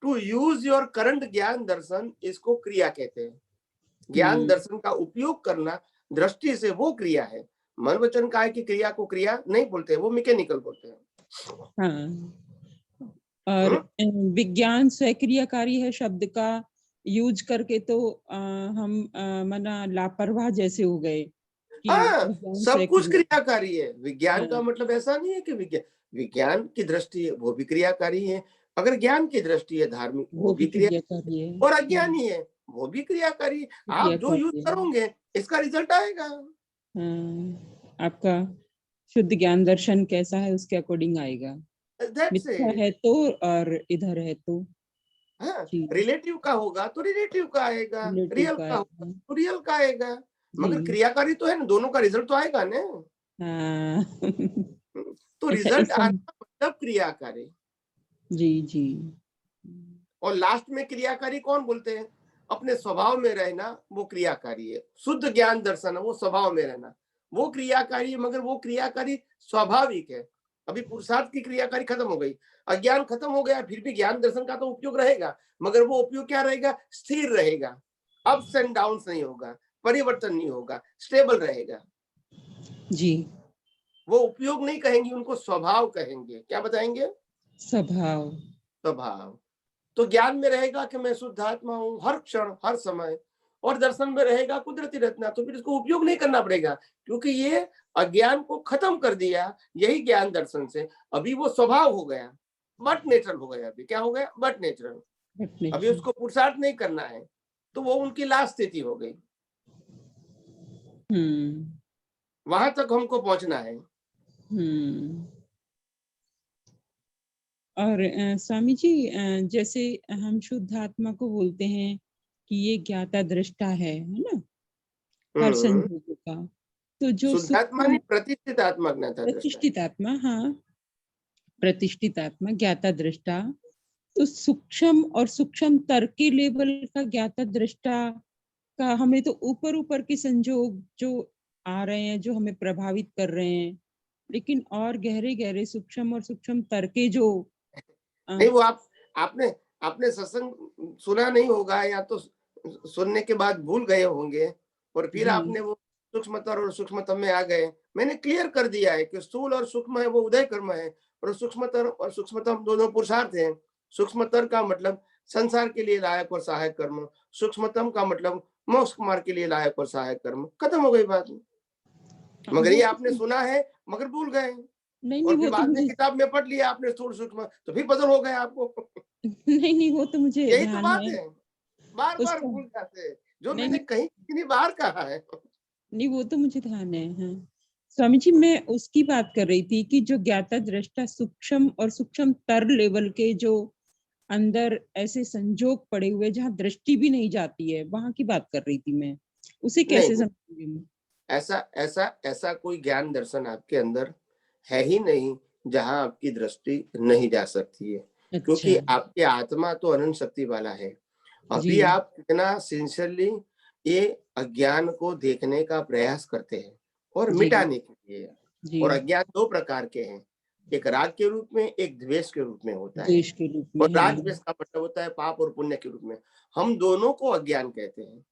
टू यूज योर करंट ज्ञान दर्शन, इसको क्रिया कहते हैं। ज्ञान दर्शन का उपयोग करना दृष्टि से वो क्रिया है। मन वचन काय की क्रिया को क्रिया नहीं बोलते, वो मैकेनिकल बोलते हैं। और विज्ञान स्वक्रियाकारी है शब्द का यूज करके तो हम मना लापरवाह जैसे हो गए कि सब कुछ क्रियाकारी है। विज्ञान का मतलब ऐसा नहीं है कि विज्ञान की दृष्टि है वो भी क्रियाकारी है, अगर ज्ञान की दृष्टि है धार्मिक वो भी क्रियाकारी है, और अज्ञानी है वो भी क्रियाकारी है। आप जो यूज करोगे इसका रिजल्ट आएगा। आपका शुद्ध ज्ञान दर्शन कैसा है उसके अकॉर्डिंग आएगा। मिथ्या है तो और इधर है तो रिलेटिव का होगा तो रिलेटिव का आएगा, रियल का होगा तो रियल का आएगा, मगर क्रियाकारी तो है ना, दोनों का रिजल्ट तो आएगा ना। तो रिजल्ट आना मतलब क्रियाकारी। जी। और लास्ट में क्रियाकारी कौन बोलते हैं? अपने स्वभाव में रहना वो क्रियाकारी है। शुद्ध ज्ञान दर्शन है वो स्वभाव में रहना, वो क्रियाकारी है, मगर वो क्रियाकारी स्वाभाविक है। अभी पुरुषार्थ की क्रियाकारी खत्म हो गई, अज्ञान खत्म हो गया, फिर भी ज्ञान दर्शन का तो उपयोग रहेगा, मगर वो उपयोग क्या रहेगा? स्थिर रहेगा, अप्स एंड डाउन्स नहीं होगा, परिवर्तन नहीं होगा, स्टेबल रहेगा जी। वो उपयोग नहीं कहेंगे, उनको स्वभाव कहेंगे। क्या बताएंगे? स्वभाव। तो ज्ञान में रहेगा कि मैं शुद्ध आत्मा हूँ हर क्षण हर समय, और दर्शन में रहेगा कुदरती रचना, तो फिर इसको उपयोग नहीं करना पड़ेगा, क्योंकि ये अज्ञान को खत्म कर दिया यही ज्ञान दर्शन से। अभी वो स्वभाव हो गया, बट नेचुरल हो गया। अभी क्या हो गया? But natural. अभी उसको पुरुषार्थ नहीं करना है, तो वो उनकी लास्ट स्थिति हो गई। वहां तक हमको पहुंचना है। और स्वामी जी जैसे हम शुद्ध आत्मा को बोलते हैं कि ये ज्ञाता दृष्टा है ना, हर संजोगों का, तो जो शुद्ध आत्मा नहीं, प्रतिष्ठित आत्मा ज्ञाता दृष्टा। प्रतिष्ठित आत्मा, हाँ, प्रतिष्ठित आत्मा ज्ञाता दृष्टा, तो सूक्ष्म और सूक्ष्म तर के लेवल का ज्ञाता दृष्टा का हमें तो ऊपर के संजोग जो आ रहे हैं जो हमें प्रभावित कर रहे हैं, लेकिन और गहरे सूक्ष्म और सूक्ष्म तर के जो नहीं, वो आपने सत्संग सुना नहीं होगा, या तो सुनने के बाद भूल गए होंगे, और फिर आपने वो सूक्ष्मतर और सूक्ष्मतम में आ गए। मैंने क्लियर कर दिया है कि स्थूल और सूक्ष्म है वो उदय कर्म है, और सूक्ष्मतर और सूक्ष्मतम दोनों पुरुषार्थ हैं। सूक्ष्मतर का मतलब संसार के लिए लायक और सहायक कर्म, सूक्ष्मतम का मतलब मोक्ष मार्ग के लिए लायक और सहायक कर्म। खत्म हो गई बात। मगर ये आपने सुना है मगर भूल गए, और फिर बाद में किताब में पढ़ लिया आपने स्थूल सूक्ष्म, तो फिर बदल हो गए आपको। नहीं वो तो मुझे यही तो बात है, बार बार भूल जाते हैं जो मैंने कहीं कितनी बार कहा है। नहीं वो तो मुझे ध्यान है। हाँ स्वामी जी, मैं उसकी बात कर रही थी कि जो ज्ञाता दृष्टा सूक्ष्म और सूक्ष्म तर लेवल के जो अंदर ऐसे संजोग पड़े हुए जहाँ दृष्टि भी नहीं जाती है, वहां की बात कर रही थी मैं। उसे कैसे समझूंगी? ऐसा कोई ज्ञान दर्शन आपके अंदर है ही नहीं जहां आपकी दृष्टि नहीं जा सकती है। अच्छा। क्योंकि आपकी आत्मा तो अनंत शक्ति वाला है। अभी आप कितना सिंसियरली ये अज्ञान को देखने का प्रयास करते हैं और मिटाने के लिए। और अज्ञान दो प्रकार के हैं, एक राग के रूप में, एक द्वेष के रूप में होता है। द्वेष के रूप में और राग द्वेष का मतलब होता है पाप और पुण्य के रूप में। हम दोनों को अज्ञान कहते हैं।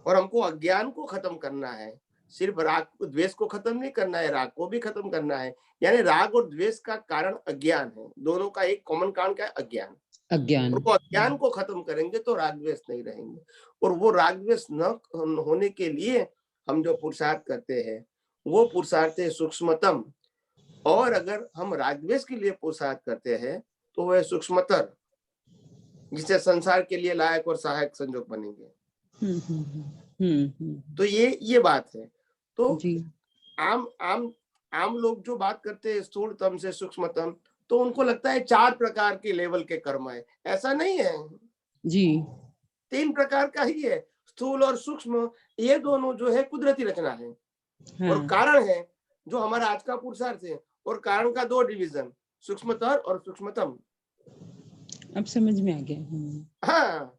और हमको अज्ञान को खत्म करना है, सिर्फ राग द्वेष को खत्म नहीं करना है, राग को भी खत्म करना है। यानी राग और द्वेष का कारण अज्ञान है, दोनों का एक कॉमन कारण क्या है? अज्ञान। अज्ञान। और वो अज्ञान को खत्म करेंगे तो राग द्वेष नहीं रहेंगे। और वो राग द्वेष न होने के लिए हम जो पुरुषार्थ करते हैं वो पुरुषार्थ है सूक्ष्मतम। और अगर हम राग द्वेष के लिए पुरुषार्थ करते हैं तो वह सूक्ष्मतर, जिससे संसार के लिए लायक और सहायक संजोग बनेंगे। तो ये बात है। तो आम लोग जो बात करते हैं स्थूलतम से सूक्ष्मतम, तो उनको लगता है 4 प्रकार के लेवल के कर्म है। ऐसा नहीं है जी, 3 प्रकार का ही है। स्थूल और सूक्ष्म ये दोनों जो है कुदरती रचना है। और कारण है जो हमारा आज का पुरुषार्थ है। और कारण का 2 डिवीजन, सूक्ष्मतर और सूक्ष्मतम। अब समझ में आ गया। हाँ,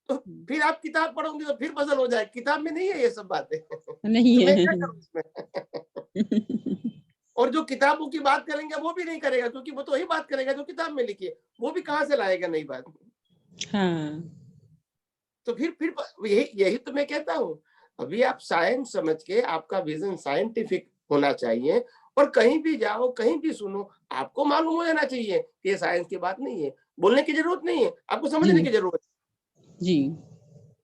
तो फिर आप किताब पढ़ोगे तो फिर पजल हो जाए। किताब में नहीं है ये सब बातें, नहीं तो मैं है। क्या करूं इसमें? और जो किताबों की बात करेंगे वो भी नहीं करेगा, क्योंकि वो तो वही बात करेगा जो किताब में लिखी है। वो भी कहाँ से लाएगा नई बात? हाँ। तो फिर यही तो मैं कहता हूँ। अभी आप साइंस समझ के, आपका विजन साइंटिफिक होना चाहिए। और कहीं भी जाओ, कहीं भी सुनो, आपको मालूम हो जाना चाहिए कि ये साइंस की बात नहीं है। बोलने की जरूरत नहीं है, आपको समझने की जरूरत है। जी,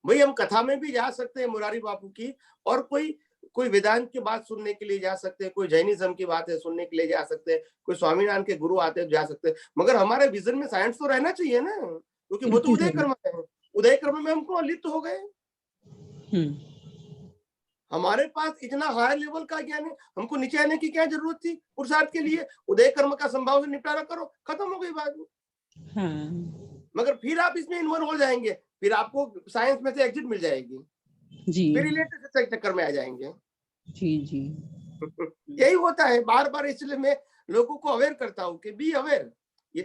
भाई हम कथा में भी जा सकते हैं मुरारी बापू की, और कोई वेदांत की बात सुनने के लिए जा सकते हैं, कोई जैनिज्म की बात है सुनने के लिए जा सकते हैं, कोई स्वामीनारायण के गुरु आते हैं जा सकते हैं। मगर हमारे विजन में साइंस तो रहना चाहिए ना, क्योंकि वो तो उदय कर्म है। उदय कर्म में हमको लिप्त हो गए। हमारे पास इतना हाई लेवल का ज्ञान है, हमको नीचे आने की क्या जरूरत थी पुरुषार्थ के लिए? उदय कर्म का संभाव से निपटारा करो, खत्म हो गई बात। मगर फिर आप इसमें इन्वॉल्व हो जाएंगे, फिर आपको साइंस में से एग्जिट मिल जाएगी जी, फिर रिलेटेड चक्कर में आ जाएंगे। जी, जी। यही होता है बार बार। इसलिए मैं लोगों को अवेयर करता हूँ कि बी अवेयर। ये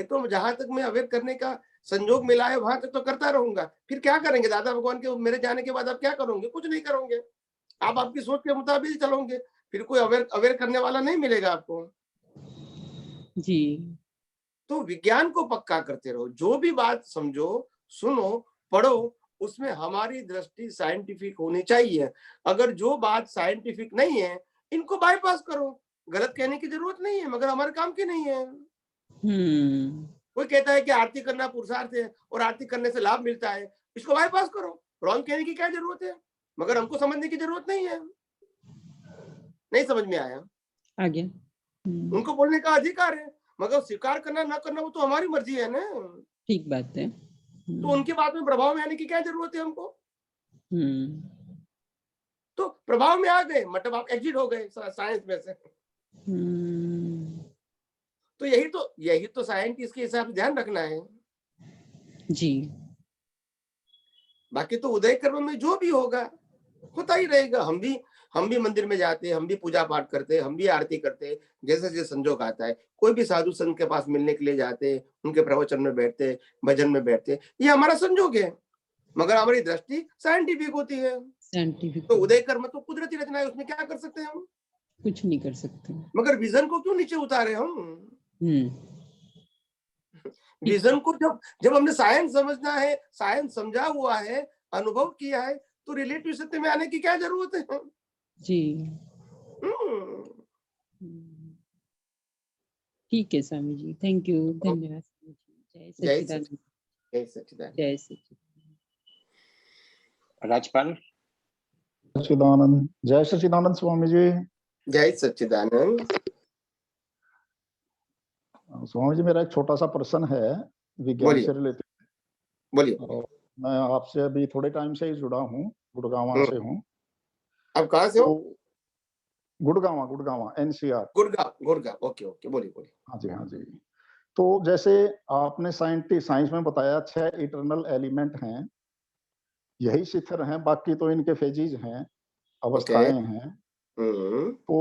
तो जहां तक मैं अवेयर करने का संजोग मिला है वहां तक तो करता रहूंगा। फिर क्या करेंगे दादा भगवान के मेरे जाने के बाद आप क्या करोगे? कुछ नहीं करोगे। आप आपकी सोच के मुताबिक चलोगे, फिर कोई अवेयर करने वाला नहीं मिलेगा आपको। जी। तो विज्ञान को पक्का करते रहो। जो भी बात समझो, सुनो, पढ़ो, उसमें हमारी दृष्टि साइंटिफिक होनी चाहिए। अगर जो बात साइंटिफिक नहीं है, इनको बाईपास करो। गलत कहने की जरूरत नहीं है, मगर हमारे काम की नहीं है। कोई कहता है कि आरती करना पुरुषार्थ है और आरती करने से लाभ मिलता है, इसको बाईपास करो। रॉन्ग कहने की क्या जरूरत है? मगर हमको समझने की जरूरत नहीं है। नहीं समझ में आया? आ गया। उनको बोलने का अधिकार है, मगर स्वीकार करना ना करना वो तो हमारी मर्जी है ना। ठीक बात है। तो उनकी बात में प्रभाव में आने की क्या जरूरत है हमको? तो प्रभाव में आ गए मतलब आप एग्जिट हो गए साइंस में से। तो यही तो साइंटिस्ट के हिसाब से ध्यान रखना है जी। बाकी तो उदय कर्म में जो भी होगा होता ही रहेगा। हम भी मंदिर में जाते हैं, हम भी पूजा पाठ करते हैं, हम भी आरती करते हैं, जैसे जैसे संजोग आता है। कोई भी साधु संत के पास मिलने के लिए जाते हैं, उनके प्रवचन में बैठते हैं, भजन में बैठते हैं, ये हमारा संजोग है। मगर हमारी दृष्टि साइंटिफिक होती है। साइंटिफिक तो उदय कर्म तो कुदरती रचना है, उसमें क्या कर सकते हैं हम? कुछ नहीं कर सकते। मगर विजन को क्यों नीचे उतारे हम? विजन को जब हमने साइंस समझना है, साइंस समझा हुआ है, अनुभव किया है, तो रिलेटिव सत्य में आने की क्या जरूरत है? जी। ठीक है स्वामी जी, थैंक यू, धन्यवाद स्वामी जी। जय सच्चिदानंद। जय सच्चिदानंद। जय सच्चिदानंद। राजपाल। सच्चिदानंद। जय सच्चिदानंद स्वामी जी। जय सच्चिदानंद। स्वामी जी, मेरा एक छोटा सा प्रश्न है विज्ञान से रिलेटेड। बोलिए। मैं आपसे अभी थोड़े टाइम से ही जुड़ा हूँ, गुड़गांव से हूँ। आप कहाँ से हो? गुड़गांव NCR। गुड़गांव। ओके बोलिए। हाँ जी। तो जैसे आपने साइंस में बताया 6 इटर्नल एलिमेंट हैं, यही शिखर हैं, बाकी तो इनके फेजेज हैं, अवस्थाएं हैं। तो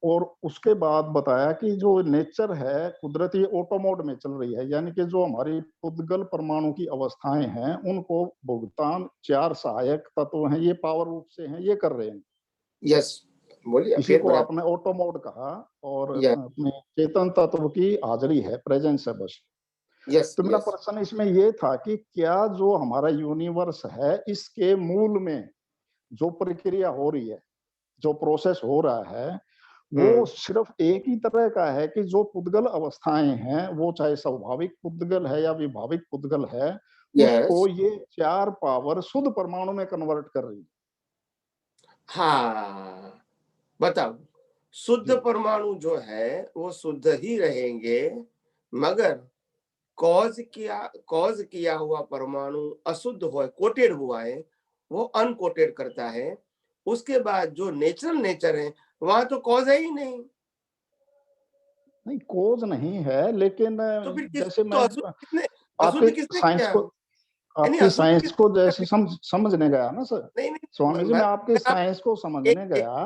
और उसके बाद बताया कि जो नेचर है कुदरती ऑटो मोड में चल रही है, यानी कि जो हमारी उद्गल परमाणु की अवस्थाएं हैं उनको भुगतान 4 सहायक तत्व हैं, ये पावर रूप से हैं, ये कर रहे हैं। यस। बोलिए इसी फिर को बता। आपने ऑटो मोड कहा, और या अपने चेतन तत्व की हाजिरी है, प्रेजेंस है बस। यस तो मेरा यस प्रश्न इसमें ये था कि क्या जो हमारा यूनिवर्स है, इसके मूल में जो प्रक्रिया हो रही है, जो प्रोसेस हो रहा है, वो सिर्फ एक ही तरह का है कि जो पुद्गल अवस्थाएं हैं, वो चाहे स्वाभाविक पुद्गल है या विभाविक पुद्गल है, उसको यस ये 4 पावर शुद्ध परमाणु में कन्वर्ट कर रही है। हाँ, बताओ। शुद्ध जी। परमाणु जो है वो शुद्ध ही रहेंगे, मगर कॉज किया हुआ परमाणु अशुद्ध हो, कोटेड हुआ है, वो अनकोटेड करता है। उसके बाद जो नेचुरल नेचर है, वहां तो कॉज है ही नहीं। नहीं, कोज नहीं है, लेकिन तो फिर जैसे तो मैं अशुद्ध आपके किसने साइंस किया? को यानी आपकी अशुद्ध साइंस को किसने जैसे किया? समझने गया ना सर, नहीं नहीं, स्वामी जी, मैं आपकी साइंस को समझने गया।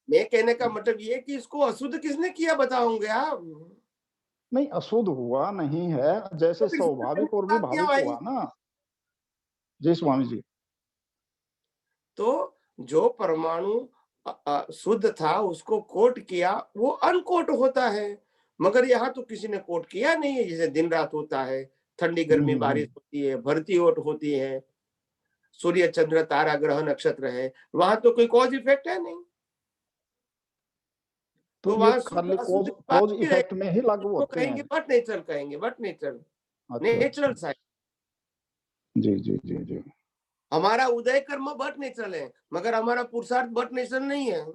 मैं कहने का मतलब ये है कि इसको अशुद्ध किसने किया बताओगे आप? नहीं, अशुद्ध हुआ नहीं है, तो जैसे फिर शुद्ध स्वाभाविक और किया विभाविक भाई। हुआ ना। जी स्वामी जी। तो जो परमाणु शुद्ध था, उसको कोट किया, वो अनकोट होता है। मगर यहाँ तो किसी ने कोट किया नहीं है। जैसे दिन रात होता है, ठंडी गर्मी बारिश होती है, भरती ओट होती है, सूर्य चंद्र तारा ग्रह नक्षत्र है, वहां तो कोई कॉज इफेक्ट है नहीं। तो तो ये वहां खाली शुद्ध की बात कॉज ही रहेगी। इफेक्ट में ही लागू इसको होते कहेंगे हैं। बट नेचुरल, कहेंगे बट नेचुरल, अच्छा नेचुरल साइंस। जी जी जी जी। हमारा उदय कर्म बट नेचुरल है, मगर हमारा पुरुषार्थ बट नेचुरल नहीं है।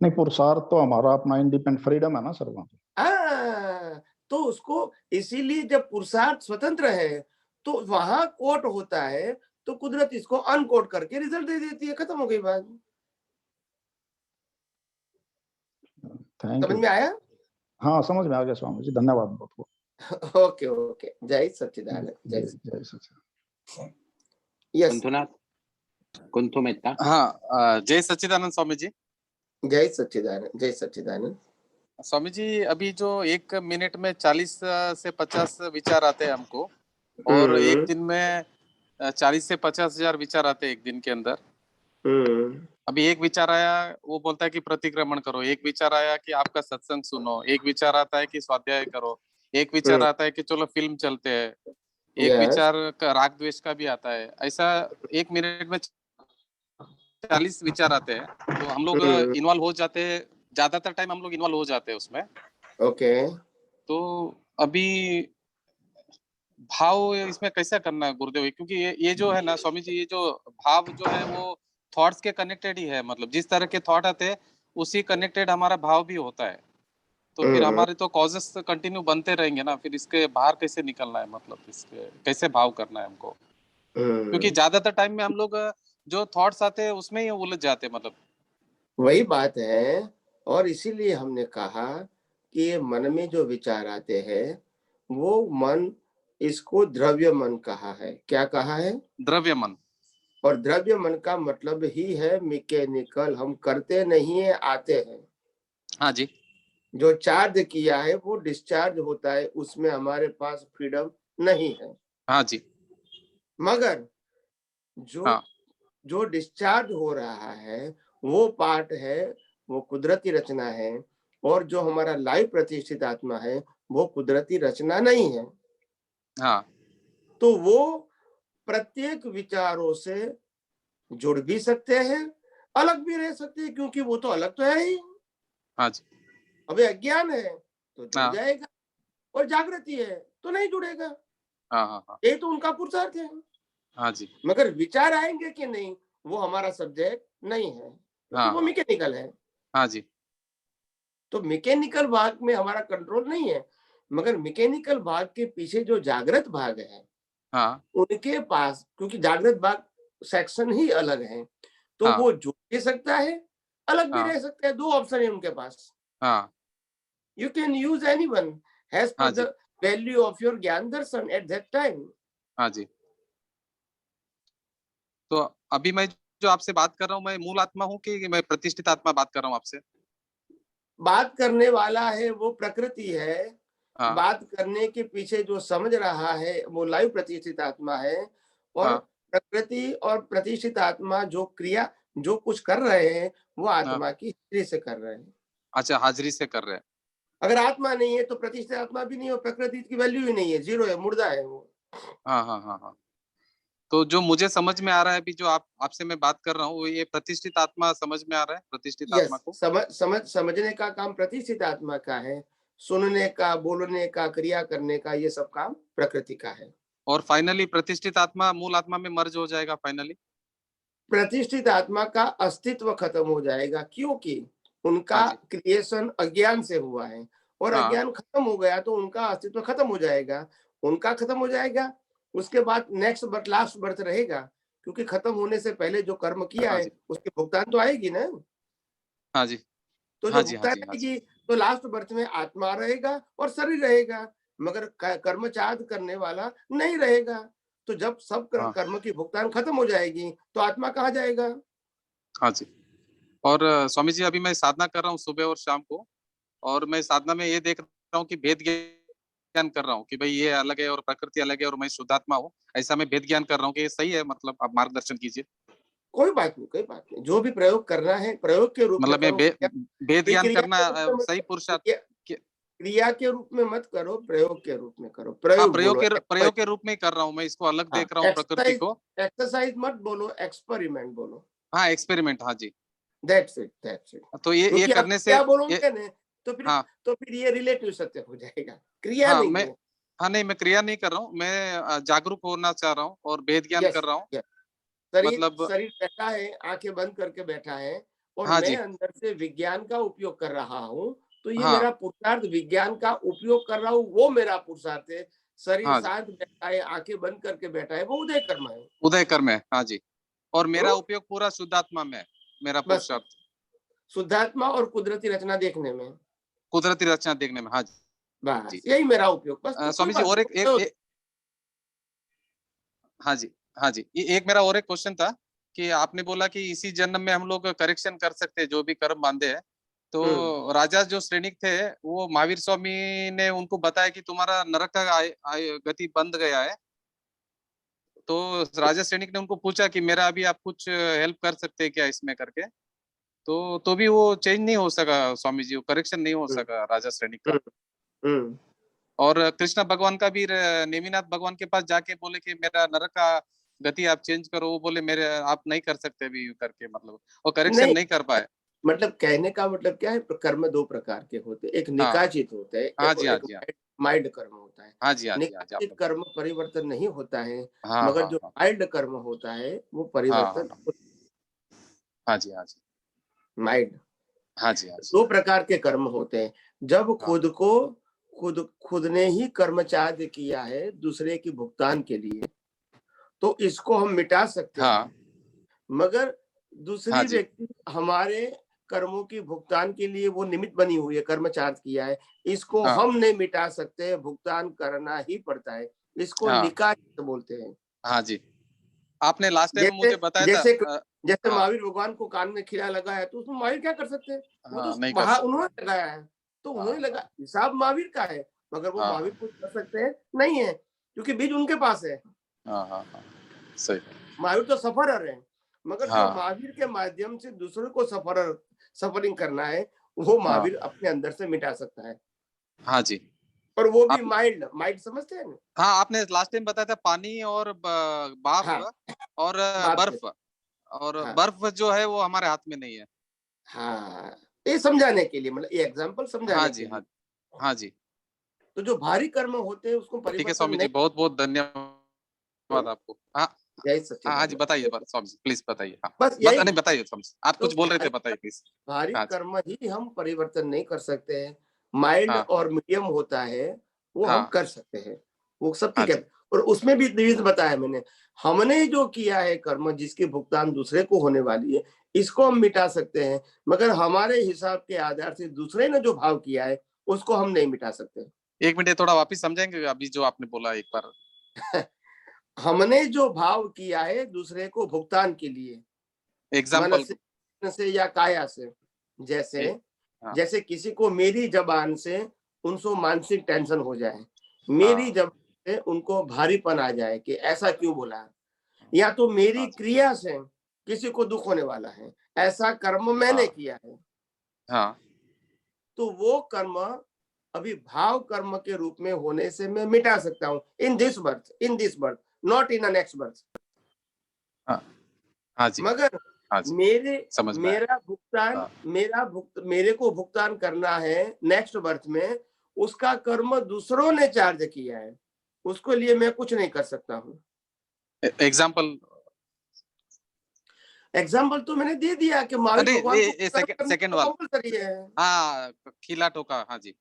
नहीं, पुरुषार्थ तो हमारा अपना इंडिपेंडेंट फ्रीडम है ना सर, वहाँ पे। तो उसको इसीलिए जब पुरुषार्थ स्वतंत्र है, तो वहां कोट होता है, तो कुदरत इसको अनकोट करके रिजल्ट दे देती है। खत्म हो गई बात। थैंक समझ यू। में आया? हाँ, समझ में आ गया स्वामी जी, धन्यवाद बहुत बहुत। ओके ओके, जय सच्चिदानंद, जय जय सच्चिदानंद। यस कुंथु मेहता। हाँ, जय सच्चिदानंद स्वामी जी। जय सच्चिदानंद, जय सच्चिदानंद। स्वामी जी, अभी जो 1 मिनट में 40 से 50 विचार आते हैं हमको, और एक दिन में 40 से 50 हजार विचार आते हैं एक दिन के अंदर। अभी एक विचार आया, वो बोलता है कि प्रतिक्रमण करो। एक विचार आया कि आपका सत्संग सुनो। एक विचार आता है कि स्वाध्याय करो। एक विचार आता है कि चलो फिल्म चलते हैं। एक विचार राग द्वेष का भी आता है। ऐसा 1 मिनट में 40 विचार आते हैं। तो हम लोग इन्वॉल्व हो जाते हैं, ज्यादातर टाइम हम लोग इन्वॉल्व हो जाते हैं उसमें। ओके। तो अभी भाव इसमें कैसा करना है गुरुदेव? क्योंकि ये जो है ना स्वामी जी, ये जो भाव जो है वो थॉट्स के कनेक्टेड ही है। मतलब जिस तरह के थॉट आते हैं, उसी कनेक्टेड हमारा भाव भी होता है। तो फिर हमारे तो कॉजेस कंटिन्यू बनते रहेंगे ना। फिर इसके बाहर कैसे निकलना है? मतलब इसके कैसे भाव करना है हमको? क्योंकि ज्यादातर टाइम में हम लोग जो थॉट्स आते हैं उसमें ही उलझ जाते हैं। मतलब वही बात है, और इसीलिए हमने कहा कि ये मन में जो विचार आते हैं, वो मन, इसको द्रव्य मन कहा है। क्या कहा है? द्रव्य मन। और द्रव्य मन का मतलब ही है मैकेनिकल। हम करते नहीं है, आते हैं। हाँ जी। जो चार्ज किया है वो डिस्चार्ज होता है, उसमें हमारे पास फ्रीडम नहीं है। हाँ जी। मगर जो डिस्चार्ज हो रहा है, वो पार्ट है, वो कुदरती रचना है। और जो हमारा लाइव प्रतिष्ठित आत्मा है, वो कुदरती रचना नहीं है। हाँ। तो वो प्रत्येक विचारों से जुड़ भी सकते हैं, अलग भी रह सकते हैं, क्योंकि वो तो अलग तो है ही। हाँ जी। अभी अज्ञान है तो जुड़ जाएगा, और जागृति है तो नहीं जुड़ेगा। हाँ। ये तो उनका पुरुषार्थ है। हाँ जी। मगर विचार आएंगे कि नहीं, वो हमारा सब्जेक्ट नहीं है, क्योंकि वो मैकेनिकल है। हाँ जी। तो मैकेनिकल भाग में हमारा कंट्रोल नहीं है, मगर मैकेनिकल भाग के पीछे जो जागृत भाग है, उनके पास, क्योंकि जागृत भाग सेक्शन ही अलग है, तो वो जुड़ भी सकता है, अलग भी रह सकता है। 2 ऑप्शन है उनके पास। You can use anyone as per the value of your ज्ञान दर्शन at that time. हाँ जी। तो अभी मैं जो आपसे बात कर रहा हूँ, मैं मूल आत्मा हूँ कि मैं प्रतिष्ठित आत्मा बात कर रहा हूँ आपसे? बात करने वाला है वो प्रकृति है। बात करने के पीछे जो समझ रहा है वो लाइव प्रतिष्ठित आत्मा है। और प्रकृति और प्रतिष्ठित आत्मा जो क्रिया जो कुछ कर रहे हैं वो आत्मा की हाजिरी से कर रहे हैं। अच्छा, हाजिरी से कर रहे हैं। अगर आत्मा नहीं है तो प्रतिष्ठित आत्मा भी नहीं हो, प्रकृति की वैल्यू ही नहीं है, जीरो है, मुर्दा है वो। हाँ हाँ हाँ हाँ। तो जो मुझे समझ में आ रहा है अभी, जो आपसे मैं बात कर रहा हूँ, वो ये प्रतिष्ठित आत्मा समझ में आ रहा है, प्रतिष्ठित आत्मा को। समझने का काम प्रतिष्ठित आत्मा का है, सुनने का, बोलने का, क्रिया करने का, ये सब काम प्रकृति का है। और फाइनली प्रतिष्ठित आत्मा मूल आत्मा में मर्ज हो जाएगा फाइनली। प्रतिष्ठित आत्मा का अस्तित्व खत्म हो जाएगा, क्योंकि उनका क्रिएशन अज्ञान से हुआ है, और अज्ञान खत्म हो गया तो उनका अस्तित्व खत्म हो जाएगा। उनका खत्म हो जाएगा, उसके बाद नेक्स्ट बर्थ, लास्ट बर्थ रहेगा, क्योंकि खत्म होने से पहले जो कर्म किया है उसके भुगतान तो आएगी ना। हाँ जी। तो जो भुगतान आएगी तो लास्ट बर्थ में आत्मा रहेगा और शरीर रहेगा, मगर कर्मचाद करने वाला नहीं रहेगा। तो जब सब कर्म की भुगतान खत्म हो जाएगी तो आत्मा कहाँ जाएगा? हाँ जी। और स्वामी जी, अभी मैं साधना कर रहा हूँ सुबह और शाम को, और मैं साधना में ये देख रहा हूँ कि भेद ज्ञान कर रहा हूँ कि भाई ये अलग है और प्रकृति अलग है और मैं शुद्धात्मा हूँ, ऐसा मैं भेद ज्ञान कर रहा हूँ कि ये सही है? मतलब आप मार्गदर्शन कीजिए। कोई बात नहीं, जो भी प्रयोग करना है प्रयोग के रूप मतलब में मैं भेद ज्ञान करना सही पुरुषार्थ, क्रिया के रूप में मत करो, प्रयोग के रूप में करो। प्रयोग के रूप में कर रहा हूँ मैं, इसको अलग देख रहा हूँ प्रकृति को। एक्सरसाइज मत बोलो, एक्सपेरिमेंट बोलो। हाँ, एक्सपेरिमेंट। हाँ जी, दैट्स इट। तो ये करने से क्या बोलोगे ना, तो फिर ये रिलेटिव सत्य हो जाएगा, क्रिया नहीं है। नहीं, मैं क्रिया नहीं कर रहा हूँ, मैं जागरूक होना चाह रहा हूँ और भेद ज्ञान कर रहा हूँ। शरीर बैठा है, आंखें बंद करके बैठा है, और मैं अंदर से विज्ञान का उपयोग कर रहा हूँ, तो ये मेरा पुरुषार्थ, विज्ञान का उपयोग कर रहा हूँ, वो मेरा पुरुषार्थ है। शरीर शांत बैठा है, आंखें बंद करके बैठा है, वो उदय कर्म है। उदय कर्म है। हाँ जी। और मेरा उपयोग पूरा शुद्धात्मा में, मेरा पुरुषार्थ शुद्धात्मा और कुदरती रचना देखने में, कुदरती रचना देखने में। हाँ जी, बस यही मेरा उपयोग। बस स्वामी जी, और एक हाँ जी, एक मेरा और एक क्वेश्चन था कि आपने बोला कि इसी जन्म में हम लोग करेक्शन कर सकते हैं जो भी कर्म बांधे हैं। तो राजा जो श्रेणिक थे, वो महावीर स्वामी ने उनको बताया कि तुम्हारा नरक का गति बंद गया है। तो राजा श्रेणिक ने उनको पूछा कि मेरा अभी आप कुछ हेल्प कर सकते हैं क्या इसमें करके, तो भी वो चेंज नहीं हो सका स्वामी जी, वो करेक्शन नहीं हो सका राजा श्रेणिक का। और कृष्ण भगवान का भी नेमिनाथ भगवान के पास जाके बोले कि मेरा नरक का गति आप चेंज करो, वो बोले मेरे आप नहीं कर सकते अभी करके, मतलब वो करेक्शन नहीं कर पाए। मतलब कहने का मतलब क्या है, कर्म दो प्रकार के होते हैं, एक निकाचित होता है, एक माइल्ड कर्म होता है। निकाचित कर्म परिवर्तन नहीं होता है, मगर जो माइल्ड कर्म होता है वो परिवर्तन। हाँ जी, हाँ जी, माइल्ड। हाँ जी, दो प्रकार के कर्म होते हैं। जब खुद ने ही कर्मचाद किया है दूसरे की भुगतान के लिए, तो इसको हम मिटा सकते हैं, मगर दूसरी व्यक्ति हमारे कर्मों की भुगतान के लिए वो निमित्त बनी हुई है, कर्मचार्ज किया है, इसको हम नहीं मिटा सकते, भुगतान करना ही पड़ता है। इसको निकाचित बोलते हैं। हाँ जी, आपने लास्ट टाइम मुझे बताया था। जैसे महावीर भगवान को कान में खीरा लगा है, तो उसमें महावीर क्या कर सकते हैं? वो तो उन्होंने लगाया है, तो उन्होंने लगा, हिसाब महावीर का है, मगर वो महावीर कुछ कर सकते हैं नहीं है, क्योंकि बीज उनके पास है। सही। महावीर तो सफरर है, मगर जो महावीर के माध्यम से दूसरों को सफरिंग करना है, वो महावीर अपने अंदर से मिटा सकता है। हाँ जी, और वो भी माइल्ड समझते हैं। हाँ, आपने लास्ट टाइम बताया था पानी और भाप और बर्फ, और बर्फ जो है वो हमारे हाथ में नहीं है। हाँ, ये समझाने के लिए, मतलब ये एग्जांपल समझाने के लिए। हाँ जी। तो जो भारी कर्म होते हैं उसको परिवर्तन। ठीक है स्वामी जी, बहुत बहुत धन्यवाद आपको। हाँ जी, बताइए स्वामी जी, प्लीज बताइए। बस बताइए स्वामी जी, आप कुछ बोल रहे थे, बताइए प्लीज। भारी कर्म ही हम परिवर्तन नहीं कर सकते हैं, माइल्ड और मीडियम होता है वो हम कर सकते हैं, वो सब ठीक है। और उसमें भी द्विविध बताया मैंने, हमने जो किया है कर्म जिसकी भुगतान दूसरे को होने वाली है, इसको हम मिटा सकते हैं, मगर हमारे हिसाब के आधार से दूसरे ने जो भाव किया है उसको हम नहीं मिटा सकते। एक मिनट, थोड़ा वापिस समझाएंगे अभी जो आपने बोला एक बार। हमने जो भाव किया है दूसरे को भुगतान के लिए, एग्जाम्पल से या काया से, जैसे किसी को मेरी जबान से उनको मानसिक टेंशन हो जाए, मेरी जबान से उनको भारीपन आ जाए कि ऐसा क्यों बोला, या तो मेरी क्रिया से किसी को दुख होने वाला है, ऐसा कर्म मैंने किया है, हाँ तो वो कर्म अभी भाव कर्म के रूप में होने से मैं मिटा सकता हूँ in this birth, not in the next birth. हाँ जी, मगर हाँ जी, समझ में आया। मेरा भुगतान, मेरे को भुगतान करना है नेक्स्ट बर्थ में, उसका कर्म दूसरों ने चार्ज किया है, उसके लिए मैं कुछ नहीं कर सकता हूँ। एग्जाम्पल तो मैंने दे दिया कि महावीर भगवान को सेकंड वाला कंपलसरी है। हाँ, खिला टोका, हाँ जी।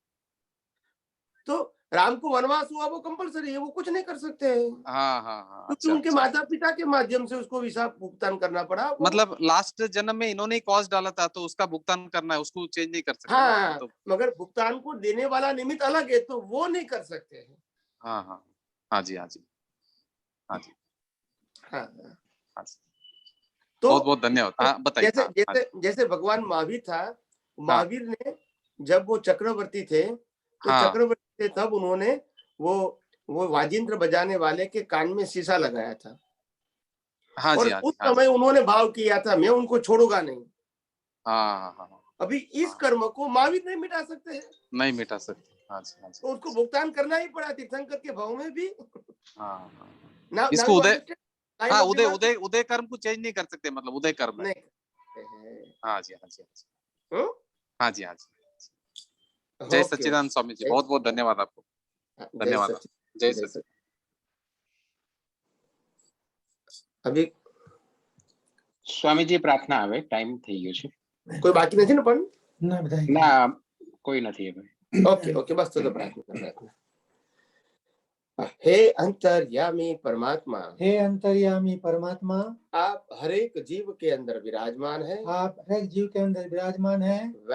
तो राम को वनवास हुआ, वो कंपलसरी है, वो कुछ नहीं कर सकते हैं। हाँ हाँ हाँ, क्योंकि उनके माता पिता के माध्यम से उसको हिसाब भुगतान करना पड़ा। मतलब लास्ट जन्म में इन्होंने कॉस्ट डाला था, तो उसका भुगतान करना है, उसको चेंज नहीं कर सकते। हाँ, तो मगर भुगतान को देने वाला निमित्त अलग है, तो वो नहीं कर सकते हैं। हाँ हाँ हाँ जी, हाँ जी, हाँ जी, हाँ हाँ जी। तो बहुत बहुत धन्यवाद। हाँ बताइए। जैसे जैसे जैसे भगवान महावीर था, महावीर ने जब वो चक्रवर्ती थे, तो चक्रवर्ती थे तब उन्होंने वो वाजिंत्र बजाने वाले के कान में शीशा लगाया था। हाँ और जी, हाँ उस जी, हाँ समय उन्होंने भाव किया था, मैं उनको छोड़ूंगा नहीं। हाँ हाँ, अभी इस कर्म को महावीर नहीं मिटा सकते हैं, नहीं मिटा सकते। हाँ जी, हाँ जी, तो उसको भुगतान करना ही पड़ा तीर्थंकर के भाव में भी। हाँ ना इसको उदय, हाँ उदय उदय उदय कर्म को चेंज नहीं कर सकते, मतलब उदय कर्म है। हाँ जी, हाँ जी, हाँ जी, हाँ जी। जय सच्चिदानंद स्वामी जी, बहुत बहुत धन्यवाद आपको। धन्यवाद। जय सच्चिदानंद। अभी स्वामी जी प्रार्थना આવે, ટાઈમ થઈ ગયો છે। કોઈ બાકી નથી ને પણ? ના, કોઈ નથી હવે। ओके बस तो प्रार्थना। हे अंतर्यामी परमात्मा, हे अंतर्यामी परमात्मा, आप हर एक जीव के अंदर विराजमान है, आप हर एक जीव के अंदर विराजमान है।